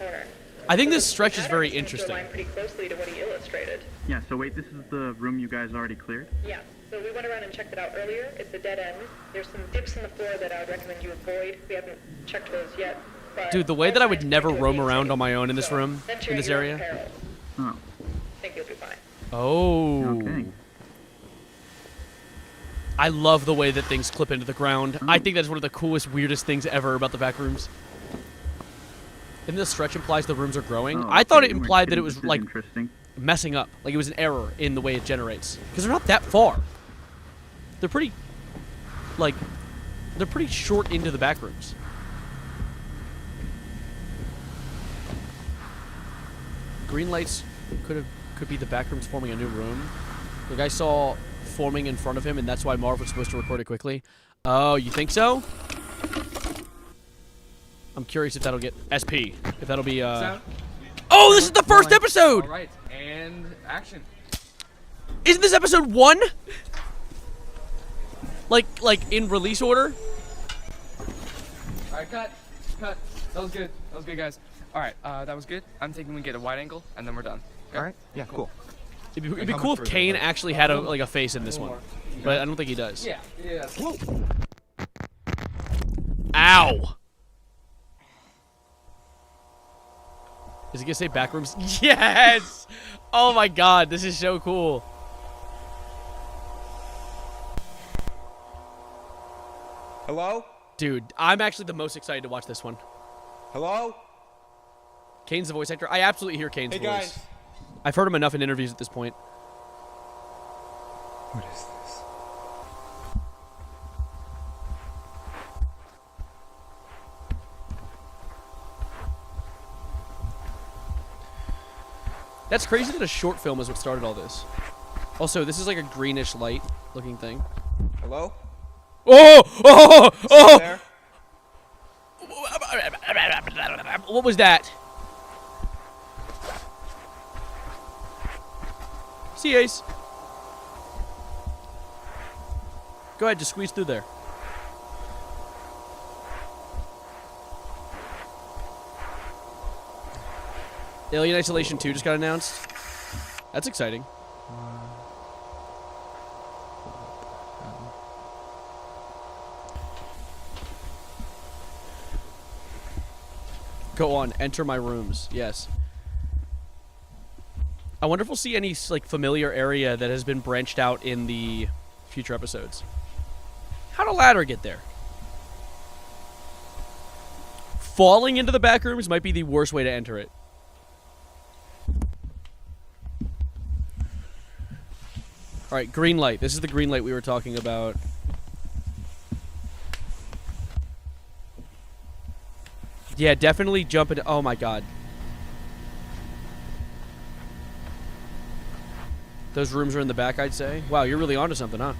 I think this stretch is very interesting. Pretty closely to what he illustrated. Yeah, so wait, this is the room you guys already cleared? Yeah, so we went around and checked it out earlier. It's a dead end. There's some dips in the floor that I would recommend you avoid. We haven't checked those yet. But Dude, the way that I would never roam around on my own in this room, in this area. Oh. I think you'll be fine. Oh. Okay. I love the way that things clip into the ground. I think that's one of the coolest, weirdest things ever about the back rooms. And this stretch implies the rooms are growing. Oh, I thought it okay, implied that it was like interesting. messing up. Like it was an error in the way it generates. Because they're not that far. They're pretty, like, they're pretty short into the back rooms. green lights could be the back rooms forming a new room. The guy saw forming in front of him, and that's why Marv was supposed to record it quickly. Oh, you think so? I'm curious if that'll get SP. If that'll be Oh, this is the first episode! Alright, and action. Isn't this episode 1? Like in release order? Alright, cut. Cut. That was good. That was good, guys. Alright, that was good. I'm thinking we get a wide angle, and then we're done. Okay? Alright, yeah, cool. It'd be cool if Kane actually had a face in this one. But I don't think he does. Yeah. Whoa. Ow! Is it gonna say backrooms? Yes! Oh my god, this is so cool. Hello? Dude, I'm actually the most excited to watch this one. Hello? Kane's the voice actor. I absolutely hear Kane's voice. Guys. I've heard him enough in interviews at this point. What is this? That's crazy that a short film is what started all this. Also, this is like a greenish light looking thing. Hello? Oh! Oh! Oh! There? What was that? See, Ace. Go ahead, just squeeze through there. Alien Isolation 2 just got announced. That's exciting. Go on, enter my rooms. Yes. I wonder if we'll see any like familiar area that has been branched out in the future episodes. How'd a ladder get there? Falling into the back rooms might be the worst way to enter it. Alright, green light. This is the green light we were talking about. Yeah, definitely jump into... Oh my god. Those rooms are in the back, I'd say. Wow, you're really onto something, huh?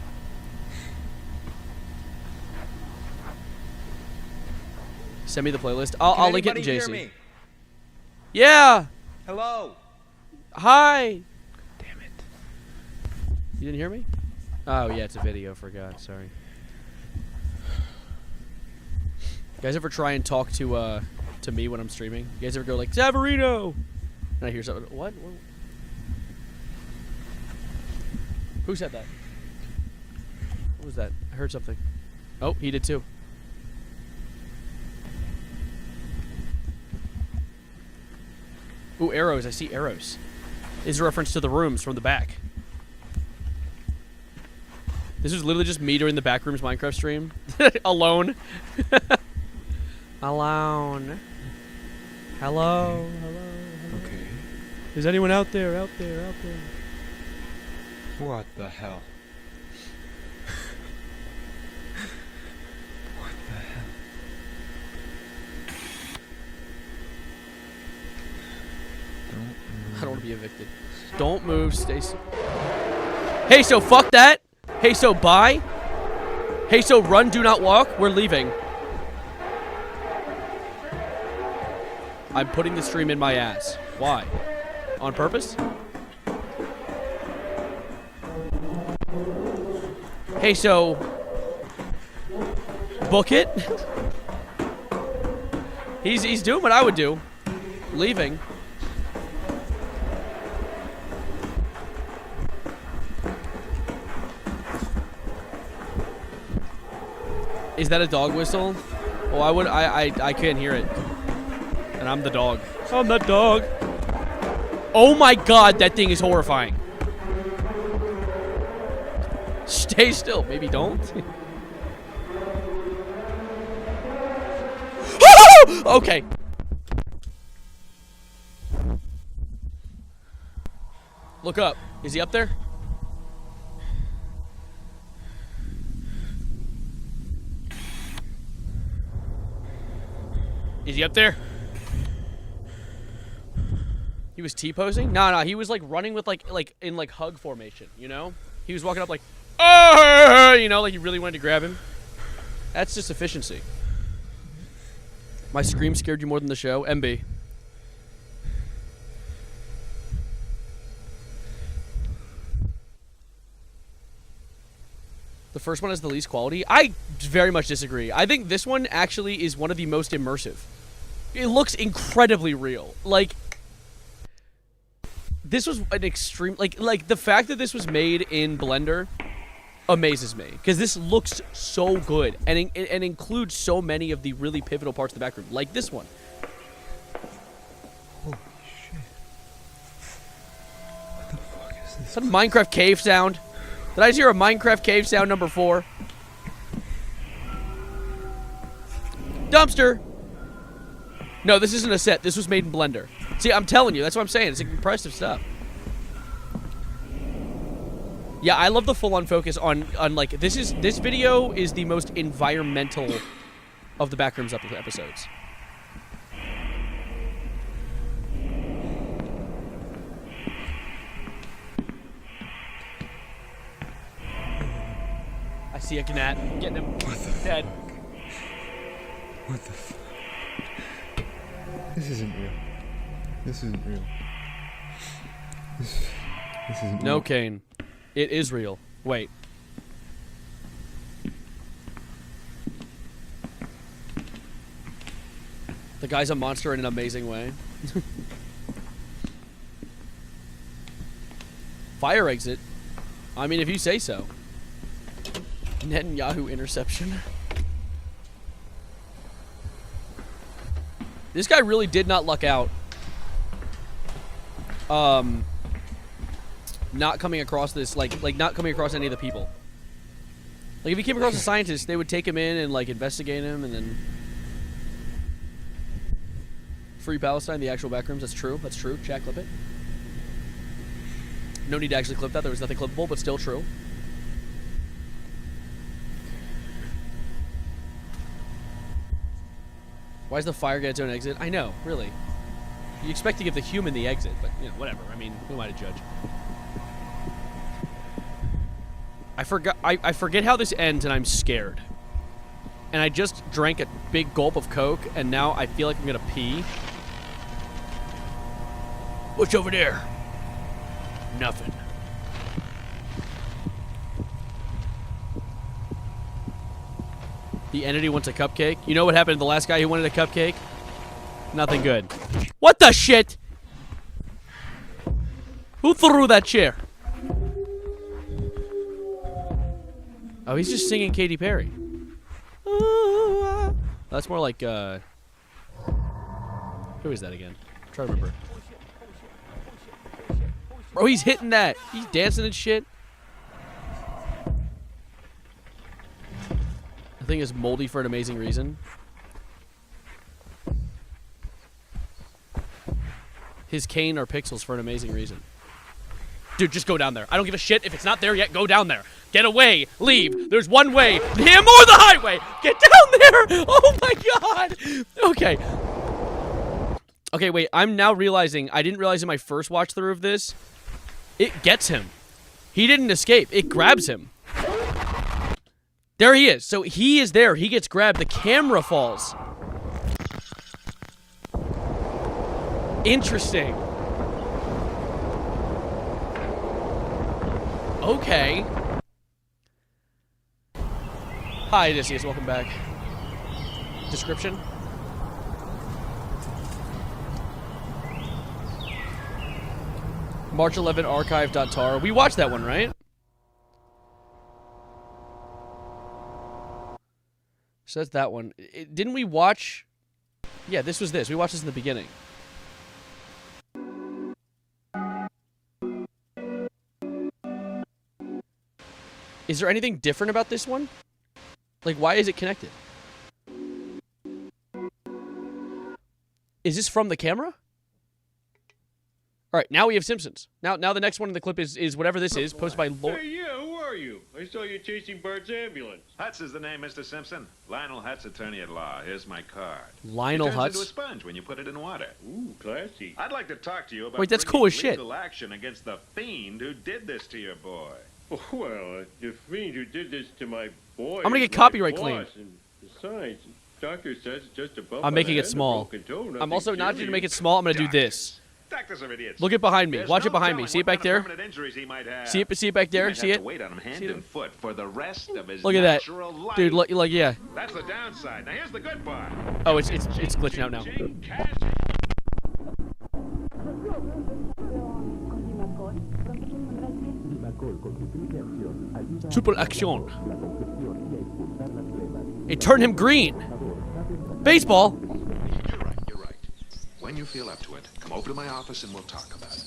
Send me the playlist. I'll link it to JC. Hear me? Yeah! Hello? Hi! Damn it. You didn't hear me? Oh, yeah, it's a video, forgot. Sorry. You guys ever try and talk to me when I'm streaming? You guys ever go like, Savarino! And I hear something. What? Who said that? What was that? I heard something. Oh, he did too. Ooh, arrows. I see arrows. This is a reference to the rooms from the back. This was literally just me during the Backrooms Minecraft stream. Alone. Alone. Hello. Hello. Okay. Is anyone out there? Out there. Out there. What the hell? What the hell? Don't move. I don't want to be evicted. Don't move, Stacy. Hey, so fuck that. Hey, so bye. Hey, so run, do not walk. We're leaving. I'm putting the stream in my ass. Why? On purpose? Hey, so book it. He's doing what I would do. Leaving. Is that a dog whistle? Oh, I can't hear it. And I'm the dog. I'm the dog. Oh my god, that thing is horrifying. Stay still. Maybe don't. Okay. Look up. Is he up there? Is he up there? He was T-posing? No, he was like running with like in like hug formation, you know? He was walking up like, oh, you know, like he really wanted to grab him. That's just efficiency. My scream scared you more than the show? MB. The first one has the least quality? I very much disagree. I think this one actually is one of the most immersive. It looks incredibly real. Like, this was an extreme... Like the fact that this was made in Blender amazes me. Because this looks so good. And includes so many of the really pivotal parts of the background. Like this one. Holy shit. What the fuck is this? Is that a Minecraft cave sound? Did I just hear a Minecraft cave sound number 4? Dumpster! No, this isn't a set. This was made in Blender. See, I'm telling you. That's what I'm saying. It's impressive stuff. Yeah, I love the full-on focus on like, this video is the most environmental of the Backrooms episodes. I see a gnat. Getting him. Dead. What the fuck? This isn't real. This isn't real. This isn't No, real. Kane. It is real. Wait. The guy's a monster in an amazing way. Fire exit? I mean, if you say so. Netanyahu interception. This guy really did not luck out. Not coming across this, like not coming across any of the people. Like, if he came across a scientist, they would take him in and, like, investigate him, and then... Free Palestine, the actual Backrooms, that's true, that's true. Chat, clip it. No need to actually clip that, there was nothing clippable, but still true. Why does the fire get its own exit? I know, really. You expect to give the human the exit, but, you know, whatever. I mean, who am I to judge? I forget how this ends, and I'm scared. And I just drank a big gulp of Coke, and now I feel like I'm gonna pee. What's over there? Nothing. The entity wants a cupcake. You know what happened to the last guy who wanted a cupcake? Nothing good. What the shit? Who threw that chair? Oh, he's just singing Katy Perry. That's more like, who is that again? I'm trying to remember. Bro, he's hitting that. He's dancing and shit. The thing is moldy for an amazing reason. His Kane are pixels for an amazing reason. Dude, just go down there. I don't give a shit. If it's not there yet, go down there. Get away. Leave. There's one way. Him or the highway. Get down there. Oh my god. Okay. Okay, wait. I'm now realizing, I didn't realize in my first watch through of this, it gets him. He didn't escape. It grabs him. There he is. So he is there. He gets grabbed. The camera falls. Interesting. Okay. Hi, Odysseus. Welcome back. Description? March 11 archive.tar. We watched that one, right? So that's that one. Didn't we watch... Yeah, this was this. We watched this in the beginning. Is there anything different about this one? Like, why is it connected? Is this from the camera? Alright, now we have Simpsons. Now the next one in the clip is whatever this is, posted by Lord. Hey, you, are you? I saw you chasing Bart's ambulance. Hutz is the name, Mr. Simpson. Lionel Hutz, attorney-at-law. Here's my card. Lionel it turns Hutz? into a sponge when you put it in water. Ooh, classy. I'd like to talk to you about Wait, that's cool as shit. legal action against the fiend who did this to your boy. Well, the fiend who did this to my boy. I'm gonna get is my copyright boss, claim. And besides, the doctor says it's just a bump I'm making on the it head and a small. broken toe, I'm nothing also not going to serious. make it small. I'm going to do this. Doctors are idiots. Look it behind me. There's Watch no it behind me. telling See it what back kind of there? permanent injuries he might have. See it back there? He might See have it? to wait on him hand See it? and foot for the rest of his Look at that. natural life. Dude, look, yeah. That's the downside. Now here's the good part. Oh, it's glitching out now. Triple action. It turned him green. Baseball. You're right. When you feel up to it, come over to my office and we'll talk about it.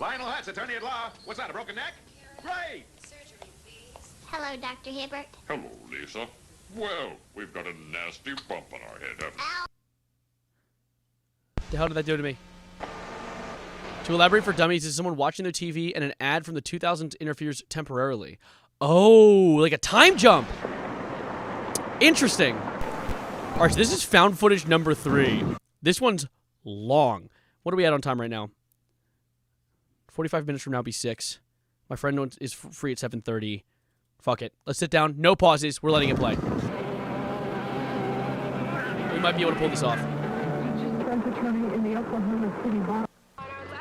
Lionel Hutz, attorney-at-law. What's that, a broken neck? Great! Hello, Dr. Hibbert. Hello, Lisa. Well, we've got a nasty bump on our head. The hell did that do to me? To elaborate for dummies, is someone watching their TV and an ad from the 2000s interferes temporarily. Oh, like a time jump. Interesting. All right, so this is found footage number 3. This one's long. What are we at on time right now? 45 minutes from now will be 6. My friend is free at 7:30. Fuck it. Let's sit down. No pauses. We're letting it play. We might be able to pull this off.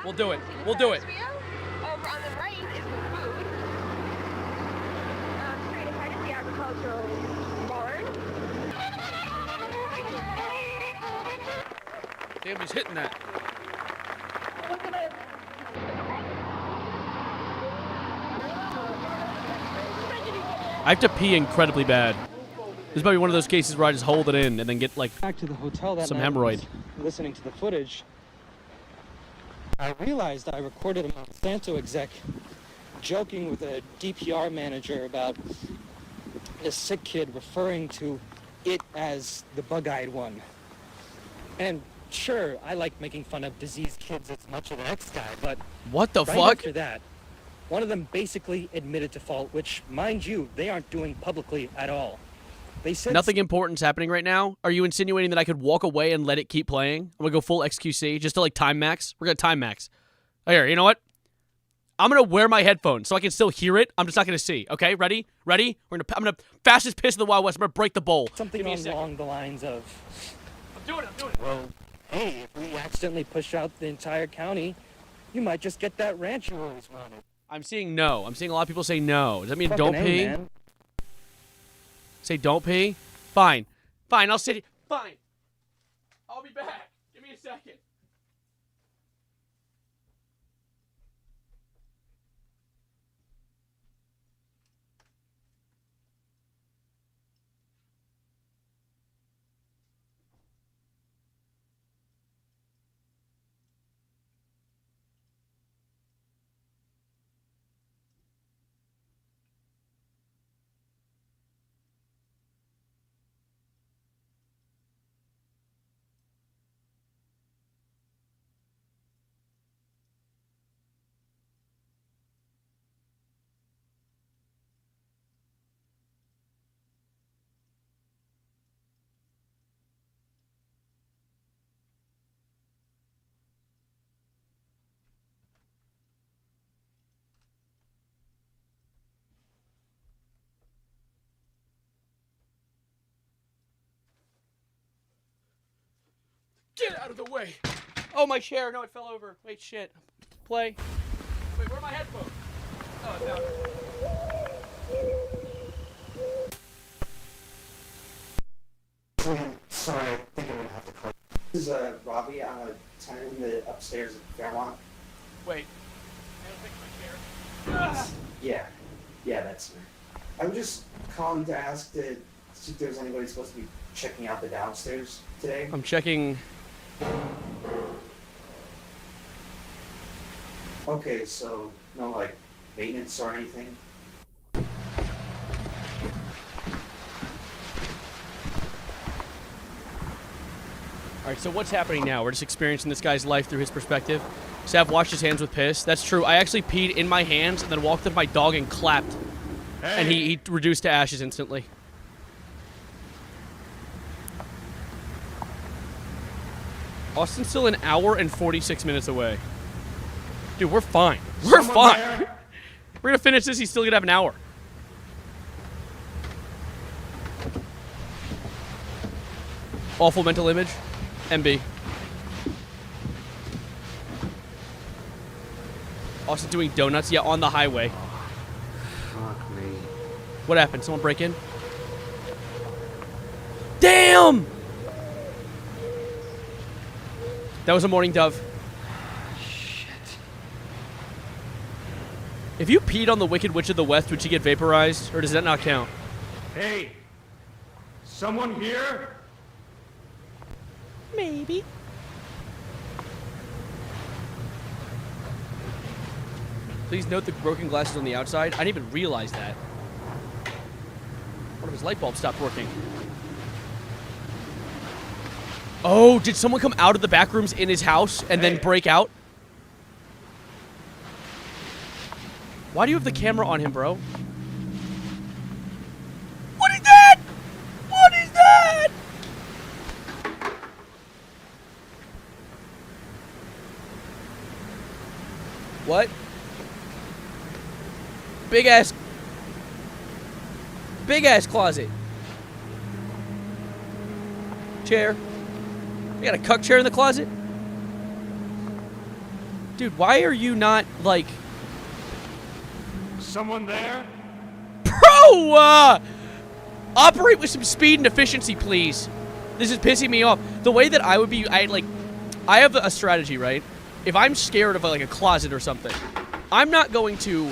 We'll do it. We'll do it. Over on the right is the food. Straight ahead is the agricultural barn. Damn, he's hitting that. I have to pee incredibly bad. This might be one of those cases where I just hold it in and then get like back to the hotel that some night, hemorrhoid. Listening to the footage, I realized I recorded a Monsanto exec joking with a DPR manager about a sick kid referring to it as the bug-eyed one. And sure, I like making fun of diseased kids as much as the next guy, but what the right fuck? after that, one of them basically admitted to fault, which, mind you, they aren't doing publicly at all. They said Nothing important's happening right now. Are you insinuating that I could walk away and let it keep playing? I'm gonna go full XQC just to like time max. We're gonna time max. Here, you know what? I'm gonna wear my headphones so I can still hear it. I'm just not gonna see. Okay, ready? Ready? I'm gonna fastest piss in the Wild West. I'm gonna break the bowl. something along the lines of, I'm doing it. well, hey, if we accidentally push out the entire county, you might just get that ranch you always wanted. I'm seeing no. I'm seeing a lot of people say no. Does that mean Fucking don't A, pee? man. Say don't pee? Fine. Fine, I'll sit here. Fine. I'll be back. Give me a second. Get out of the way. Oh, my chair. No, it fell over. Wait, shit. Play. Wait, where are my headphones? Oh, no. Sorry, I think I'm gonna have to call. This is Robbie. I'm a tenant in the upstairs at Fairmont. Wait. Yeah, that's me. I was just calling to ask to see if there's anybody supposed to be checking out the downstairs today. I'm checking. Okay, so no like maintenance or anything. All right, so what's happening now? We're just experiencing this guy's life through his perspective. Sav washed his hands with piss. That's true. I actually peed in my hands and then walked up to my dog and clapped And he reduced to ashes instantly. Austin's still an hour and 46 minutes away. Dude, we're fine. We're fine. We're gonna finish this, he's still gonna have an hour. Awful mental image. MB. Austin doing donuts, yeah, on the highway. Fuck me. What happened? Someone break in? Damn! That was a morning dove. Shit. If you peed on the Wicked Witch of the West, would she get vaporized? Or does that not count? Hey! Someone here? Maybe. Please note the broken glasses on the outside. I didn't even realize that. One of his light bulbs stopped working. Oh, did someone come out of the back rooms in his house and then break out? Why do you have the camera on him, bro? What is that? What is that? What? Big ass closet. Chair. You got a cuck chair in the closet? Dude, why are you not, like... Someone there? Bro, operate with some speed and efficiency, please. This is pissing me off. The way that I would be, I have a strategy, right? If I'm scared of, like, a closet or something, I'm not going to...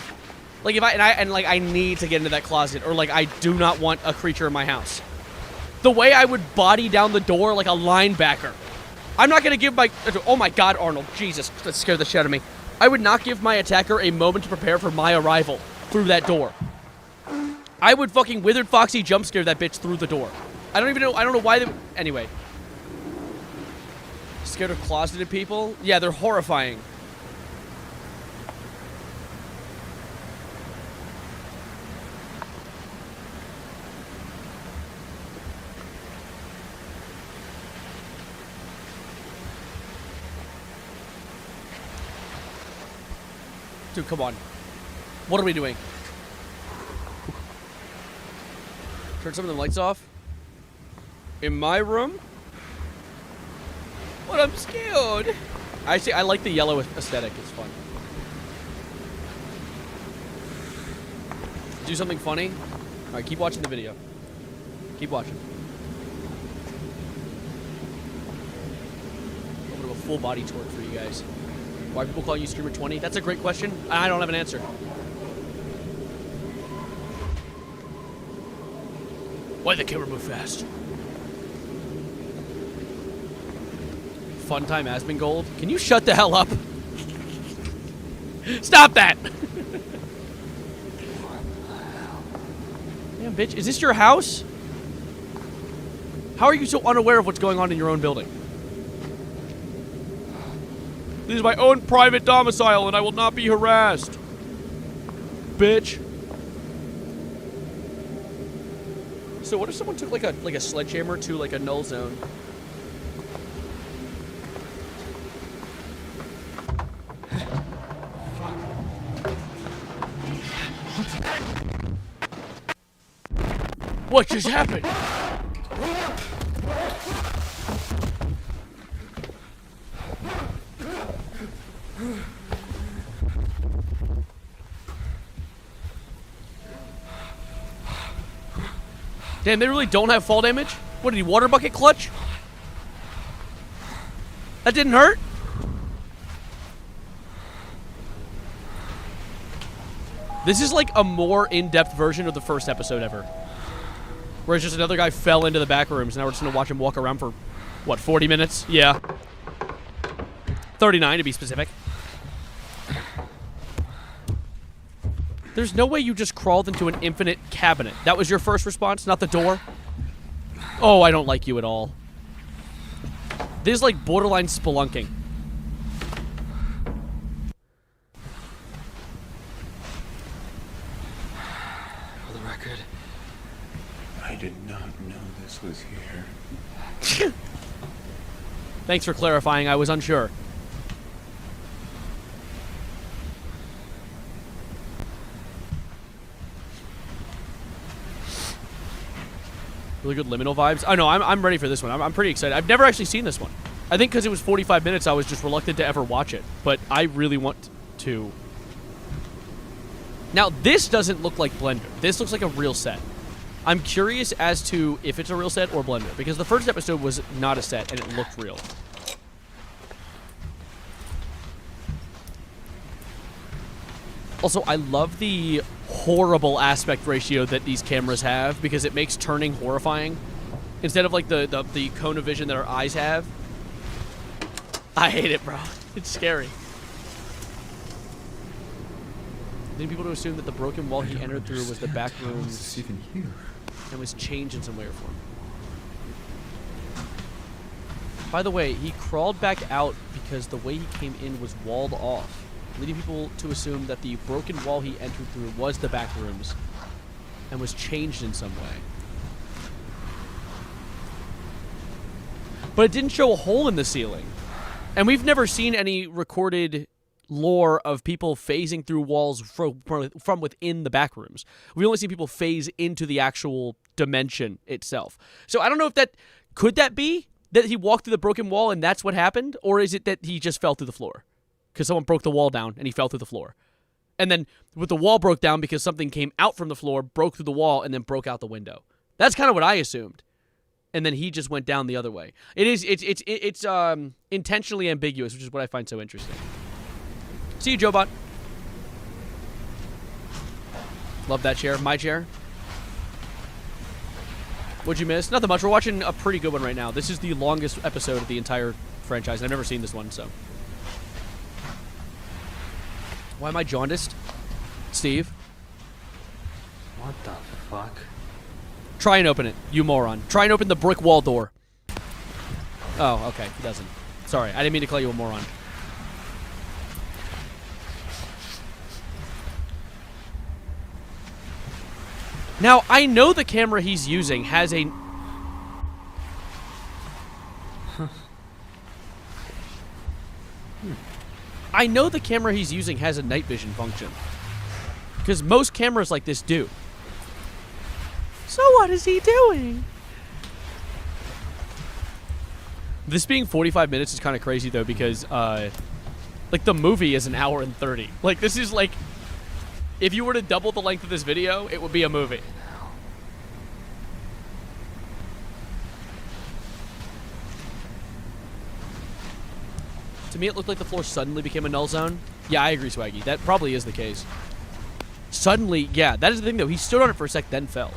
Like, if I need to get into that closet, or, like, I do not want a creature in my house. The way I would body down the door like a linebacker. I'm not going to give my... Oh, my God, Arnold. Jesus, that scared the shit out of me. I would not give my attacker a moment to prepare for my arrival through that door. I would fucking Withered Foxy jump scare that bitch through the door. I don't know why they... Anyway. Scared of closeted people? Yeah, they're horrifying. Dude, come on. What are we doing? Turn some of the lights off? In my room? What? I'm scared. I like the yellow aesthetic. It's fun. Do something funny? Alright, keep watching the video. Keep watching. A little bit of a full body twerk for you guys. Why are people calling you Streamer 20? That's a great question. I don't have an answer. Why the camera move fast? Fun time Asmongold. Can you shut the hell up? Stop that! Damn, bitch. Is this your house? How are you so unaware of what's going on in your own building? This is my own private domicile, and I will not be harassed. Bitch. So what if someone took like a sledgehammer to like a null zone? What just happened? Damn, they really don't have fall damage? What did he, water bucket clutch? That didn't hurt? This is like a more in-depth version of the first episode ever. Where it's just another guy fell into the back rooms, and now we're just gonna watch him walk around for, what, 40 minutes? Yeah. 39 to be specific. There's no way you just crawled into an infinite cabinet. That was your first response, not the door? Oh, I don't like you at all. This is like borderline spelunking. For the record, I did not know this was here. Thanks for clarifying. I was unsure. Really good liminal vibes. Oh no, I'm ready for this one. I'm pretty excited. I've never actually seen this one. I think because it was 45 minutes, I was just reluctant to ever watch it. But I really want to. Now, this doesn't look like Blender. This looks like a real set. I'm curious as to if it's a real set or Blender, because the first episode was not a set and it looked real. Also, I love the horrible aspect ratio that these cameras have, because it makes turning horrifying. Instead of like the cone of vision that our eyes have. I hate it, bro. It's scary. Leading people to assume that the broken wall he entered through was the back room and was changed in some way or form. By the way, he crawled back out because the way he came in was walled off, leading people to assume that the broken wall he entered through was the back rooms and was changed in some way. But it didn't show a hole in the ceiling. And we've never seen any recorded lore of people phasing through walls from within the back rooms. We only see people phase into the actual dimension itself. So I don't know if that... Could that be that he walked through the broken wall and that's what happened? Or is it that he just fell through the floor? Because someone broke the wall down and he fell through the floor. And then with the wall broke down because something came out from the floor, broke through the wall, and then broke out the window. That's kind of what I assumed. And then he just went down the other way. It's intentionally ambiguous, which is what I find so interesting. See you, Jobot. Love that chair. My chair. What'd you miss? Nothing much. We're watching a pretty good one right now. This is the longest episode of the entire franchise. I've never seen this one, so. Why am I jaundiced? Steve? What the fuck? Try and open it, you moron. Try and open the brick wall door. Oh, okay. He doesn't. Sorry, I didn't mean to call you a moron. Now, I know the camera he's using has a... I know the camera he's using has a night vision function. Because most cameras like this do. So what is he doing? This being 45 minutes is kind of crazy, though, because, like, the movie is 1 hour and 30. Like, this is, like, if you were to double the length of this video, it would be a movie. To me, it looked like the floor suddenly became a null zone. Yeah, I agree, Swaggy. That probably is the case. Suddenly, yeah, that is the thing, though. He stood on it for a sec, then fell.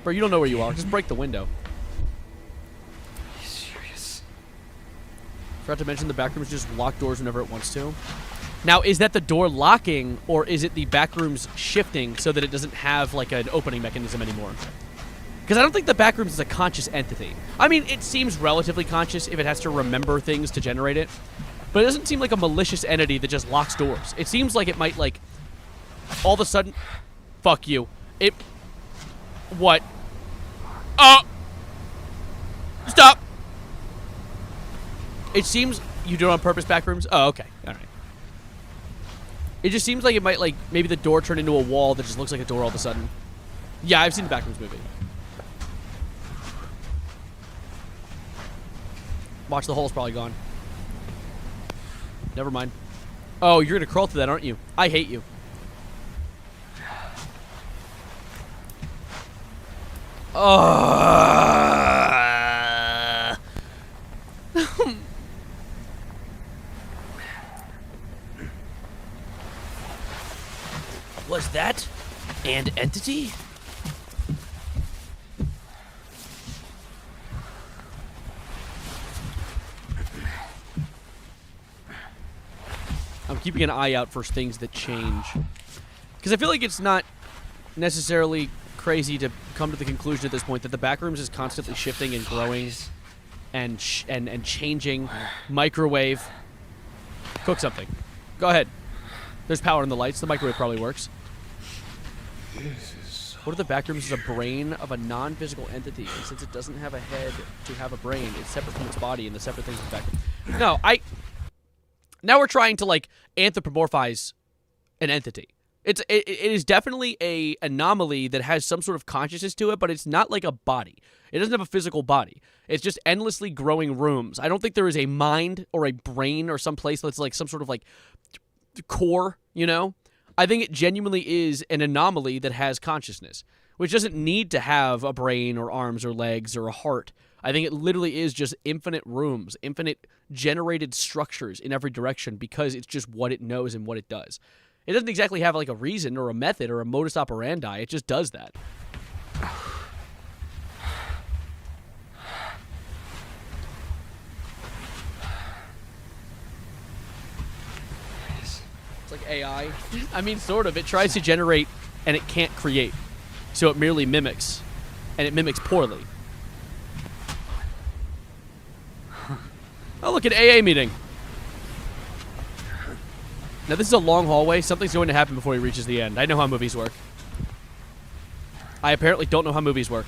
Bro, you don't know where you are. Just break the window. Are you serious? Forgot to mention the back rooms just lock doors whenever it wants to. Now, is that the door locking, or is it the back rooms shifting so that it doesn't have, like, an opening mechanism anymore? Because I don't think the back rooms is a conscious entity. I mean, it seems relatively conscious if it has to remember things to generate it. But it doesn't seem like a malicious entity that just locks doors. It seems like it might, like, all of a sudden... Fuck you. It... What? Oh! Stop! It seems... You do it on purpose, back rooms? Oh, okay. Alright. It just seems like it might, like, maybe the door turned into a wall that just looks like a door all of a sudden. Yeah, I've seen the Backrooms movie. Watch, the hole's probably gone. Never mind. Oh, you're gonna crawl through that, aren't you? I hate you. Was that an entity? I'm keeping an eye out for things that change. Because I feel like it's not necessarily crazy to come to the conclusion at this point that the Backrooms is constantly shifting and growing and changing, microwave. Cook something. Go ahead. There's power in the lights. The microwave probably works. What if the back rooms is a brain of a non-physical entity, and since it doesn't have a head to have a brain, it's separate from its body and the separate things in the back room? No, now we're trying to, like, anthropomorphize an entity. It is definitely a anomaly that has some sort of consciousness to it, but it's not like a body. It doesn't have a physical body. It's just endlessly growing rooms. I don't think there is a mind or a brain or some place that's like some sort of like core, you know? I think it genuinely is an anomaly that has consciousness, which doesn't need to have a brain or arms or legs or a heart. I think it literally is just infinite rooms, infinite generated structures in every direction because it's just what it knows and what it does. It doesn't exactly have like a reason or a method or a modus operandi. It just does that. It's like AI. I mean, sort of. It tries to generate and it can't create. So it merely mimics. And it mimics poorly. Oh, look, an AA meeting. Now, this is a long hallway. Something's going to happen before he reaches the end. I know how movies work. I apparently don't know how movies work.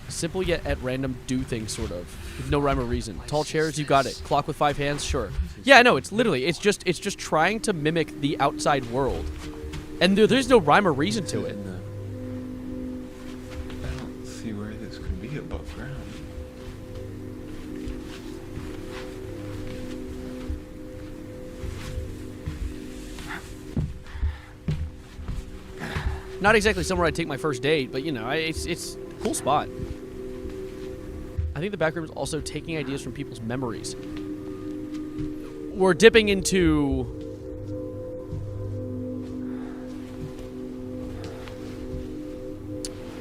Simple yet at random do things, sort of. With no rhyme or reason. Tall chairs, you got it. Clock with 5 hands, sure. Yeah, I know. It's literally, it's just trying to mimic the outside world. And there's no rhyme or reason to it. I don't see where this could be above ground. Not exactly somewhere I'd take my first date, but you know, it's a cool spot. I think the back room is also taking ideas from people's memories. We're dipping into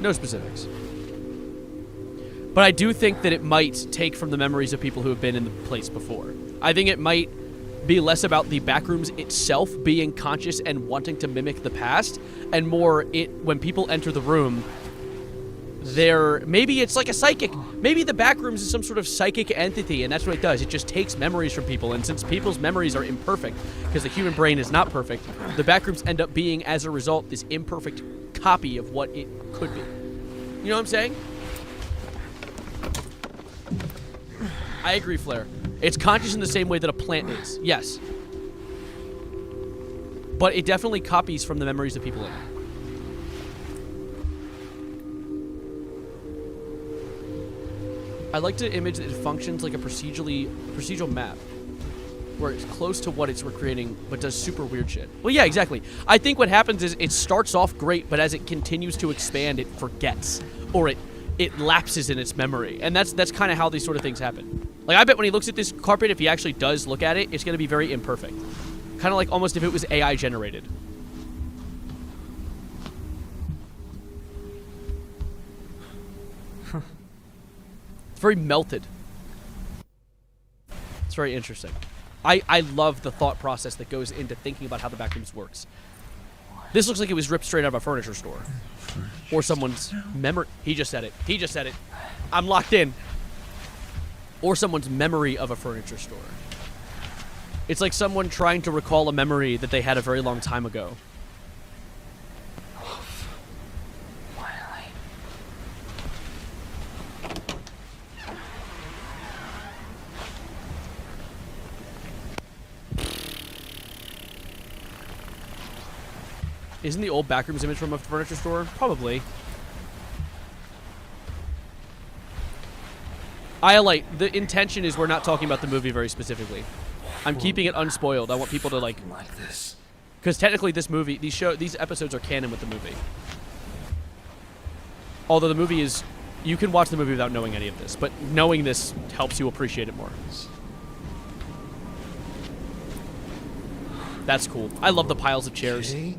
no specifics. But I do think that it might take from the memories of people who have been in the place before. I think it might be less about the backrooms itself being conscious and wanting to mimic the past, and more when people enter the room, maybe it's like a psychic. Maybe the backrooms is some sort of psychic entity, and that's what it does. It just takes memories from people, and since people's memories are imperfect, because the human brain is not perfect, the backrooms end up being, as a result, this imperfect copy of what it could be. You know what I'm saying? I agree, Flair. It's conscious in the same way that a plant is. Yes. But it definitely copies from the memories of people in it. I like to image that it functions like a procedural map, where it's close to what it's recreating, but does super weird shit. Well, yeah, exactly. I think what happens is it starts off great, but as it continues to expand, it forgets, or it lapses in its memory, and that's kind of how these sort of things happen. Like, I bet when he looks at this carpet, if he actually does look at it, it's going to be very imperfect. Kind of like almost if it was AI generated. It's very melted. It's very interesting. I love the thought process that goes into thinking about how the backrooms works. This looks like it was ripped straight out of a furniture store. Or someone's memory. He just said it. He just said it. I'm locked in. Or someone's memory of a furniture store. It's like someone trying to recall a memory that they had a very long time ago. Isn't the old backrooms image from a furniture store? Probably. The intention is we're not talking about the movie very specifically. I'm keeping it unspoiled. I want people to like this. Because technically this movie, these episodes are canon with the movie. Although the movie is, you can watch the movie without knowing any of this, but knowing this helps you appreciate it more. That's cool. I love the piles of chairs. Okay.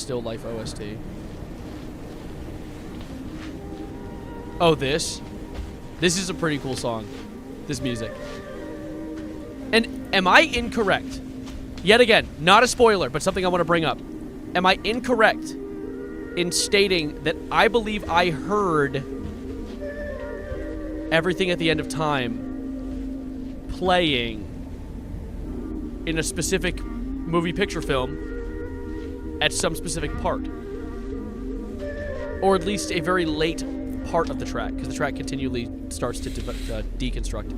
Still Life OST. Oh, this? This is a pretty cool song. This music. And am I incorrect? Yet again, not a spoiler, but something I want to bring up. Am I incorrect in stating that I believe I heard Everything at the End of Time playing in a specific movie picture film at some specific part? Or at least a very late part of the track, because the track continually starts to deconstruct.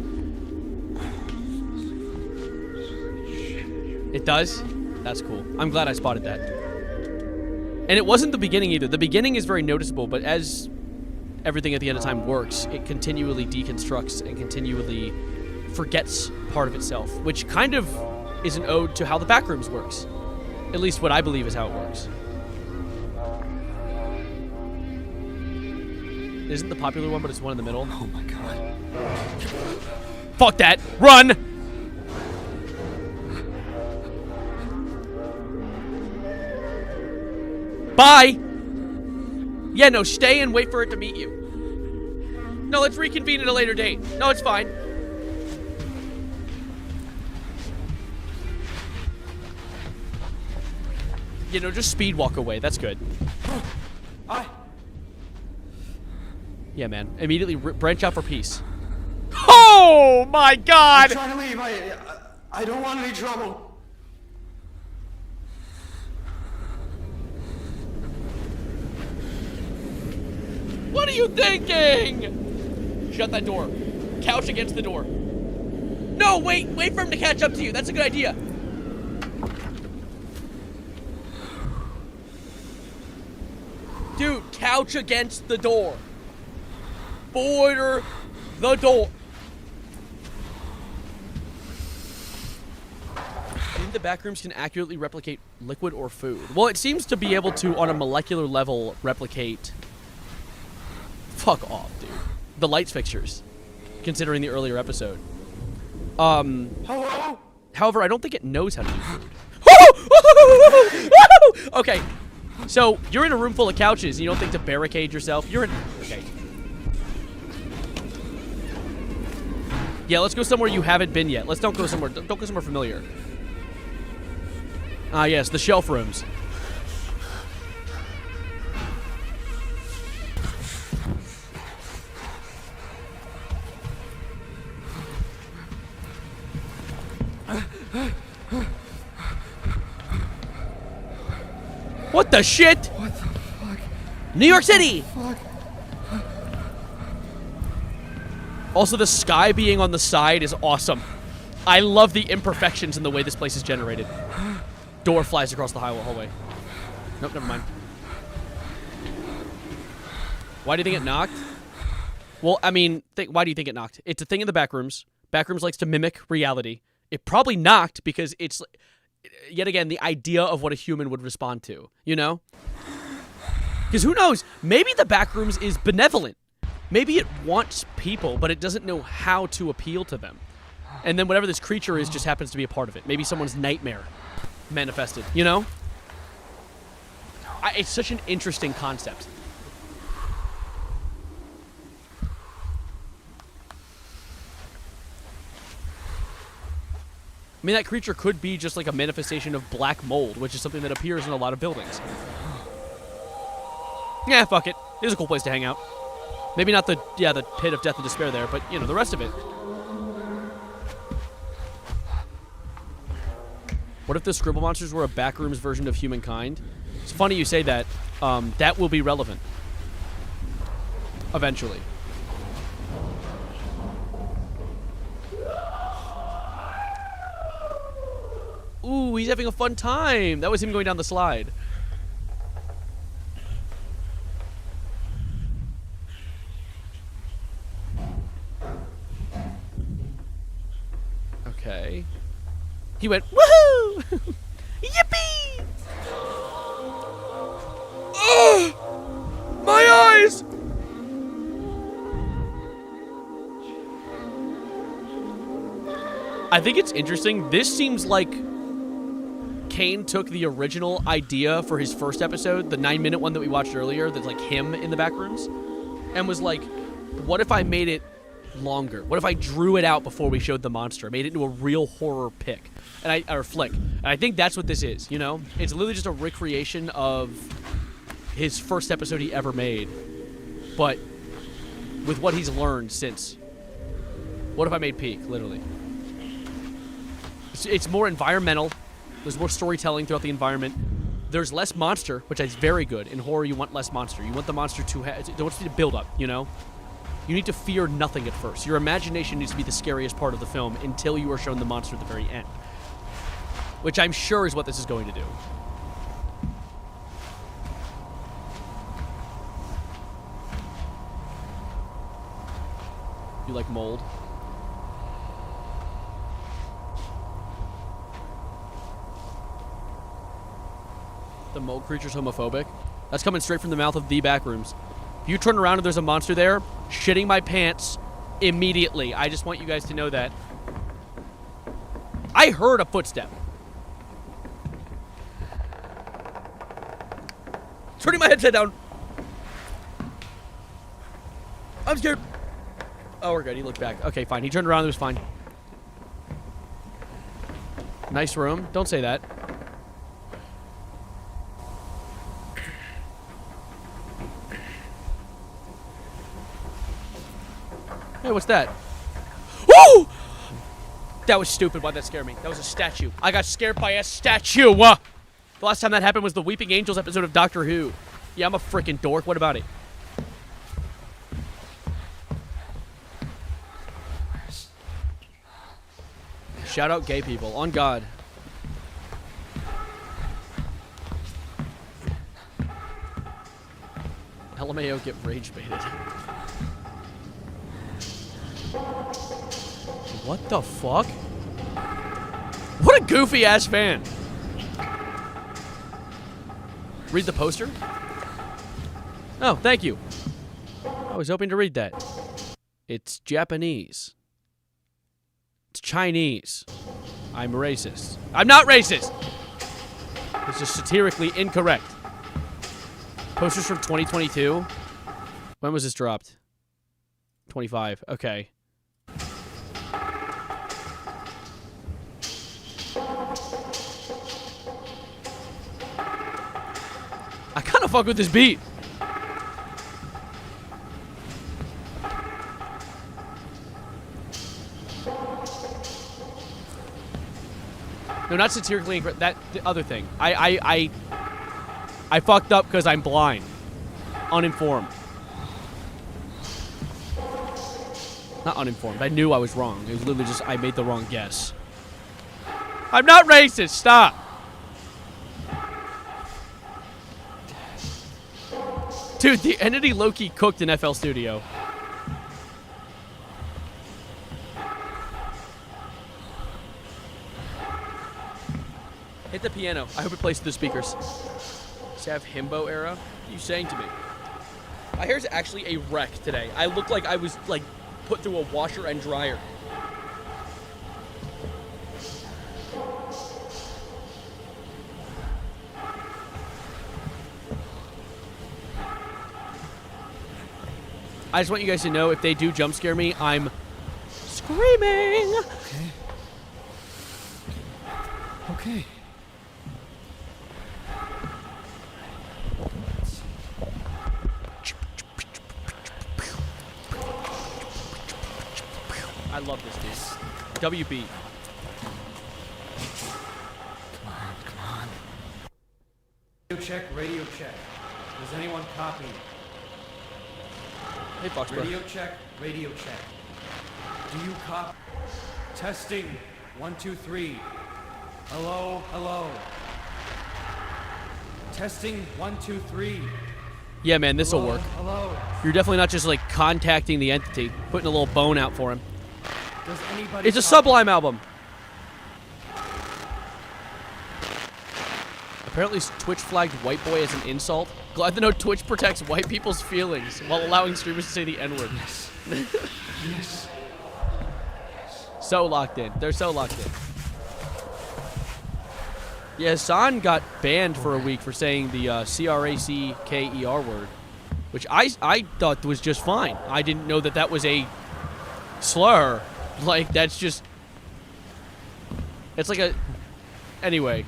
It does? That's cool. I'm glad I spotted that. And it wasn't the beginning either. The beginning is very noticeable, but as Everything at the End of Time works, it continually deconstructs and continually forgets part of itself, which kind of is an ode to how the Backrooms works. At least what I believe is how it works. Isn't the popular one, but it's one in the middle? Oh my god. Fuck that! Run! Bye! Yeah, no, stay and wait for it to meet you. No, let's reconvene at a later date. No, it's fine. You know, just speed walk away. That's good. Yeah, man. Immediately branch out for peace. Oh my god! I'm trying to leave. I don't want any trouble. What are you thinking? Shut that door. Couch against the door. No, wait for him to catch up to you. That's a good idea. Dude, couch against the door. Border the door. I think the Backrooms can accurately replicate liquid or food. Well, it seems to be able to, on a molecular level, replicate... Fuck off, dude. The lights fixtures, considering the earlier episode. Hello? However, I don't think it knows how to do food. Okay, so you're in a room full of couches, and you don't think to barricade yourself? You're in... Okay. Yeah, let's go somewhere you haven't been yet. Let's don't go somewhere familiar. Ah, yes, the shelf rooms. What the shit? What the fuck? New York City! Fuck. Also, the sky being on the side is awesome. I love the imperfections in the way this place is generated. Door flies across the hallway. Nope, never mind. Why do you think it knocked? Well, I mean, why do you think it knocked? It's a thing in the Backrooms. Backrooms likes to mimic reality. It probably knocked because it's, yet again, the idea of what a human would respond to, you know? Because who knows? Maybe the Backrooms is benevolent. Maybe it wants people, but it doesn't know how to appeal to them. And then whatever this creature is just happens to be a part of it. Maybe someone's nightmare manifested, you know? It's such an interesting concept. I mean, that creature could be just like a manifestation of black mold, which is something that appears in a lot of buildings. Yeah, fuck it. It is a cool place to hang out. Maybe not the pit of death and despair there, but, you know, the rest of it. What if the Scribble Monsters were a Backrooms version of humankind? It's funny you say that. That will be relevant. Eventually. Ooh, he's having a fun time. That was him going down the slide. Okay. He went, woohoo! Yippee! Oh! My eyes! I think it's interesting. This seems like Kane took the original idea for his first episode, the 9-minute one that we watched earlier, that's like him in the back rooms, and was like, what if I made it longer? What if I drew it out before we showed the monster? Made it into a real horror pick, or flick. And I think that's what this is, you know? It's literally just a recreation of his first episode he ever made, but with what he's learned since. What if I made Peak, literally? It's more environmental. There's more storytelling throughout the environment. There's less monster, which is very good. In horror, you want less monster. You want the monster to want to build up, you know? You need to fear nothing at first. Your imagination needs to be the scariest part of the film until you are shown the monster at the very end. Which I'm sure is what this is going to do. You like mold? The mold creature's homophobic? That's coming straight from the mouth of the Backrooms. If you turn around and there's a monster there, shitting my pants immediately. I just want you guys to know that. I heard a footstep. Turning my headset down. I'm scared. Oh, we're good. He looked back. Okay, fine. He turned around. It was fine. Nice room. Don't say that. Hey, what's that? Woo! That was stupid. Why'd that scare me? That was a statue. I got scared by a statue. The last time that happened was the Weeping Angels episode of Doctor Who. Yeah, I'm a freaking dork. What about it? Shout out gay people. On God. LMAO get rage baited. What the fuck? What a goofy ass fan. Read the poster? Oh, thank you. I was hoping to read that. It's Japanese. It's Chinese. I'm racist. I'm not racist! This is satirically incorrect. Posters from 2022? When was this dropped? 25. Okay. I kind of fuck with this beat. No, not satirically incorrect. That the other thing. I fucked up because I'm blind, uninformed. Not uninformed. I knew I was wrong. It was literally just I made the wrong guess. I'm not racist. Stop. Dude, the entity Loki cooked in FL Studio. Hit the piano. I hope it plays through the speakers. Sav Himbo era? What are you saying to me? My hair's actually a wreck today. I look like I was, like, put through a washer and dryer. I just want you guys to know, if they do jump scare me, I'm screaming. Okay. Okay. I love this dude. WB. Come on. Radio check. Does anyone copy? Hey, Foxborough. Radio check. Do you copy? Testing. 1, 2, 3. Hello, hello. Testing. 1, 2, 3. Yeah, man, this'll work. Hello. You're definitely not just, like, contacting the entity, putting a little bone out for him. Does anybody It's a copy? Sublime album. Apparently Twitch flagged white boy as an insult. Glad to know Twitch protects white people's feelings while allowing streamers to say the N-word. Yes. Yes. So locked in. They're so locked in. Yeah, Hassan got banned for a week for saying the C-R-A-C-K-E-R word, which I thought was just fine. I didn't know that was a slur. Like, that's just... It's like a... Anyway.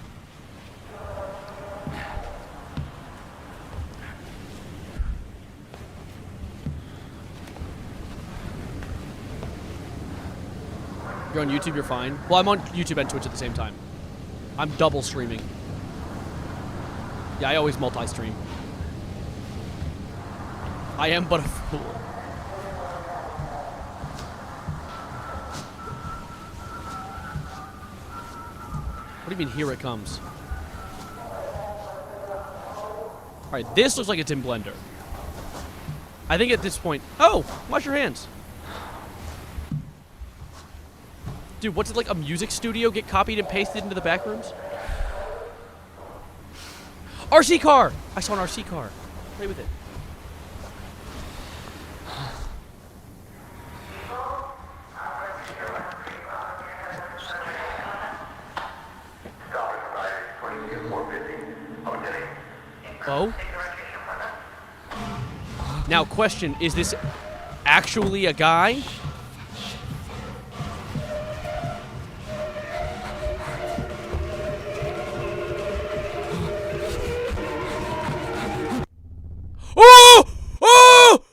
You're on YouTube, you're fine. Well, I'm on YouTube and Twitch at the same time. I'm double streaming. Yeah, I always multi-stream. I am but a fool. What do you mean, here it comes? Alright, this looks like it's in Blender. I think at this point... Oh! Wash your hands. Dude, what's it like, a music studio get copied and pasted into the back rooms? RC car! I saw an RC car. Play with it. Oh? Now, question, is this actually a guy? Oh! Oh!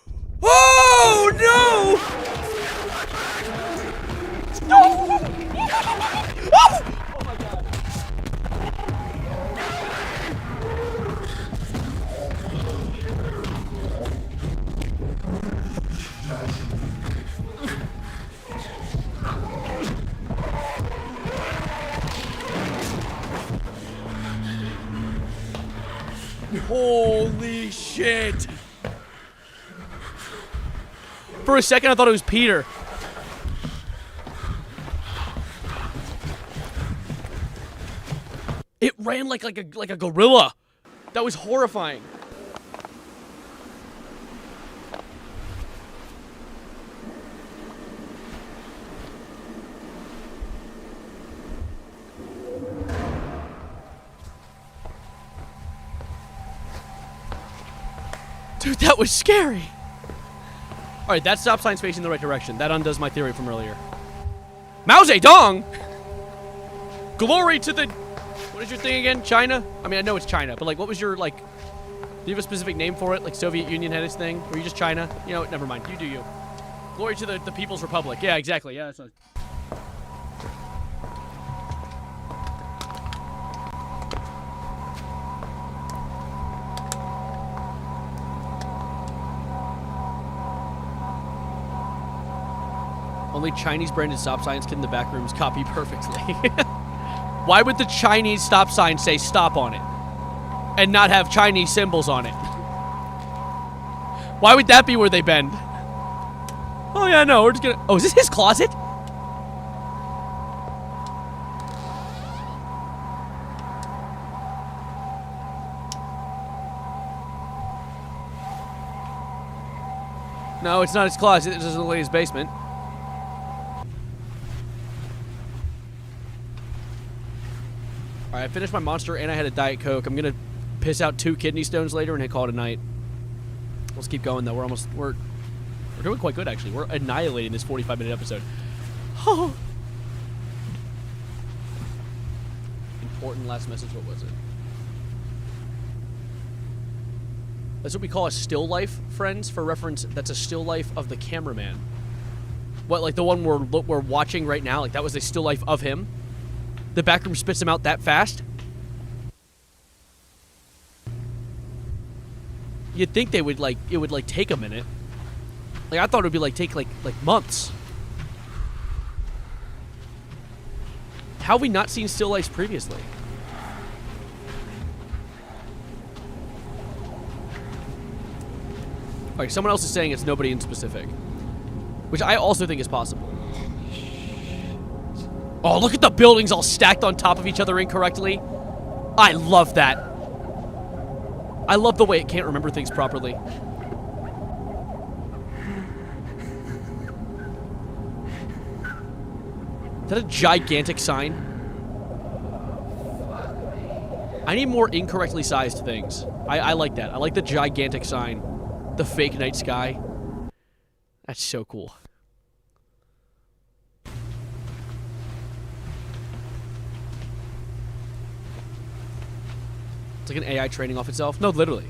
Oh, no! No! Oh! Oh my God. Holy shit! For a second, I thought it was Peter. It ran like a gorilla. That was horrifying. Dude, that was scary. All right, that stop sign's facing the right direction. That undoes my theory from earlier. Mao Zedong? Glory to the... What is your thing again? China? I mean, I know it's China, but like, what was your, like... Do you have a specific name for it? Like Soviet Union had its thing? Were you just China? You know what? Never mind. You do you. Glory to the People's Republic. Yeah, exactly. Yeah, that's a... Only Chinese branded stop signs can the back rooms copy perfectly. Why would the Chinese stop sign say stop on it and not have Chinese symbols on it? Why would that be where they bend? Oh yeah, no, we're just gonna... Oh, is this his closet? No, it's not his closet. This is the lady's basement. Alright, I finished my Monster and I had a Diet Coke. I'm gonna piss out 2 kidney stones later and call it a night. Let's keep going though. We're doing quite good actually. We're annihilating this 45-minute episode. Important last message, what was it? That's what we call a still life, friends. For reference, that's a still life of the cameraman. What, like the one we're watching right now? Like that was a still life of him? The backroom spits him out that fast? You'd think they would it would take a minute. Like I thought it would be take months. How have we not seen still lifes previously? Alright, someone else is saying it's nobody in specific. Which I also think is possible. Oh, look at the buildings all stacked on top of each other incorrectly. I love that. I love the way it can't remember things properly. Is that a gigantic sign? I need more incorrectly sized things. I like that. I like the gigantic sign. The fake night sky. That's so cool. It's like an AI training off itself. No, literally.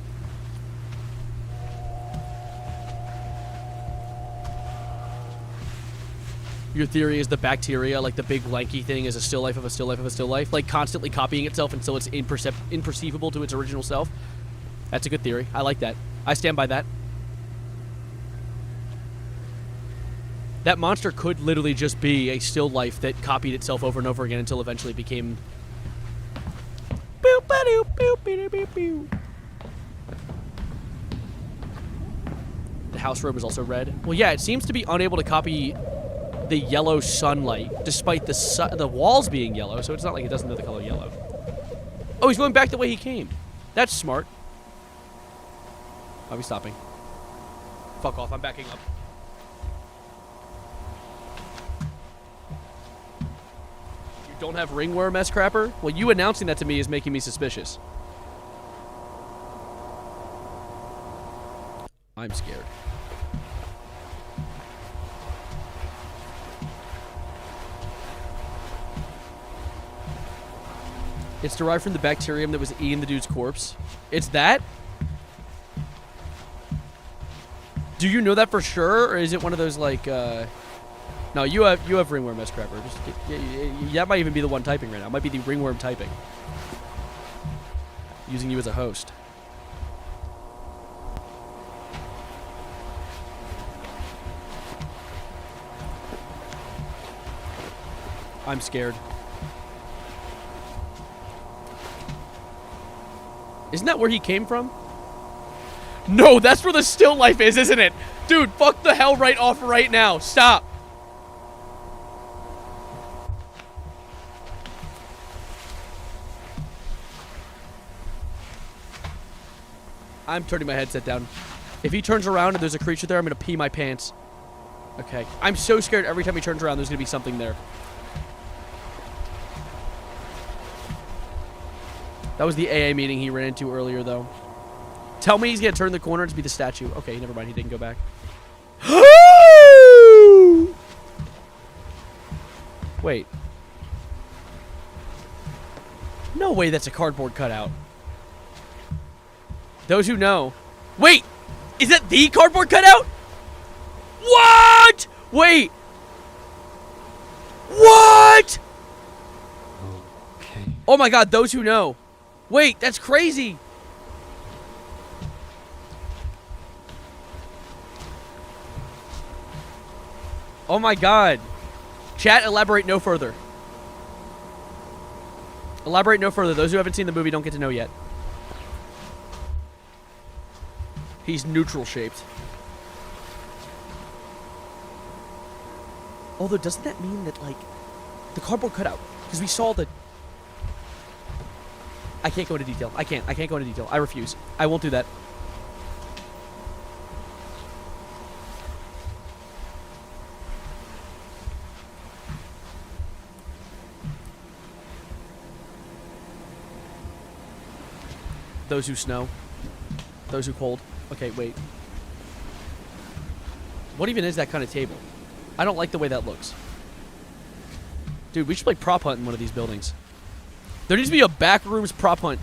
Your theory is the bacteria, like the big lanky thing, is a still life of a still life of a still life, like constantly copying itself until it's imperceivable to its original self. That's a good theory. I like that. I stand by that. That monster could literally just be a still life that copied itself over and over again until eventually it became... The house room is also red. Well, yeah, it seems to be unable to copy the yellow sunlight, despite the walls being yellow, so it's not like it doesn't know the color yellow. Oh, he's going back the way he came. That's smart. I'll be stopping. Fuck off, I'm backing up. You don't have ringworm, S-Crapper? Well, you announcing that to me is making me suspicious. I'm scared. It's derived from the bacterium that was eating the dude's corpse. It's that? Do you know that for sure, or is it one of those like? No, you have ringworm, S-Crapper. That might even be the one typing right now. It might be the ringworm typing. Using you as a host. I'm scared. Isn't that where he came from? No, that's where the still life is, isn't it? Dude, fuck the hell right off right now. Stop. I'm turning my headset down. If he turns around and there's a creature there, I'm going to pee my pants. Okay. I'm so scared every time he turns around there's going to be something there. That was the AA meeting he ran into earlier, though. Tell me he's going to turn the corner to be the statue. Okay, never mind. He didn't go back. Wait. No way that's a cardboard cutout. Those who know. Wait! Is that the cardboard cutout? What? Wait. What? Okay. Oh my god, those who know. Wait, that's crazy. Oh my god. Chat, elaborate no further. Elaborate no further. Those who haven't seen the movie don't get to know yet. He's neutral shaped. Although, doesn't that mean that, like, the cardboard cutout? Because we saw the... I can't go into detail. I can't go into detail. I refuse. I won't do that. Those who snow. Those who cold. Okay, wait. What even is that kind of table? I don't like the way that looks. Dude, we should play prop hunt in one of these buildings. There needs to be a backrooms prop hunt.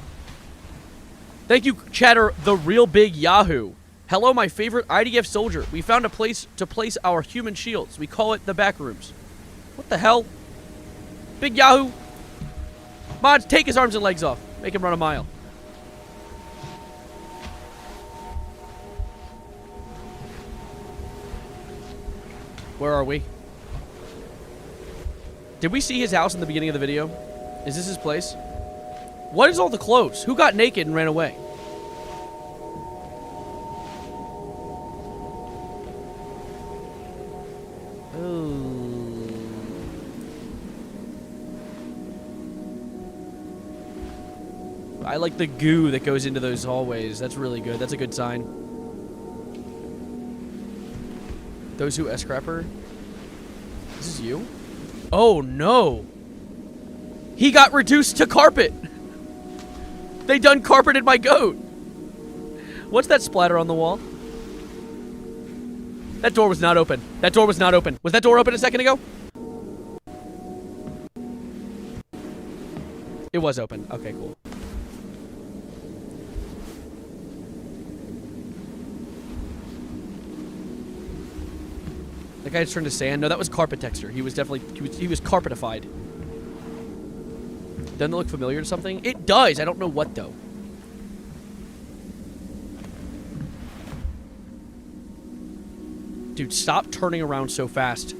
Thank you, chatter, the real big Yahoo. Hello, my favorite IDF soldier. We found a place to place our human shields. We call it the backrooms. What the hell? Big Yahoo. Mods, take his arms and legs off. Make him run a mile. Where are we? Did we see his house in the beginning of the video? Is this his place? What is all the clothes? Who got naked and ran away? Ooh. I like the goo that goes into those hallways. That's really good. That's a good sign. Those who S-Crapper? This is you? Oh no! He got reduced to carpet! They done carpeted my goat. What's that splatter on the wall? That door was not open. That door was not open. Was that door open a second ago? It was open. Okay, cool. That guy just turned to sand. No, that was carpet texture. He was definitely he was carpetified. Doesn't it look familiar to something? It does. I don't know what though. Dude, stop turning around so fast.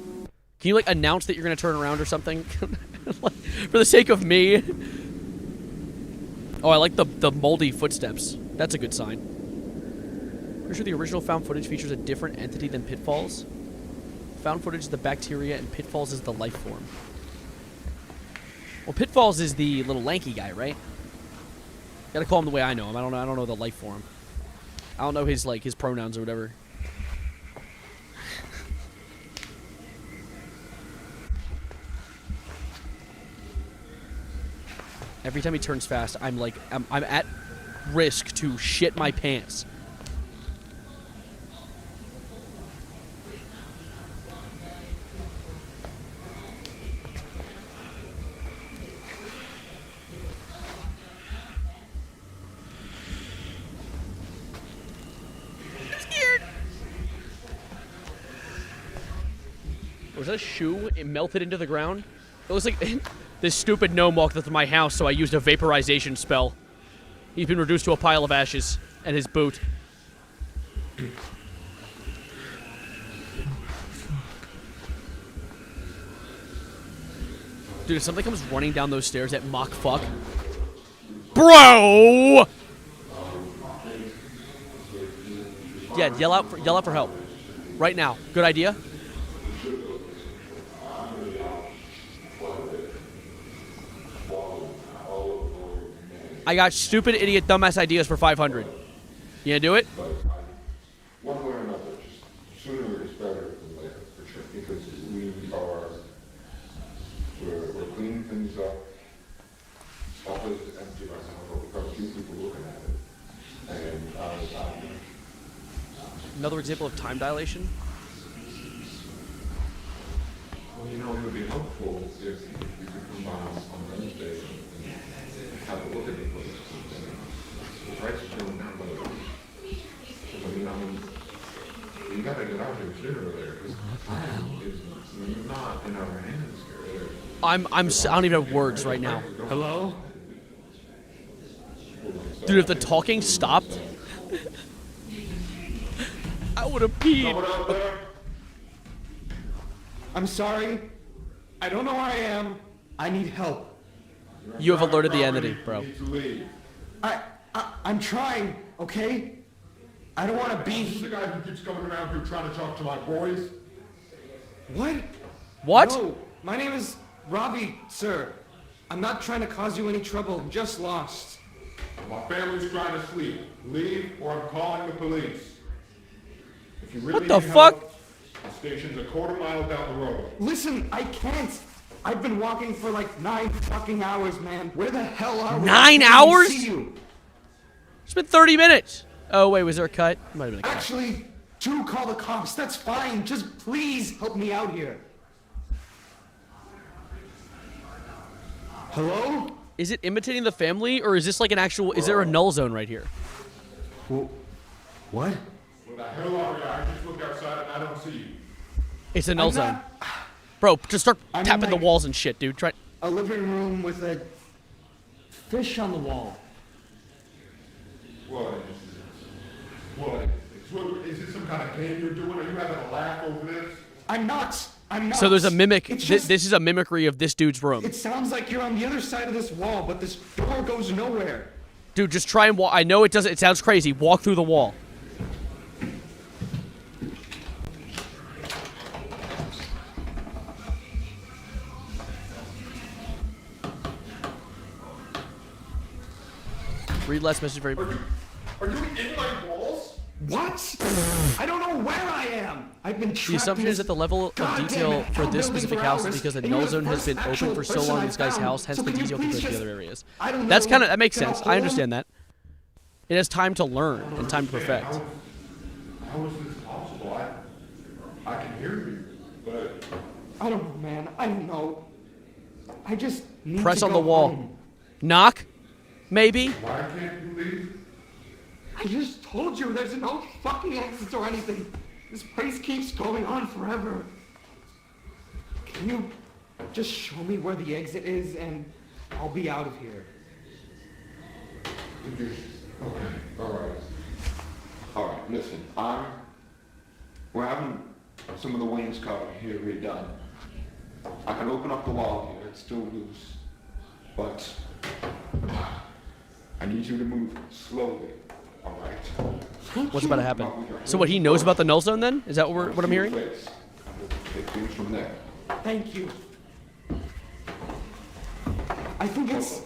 Can you like announce that you're gonna turn around or something? For the sake of me. Oh, I like the moldy footsteps. That's a good sign. Pretty sure the original found footage features a different entity than Pitfalls. Found footage is the bacteria and Pitfalls is the life form. Well, Pitfalls is the little lanky guy, right? Gotta call him the way I know him. I don't know the life form. I don't know his his pronouns or whatever. Every time he turns fast, I'm at risk to shit my pants. Was that a shoe? It melted into the ground? It looks like this stupid gnome walked up to my house, so I used a vaporization spell. He's been reduced to a pile of ashes and his boot. Dude, if something comes running down those stairs at Mach fuck. Bro! Yeah, yell out for help. Right now. Good idea? I got stupid, idiot, dumbass ideas for 500. You gonna do it? One way or another, just sooner is better than later, for sure. Because we're cleaning things up. Office is empty right now, but we've got a few people looking at it. And another example of time dilation? well, it would be helpful if you could come by on Wednesday and have a look at the place. The price is going down by the way. You gotta get out here sooner there, because time is not in our hands here. I don't even have words right now. Hello? Dude, if the talking stopped, I would have peed. I'm sorry. I don't know where I am. I need help. You have alerted the entity, bro. I'm trying, okay? I don't want to be... This is the guy who keeps coming around here trying to talk to my boys. What? What? No, my name is Robbie, sir. I'm not trying to cause you any trouble. I'm just lost. My family's trying to sleep. Leave, or I'm calling the police. If you really What the need fuck? help, the station's a quarter mile down the road. Listen, I can't. I've been walking for like 9 fucking hours, man. Where the hell are we? 9 I can't hours? see you. It's been 30 minutes. Oh, wait, was there a cut? Might have been a cut. Actually, do call the cops. That's fine. Just please help me out here. Hello? Is it imitating the family, or is this like an actual... Is there a null zone right here? What? Where the hell are you? I just looked outside and I don't see you. It's a null I'm zone. not- Bro, just start I'm in, tapping the like, walls and shit, dude. Try... A living room with a fish on the wall. What? Is it some kind of game you're doing? Are you having a laugh over this? I'm not. I'm not. So there's a mimic. It's just, This is a mimicry of this dude's room. it sounds like you're on the other side of this wall, but this door goes nowhere. Dude, just try and walk. I know it doesn't. It sounds crazy. Walk through the wall. Read last message very... Are you in my walls? What? I don't know where I am. I've been trapped. The assumption is that the level of detail for this specific house is because the null zone has been open for so long in this guy's house, hence the detail compared to the other areas. That's kind of, that makes sense. I understand that. It has time to learn and time to perfect. How is this possible? I can hear you, but I don't know, man. I don't know. I just need Press to on go the wall. home. Knock? Maybe? why can't you leave? I just told you there's no fucking exit or anything. This place keeps going on forever. Can you just show me where the exit is and I'll be out of here? Okay, alright. Alright, listen, we're having some of the wainscoting here redone. I can open up the wall here, it's still loose. But I need you to move slowly, alright? What's about to happen? So what, he knows about the null zone then? Is that what I'm hearing? Take things from there. Thank you. I think it's...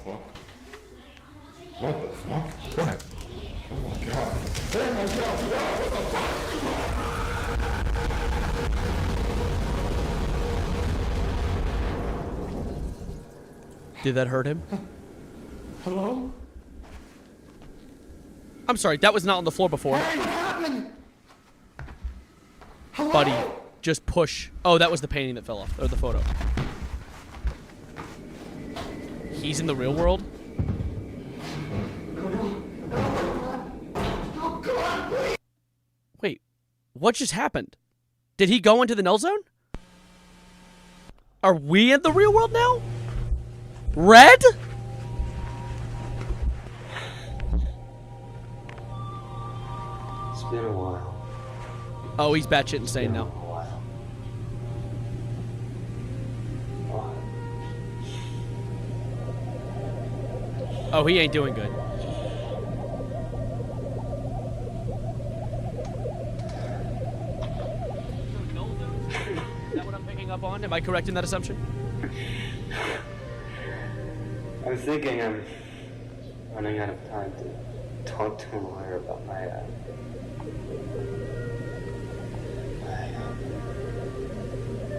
What the fuck? What? Oh my god. Oh my god, what the fuck? Did that hurt him? Hello? I'm sorry, that was not on the floor before. Hey, what happened? Hello? Buddy, just push. Oh, that was the painting that fell off, or the photo. He's in the real world? Wait, what just happened? Did he go into the null zone? Are we in the real world now? Red? It's been a while. Oh, he's batshit insane now. Oh, he ain't doing good. Is that what I'm picking up on? Am I correct in that assumption? I'm thinking I'm running out of time to talk to a lawyer about my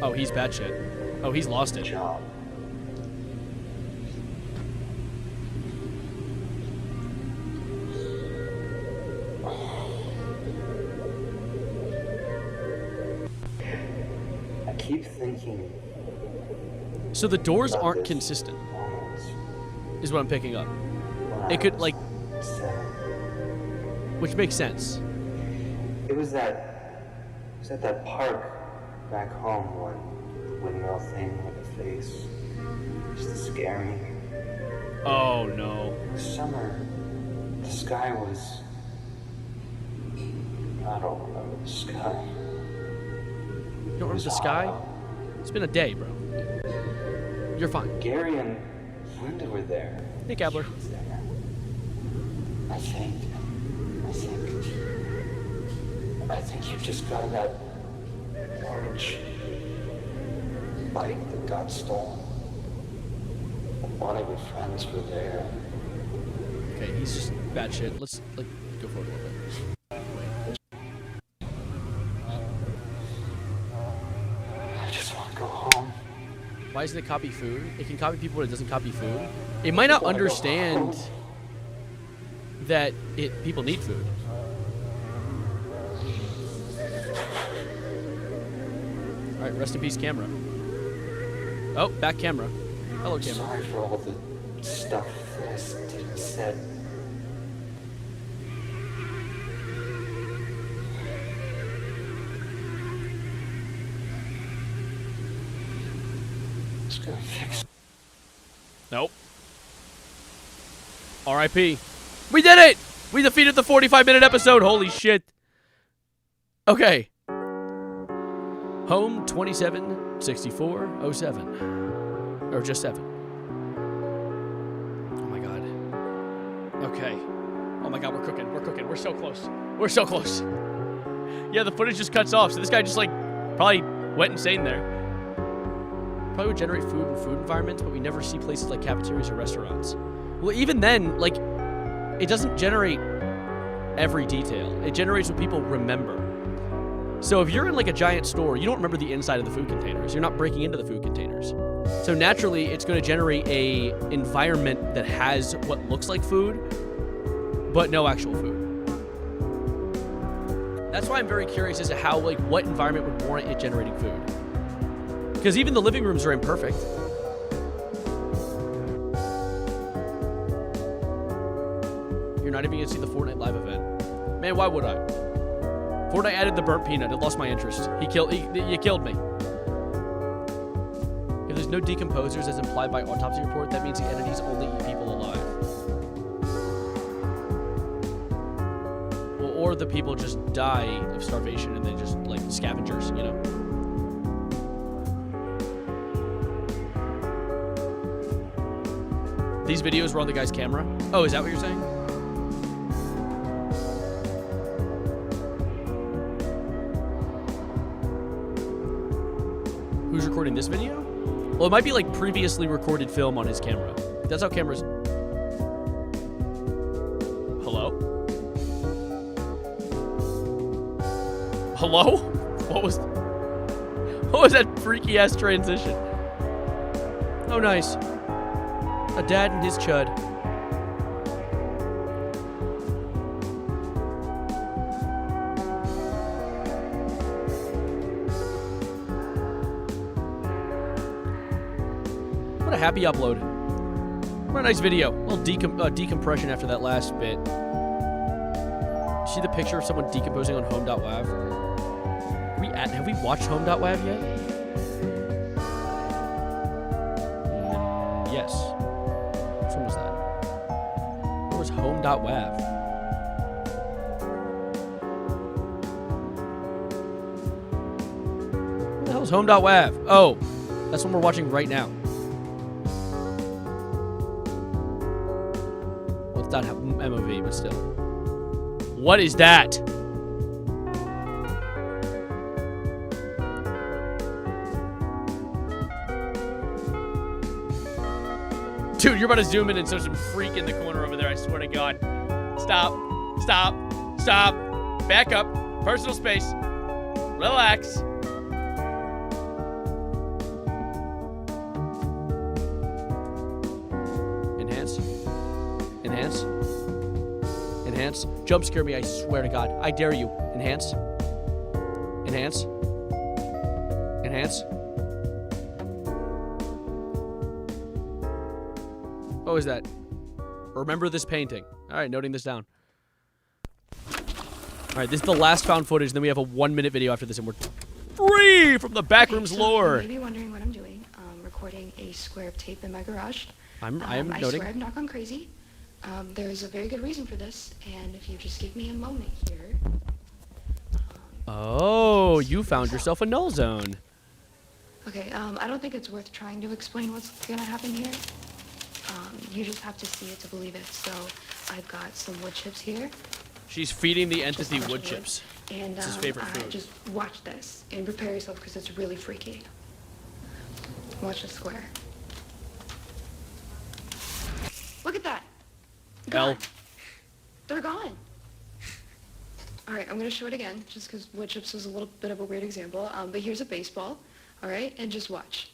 Oh, he's batshit. Oh, he's lost it. Job. I keep thinking. So the doors aren't consistent, is what I'm picking up. It could, like, which makes sense. It was at that park back home, one windmill thing with a face, just to scare me. Oh no. Summer, the sky was. I don't remember the sky. You don't remember the sky? It's been a day, bro. You're fine. Gary and Linda were there. Hey, Gabler. I think you just got that orange bike that got stolen. One of your friends were there. Okay, he's just batshit. Let's, like, go forward a little bit. I just want to go home. Why doesn't it copy food? It can copy people, but it doesn't copy food. It might not understand that people need food. Alright, rest in peace, camera. Oh, back camera. Hello, camera. Sorry for all the stuff that I did and said. It's gonna fix it. Nope. R.I.P. We did it! We defeated the 45-minute episode. Holy shit. Okay. Home 276407. Or just 7. Oh my god. Okay. Oh my god, we're cooking. We're cooking. We're so close. We're so close. Yeah, the footage just cuts off. So this guy just, like, probably went insane there. Probably would generate food in food environments, but we never see places like cafeterias or restaurants. Well, even then, like, it doesn't generate every detail. It generates what people remember. So if you're in like a giant store, you don't remember the inside of the food containers. You're not breaking into the food containers. So naturally, it's going to generate a environment that has what looks like food, but no actual food. That's why I'm very curious as to how, like, what environment would warrant it generating food. Because even the living rooms are imperfect. You're not even going to see the Fortnite live event. Man, why would I? Fortnite added the burnt peanut. It lost my interest. You killed me. If there's no decomposers as implied by autopsy report, that means the entities only eat people alive. Well, or the people just die of starvation and they just, like, scavengers, you know? These videos were on the guy's camera? Oh, is that what you're saying? Who's recording this video? Well, it might be like previously recorded film on his camera. That's how cameras... Hello? Hello? What was that freaky ass transition? Oh, nice. A dad and his chud. What a happy upload. What a nice video. A little decompression after that last bit. See the picture of someone decomposing on home.wav? Have we watched home.wav yet? Yes. Which one was that? Where was home.wav? Where the hell is home.wav? Oh, that's what we're watching right now. Well, it's not MOV, but still. What is that? Dude, you're about to zoom in and show some freak in the corner over there, I swear to God. Stop. Stop. Stop. Back up. Personal space. Relax. Enhance. Enhance. Enhance. Jump scare me, I swear to God. I dare you. Enhance. Enhance. Enhance. What was that? Remember this painting. All right, noting this down. All right, this is the last found footage. Then we have a 1-minute video after this, and we're free from the backrooms lore. You may be wondering what I'm doing. Recording a square of tape in my garage. I am I noting. swear I've not gone crazy. There's a very good reason for this, and if you just give me a moment here. Oh, you found yourself a null zone. Okay, I don't think it's worth trying to explain what's gonna happen here. You just have to see it to believe it. So I've got some wood chips here. She's feeding the entity wood chips. And it's his favorite food. just watch this and prepare yourself because it's really freaky. Watch the square. Look at that. Gone. They're gone. All right, I'm gonna show it again just because wood chips was a little bit of a weird example. But here's a baseball. All right, and just watch.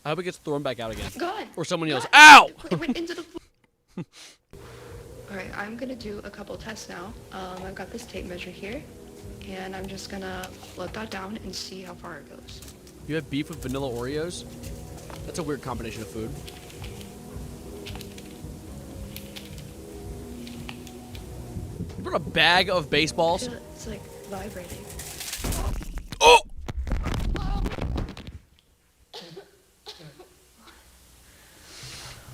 I hope it gets thrown back out again. Gone. Or someone yells, "Ow!" It went into the floor. All right, I'm gonna do a couple tests now. I've got this tape measure here, and I'm just gonna let that down and see how far it goes. You have beef with vanilla Oreos? That's a weird combination of food. You brought a bag of baseballs? It's like vibrating. Oh!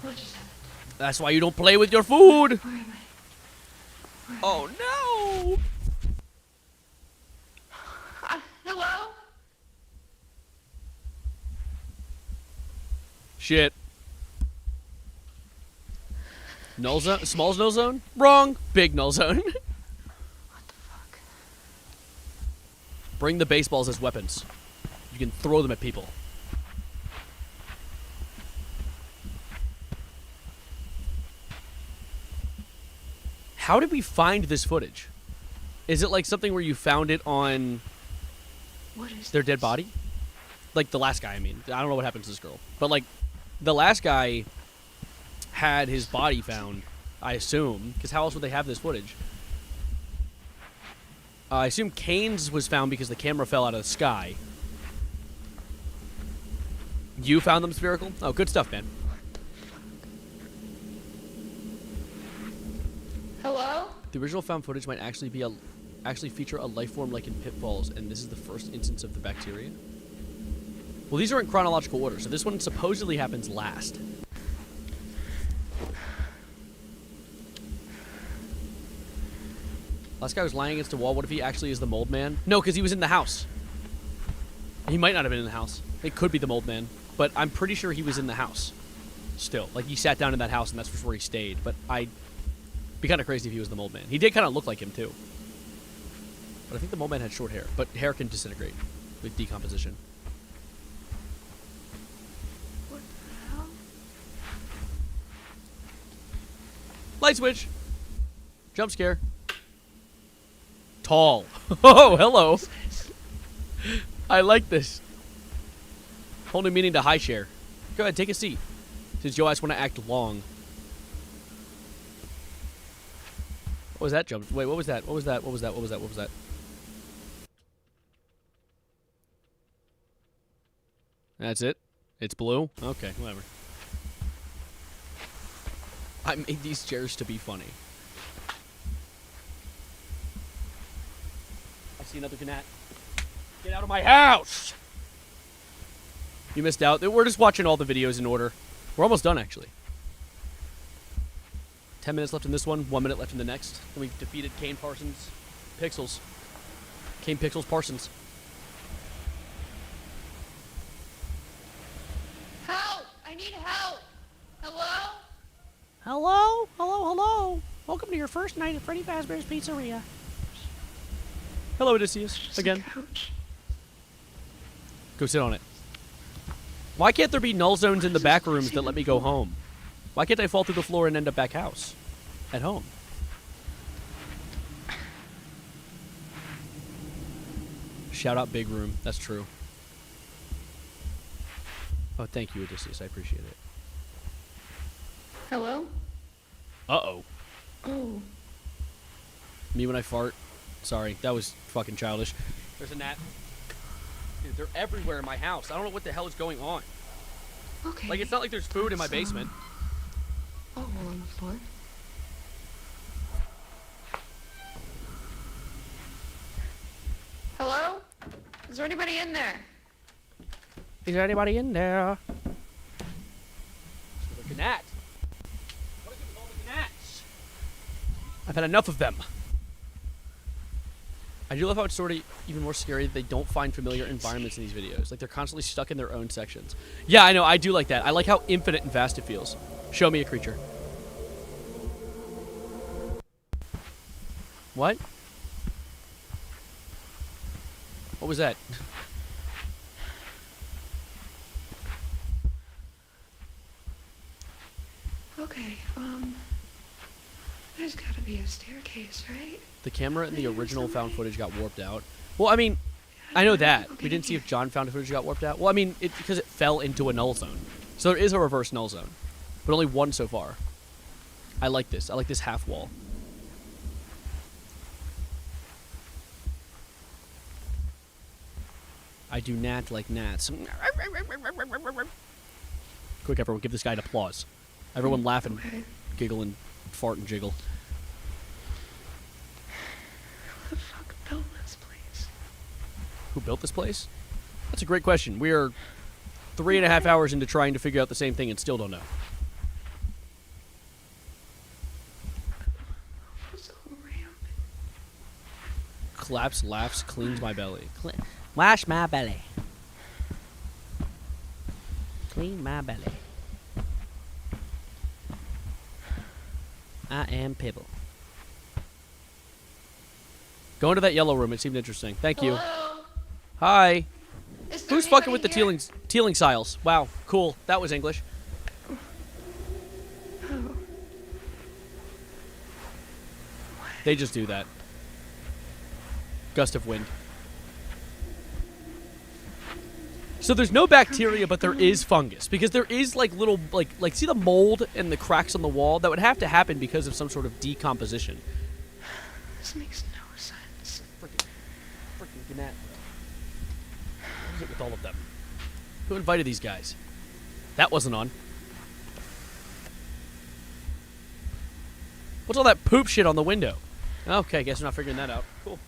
What just happened? That's why you don't play with your food. Where am I? Oh no! Hello? Shit. Null zone? Small null zone? Wrong. Big null zone. What the fuck? Bring the baseballs as weapons. You can throw them at people. How did we find this footage? Is it like something where you found it on What is their dead body? Like the last guy, I mean. I don't know what happened to this girl. But like, the last guy had his body found, I assume. Because how else would they have this footage? I assume Kane's was found because the camera fell out of the sky. You found them spherical? Oh, good stuff, man. Hello? The original found footage might actually feature a life form like in Pitfalls, and this is the first instance of the bacteria. Well, these are in chronological order, so this one supposedly happens last. Last guy was lying against a wall. What if he actually is the mold man? No, because he was in the house. He might not have been in the house. It could be the mold man, but I'm pretty sure he was in the house. Still, like he sat down in that house, and that's where he stayed. But I'd be kind of crazy if he was the mold man. He did kind of look like him too. But I think the mole man had short hair. But hair can disintegrate with decomposition. What the hell? Light switch. Jump scare. Tall. Oh, hello. I like this. Whole new meaning to high share. Go ahead, take a seat. Since you always want to act long. What was that jump? Wait, what was that? What was that? What was that? What was that? What was that? That's it? It's blue? Okay, whatever. I made these chairs to be funny. I see another gnat. Get out of my house! You missed out. We're just watching all the videos in order. We're almost done, actually. 10 minutes left in this one, 1 minute left in the next. And we defeated Kane Parsons. Pixels. Kane Pixels Parsons. Help! I need help! Hello? Hello? Hello, hello. Welcome to your first night at Freddy Fazbear's Pizzeria. Hello, Odysseus. Again. Go sit on it. Why can't there be null zones in the back rooms that let me go home? Why can't I fall through the floor and end up back house? At home. Shout out big room. That's true. Oh, thank you, Odysseus. I appreciate it. Hello? Uh-oh. Oh. Me when I fart. Sorry, that was fucking childish. There's a gnat. Dude, they're everywhere in my house. I don't know what the hell is going on. Okay. Like, it's not like there's food in my basement. Oh, on the floor. Hello? Is there anybody in there? Is there anybody in there? Look at gnat. What is it with all the gnats? I've had enough of them. I do love how it's sort of even more scary that they don't find familiar environments in these videos. Like, they're constantly stuck in their own sections. Yeah, I know. I do like that. I like how infinite and vast it feels. Show me a creature. What? What was that? Okay, there's gotta be a staircase, right? The camera in the original found footage got warped out. Well, I mean, I know that. We didn't see if John found footage got warped out. Well, I mean, because it fell into a null zone. So there is a reverse null zone. But only one so far. I like this. I like this half wall. I do not like gnats. Quick, everyone, give this guy an applause. Everyone laugh and giggle and fart and jiggle. Who the fuck built this place? Who built this place? That's a great question. We are 3.5 hours into trying to figure out the same thing and still don't know. Claps, laughs, cleans my belly. Wash my belly. Clean my belly. I am Pibble. Go into that yellow room. It seemed interesting. Thank you. Hello? Hi. Is there Who's fucking with the anybody tealing siles? Wow, cool. That was English. Oh. They just do that. Gust of wind. So there's no bacteria, but there is fungus. Because there is, like, little, like see the mold and the cracks on the wall? That would have to happen because of some sort of decomposition. This makes no sense. Freaking Gannett. What is it with all of them? Who invited these guys? That wasn't on. What's all that poop shit on the window? Okay, guess we're not figuring that out. Cool.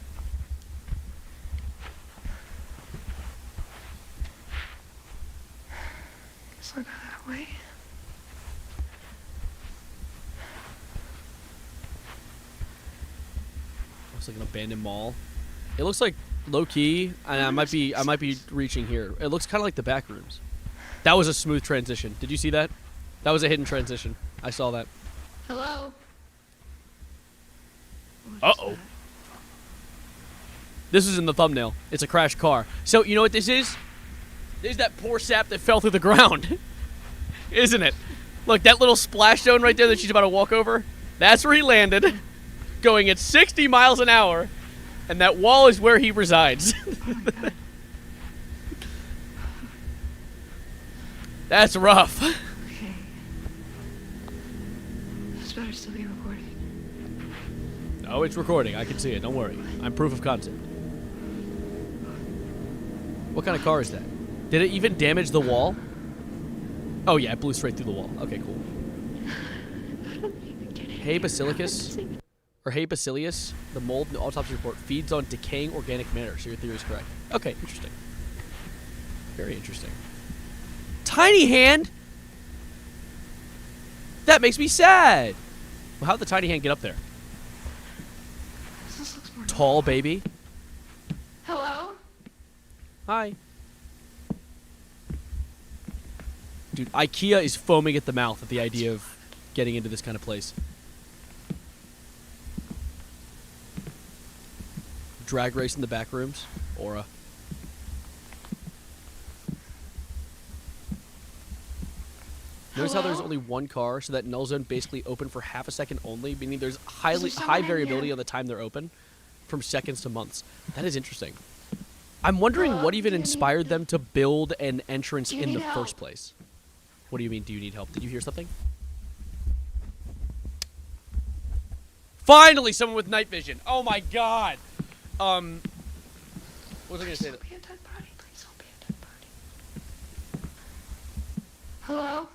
Guess I'll go that way. Looks like an abandoned mall. It looks like low key, and I might be reaching here. It looks kind of like the back rooms. That was a smooth transition. Did you see that? That was a hidden transition. I saw that. Hello? Uh-oh. This is in the thumbnail. It's a crashed car. So, you know what this is? This is that poor sap that fell through the ground. Isn't it? Look, that little splash zone right there that she's about to walk over, that's where he landed, going at 60 miles an hour, and that wall is where he resides. Oh, that's rough. Okay. This better still be recording. Oh, it's recording. I can see it. Don't worry. I'm proof of concept. What kind of car is that? Did it even damage the wall? Oh, yeah. It blew straight through the wall. Okay, cool. Hey, Basilicus. Or Hey, Basilius. The mold in the autopsy report feeds on decaying organic matter, so your theory is correct. Okay, interesting. Very interesting. Tiny hand? That makes me sad. Well, how'd the tiny hand get up there? This looks more Tall baby. Hello? Hi. Dude, IKEA is foaming at the mouth at the idea of getting into this kind of place. Drag race in the back rooms. Aura. Notice how there's only one car, so that null zone basically open for half a second only, meaning there's high variability on the time they're open, from seconds to months. That is interesting. I'm wondering what even inspired them to build an entrance in the first place. What do you mean, do you need help? Did you hear something? Finally, someone with night vision. Oh my god. What was I gonna say? Please don't be a dead body. Please don't be a dead body. Hello?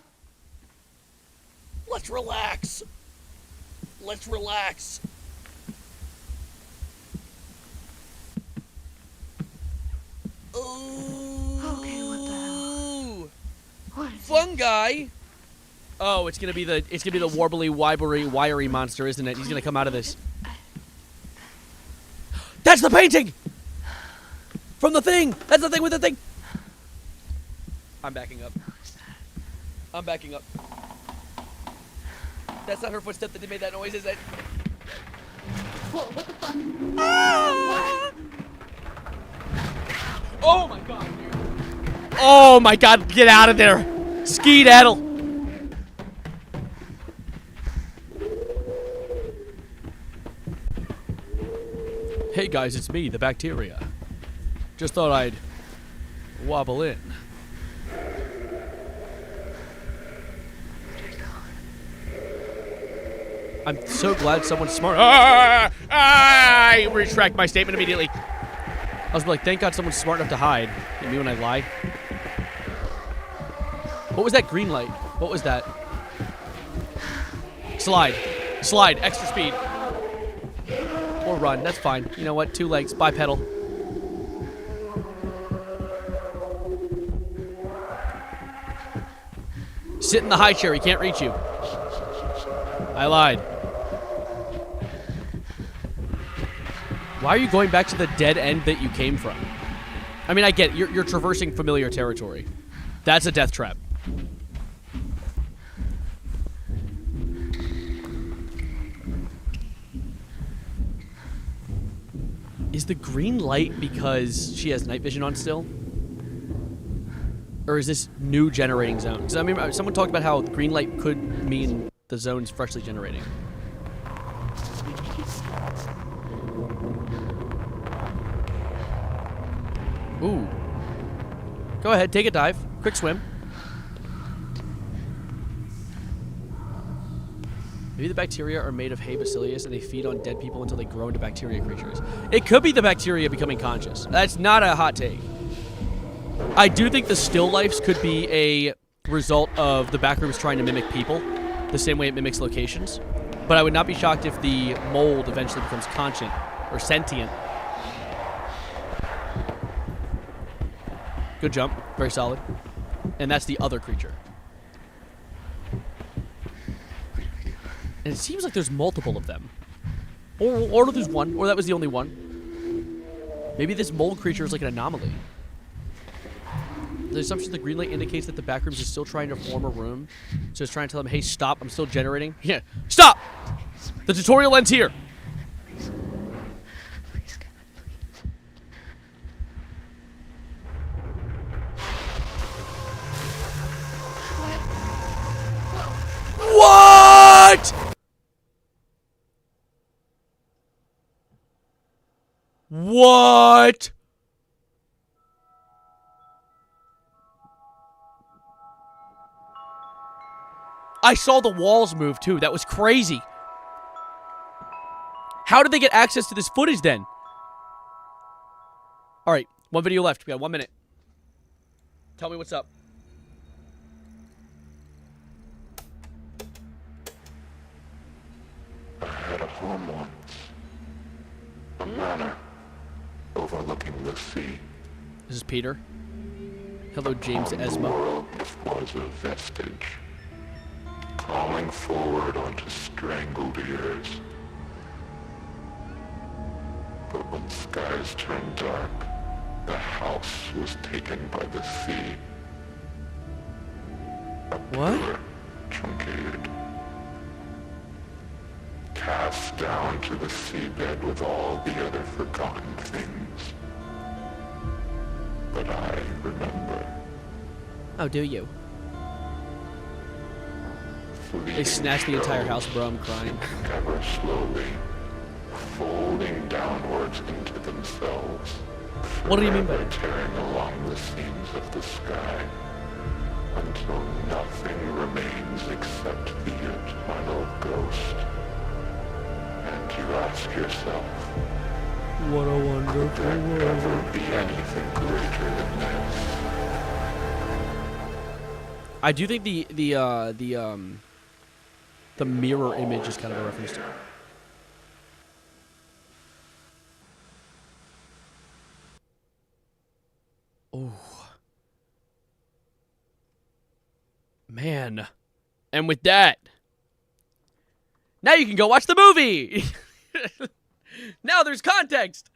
Let's relax. Let's relax. Ooh. Okay, what the hell? What? Fungi. Oh, it's gonna be the warbly, wiry monster, isn't it? He's gonna come out of this. That's the painting from the thing. That's the thing with the thing. I'm backing up. I'm backing up. That's not her footstep that made that noise, is it? Whoa, what the fuck? Ah! Oh my god, dude. Oh my god, get out of there. Skedaddle. Hey guys, it's me, the bacteria. Just thought I'd wobble in. I'm so glad someone's smart. I retract my statement immediately. I was like, thank God someone's smart enough to hide. You me when I lie. What was that green light? What was that? Slide. Slide. Extra speed. Or run. That's fine. You know what? 2 legs. Bipedal. Sit in the high chair. He can't reach you. I lied. Why are you going back to the dead end that you came from? I mean, I get it. You're traversing familiar territory. That's a death trap. Is the green light because she has night vision on still? Or is this new generating zone? Because I mean, someone talked about how the green light could mean the zone's freshly generating. Ooh. Go ahead, take a dive. Quick swim. Maybe the bacteria are made of hay bacillus and they feed on dead people until they grow into bacteria creatures. It could be the bacteria becoming conscious. That's not a hot take. I do think the still lifes could be a result of the backrooms trying to mimic people, the same way it mimics locations. But I would not be shocked if the mold eventually becomes conscient or sentient. Good jump. Very solid. And that's the other creature. And it seems like there's multiple of them. Or there's one. Or that was the only one. Maybe this mold creature is like an anomaly. The assumption the green light indicates that the backrooms is still trying to form a room. So it's trying to tell them, hey, stop. I'm still generating. Yeah. Stop! The tutorial ends here. What? What? I saw the walls move too. That was crazy. How did they get access to this footage then? All right, one video left. We got 1 minute. Tell me what's up. I had a home once. A manor overlooking the sea. This is Peter. Hello, James The Esma. world was a vestige, crawling forward onto strangled ears. But when skies turned dark, the house was taken by the sea. What? Truncated. Cast down to the seabed with all the other forgotten things. But I remember. Oh, do you? They snatched the entire house, bro. I'm crying. Ever slowly, folding downwards into themselves. What do you mean by that? Tearing along the seams of the sky, until nothing remains except the eternal ghost. And you ask yourself, What a wonderful could there ever be anything greater than this? I do think the mirror image is kind of a reference to it. Oh. Man. And with that, now you can go watch the movie! Now there's context!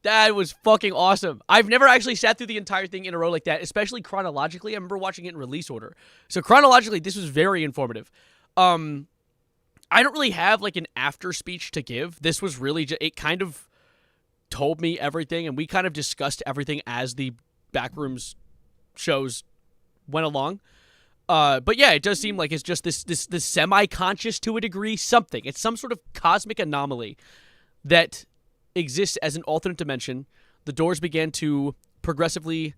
That was fucking awesome. I've never actually sat through the entire thing in a row like that, especially chronologically. I remember watching it in release order. So chronologically, this was very informative. I don't really have like an after speech to give. This was really just, it kind of told me everything, and we kind of discussed everything as the Backrooms shows went along. But yeah, it does seem like it's just this semi-conscious to a degree something. It's some sort of cosmic anomaly that exists as an alternate dimension. The doors began to progressively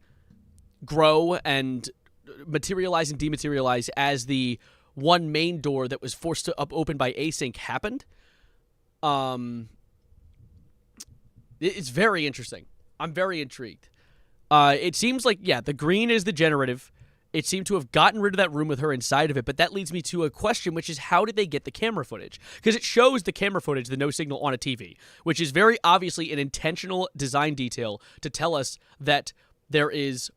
grow and materialize and dematerialize as the one main door that was forced to open by async happened. It's very interesting. I'm very intrigued. It seems like, yeah, the green is the generative. It seemed to have gotten rid of that room with her inside of it, but that leads me to a question, which is how did they get the camera footage? Because it shows the camera footage, the no signal on a TV, which is very obviously an intentional design detail to tell us that there is...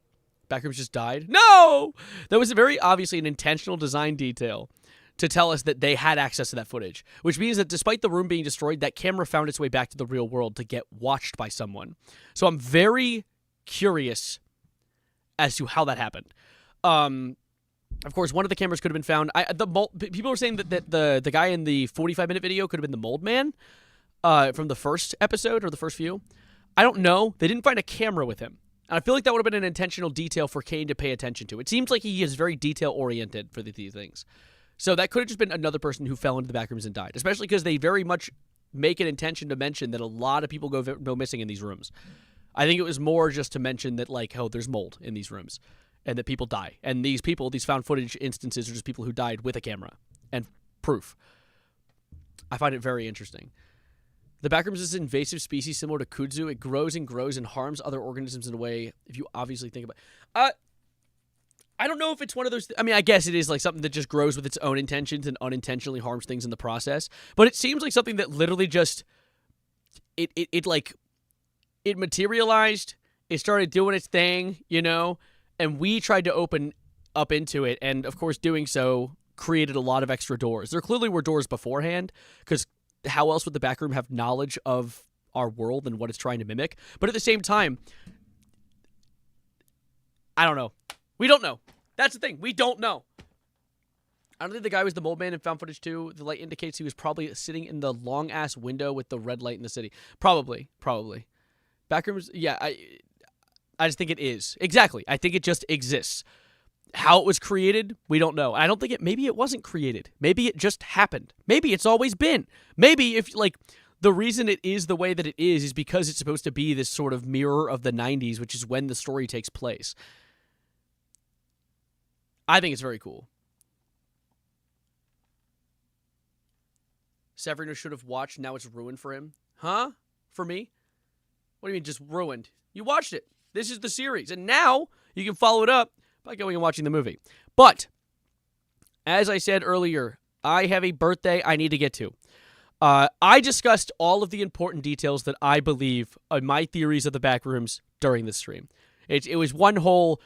Backrooms just died? No! That was very obviously an intentional design detail to tell us that they had access to that footage, which means that despite the room being destroyed, that camera found its way back to the real world to get watched by someone. So I'm very curious as to how that happened. Of course, one of the cameras could have been found. People were saying that the guy in the 45-minute video could have been the Mold Man from the first episode or the first few. I don't know. They didn't find a camera with him. And I feel like that would have been an intentional detail for Kane to pay attention to. It seems like he is very detail-oriented for these things. So that could have just been another person who fell into the backrooms and died, especially because they very much make an intention to mention that a lot of people go missing in these rooms. I think it was more just to mention that, like, oh, there's mold in these rooms and that people die. And these people, these found footage instances are just people who died with a camera and proof. I find it very interesting. The backrooms is an invasive species similar to kudzu. It grows and grows and harms other organisms in a way, if you obviously think about it. I don't know if it's one of those... I mean, I guess it is like something that just grows with its own intentions and unintentionally harms things in the process. But it seems like something that literally just... It materialized. It started doing its thing, you know? And we tried to open up into it. And, of course, doing so created a lot of extra doors. There clearly were doors beforehand, because how else would the backroom have knowledge of our world and what it's trying to mimic? But at the same time, I don't know. We don't know. That's the thing. We don't know. I don't think the guy was the mold man in found footage 2. The light indicates he was probably sitting in the long-ass window with the red light in the city. Probably. Backrooms, yeah, I just think it is. Exactly. I think it just exists. How it was created, we don't know. I don't think maybe it wasn't created. Maybe it just happened. Maybe it's always been. Maybe if, like, the reason it is the way that it is because it's supposed to be this sort of mirror of the 90s, which is when the story takes place. I think it's very cool. Severino should have watched. Now it's ruined for him. Huh? For me? What do you mean just ruined? You watched it. This is the series. And now you can follow it up by going and watching the movie. But, as I said earlier, I have a birthday I need to get to. I discussed all of the important details that I believe are my theories of the backrooms during this stream. It was one whole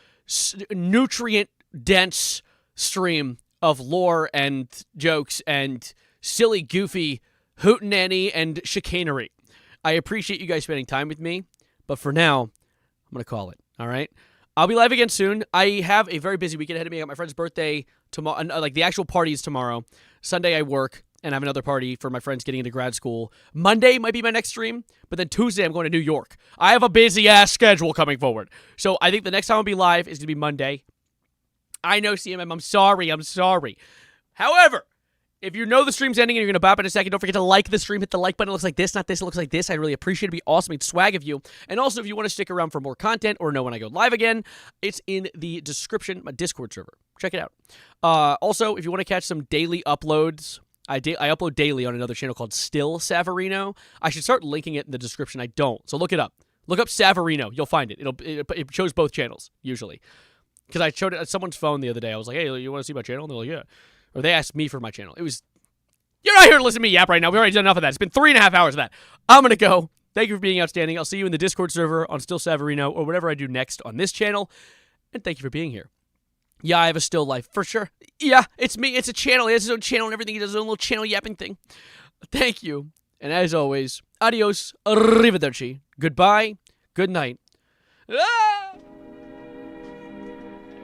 nutrient-dense stream of lore and jokes and silly, goofy hootenanny and chicanery. I appreciate you guys spending time with me, but for now, I'm going to call it, all right? I'll be live again soon. I have a very busy weekend ahead of me. I got my friend's birthday tomorrow, like the actual party is tomorrow. Sunday I work, and I have another party for my friends getting into grad school. Monday might be my next stream, but then Tuesday I'm going to New York. I have a busy-ass schedule coming forward. So I think the next time I'll be live is going to be Monday. I know, CMM, I'm sorry. However, if you know the stream's ending and you're going to bop in a second, don't forget to like the stream. Hit the like button. It looks like this, not this. It looks like this. I'd really appreciate it. It'd be awesome. It's swag of you. And also, if you want to stick around for more content or know when I go live again, it's in the description, my Discord server. Check it out. Also, if you want to catch some daily uploads, I upload daily on another channel called Still Savarino. I should start linking it in the description. I don't. So look it up. Look up Savarino. You'll find it. It shows both channels, usually. Because I showed it at someone's phone the other day. I was like, hey, you want to see my channel? And they're like, yeah. Or they asked me for my channel. It was, you're not here to listen to me yap right now. We already done enough of that. It's been 3.5 hours of that. I'm going to go. Thank you for being outstanding. I'll see you in the Discord server on Still Savarino or whatever I do next on this channel. And thank you for being here. Yeah, I have a still life, for sure. Yeah, it's me. It's a channel. He has his own channel and everything. He does his own little channel yapping thing. Thank you. And as always, adios, arrivederci, goodbye, good night. Ah!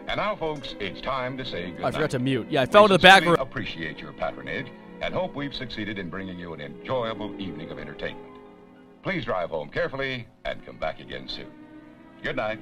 And now, folks, it's time to say goodnight. I forgot to mute. Yeah, I fell into the back room. Appreciate your patronage and hope we've succeeded in bringing you an enjoyable evening of entertainment. Please drive home carefully and come back again soon. Good night.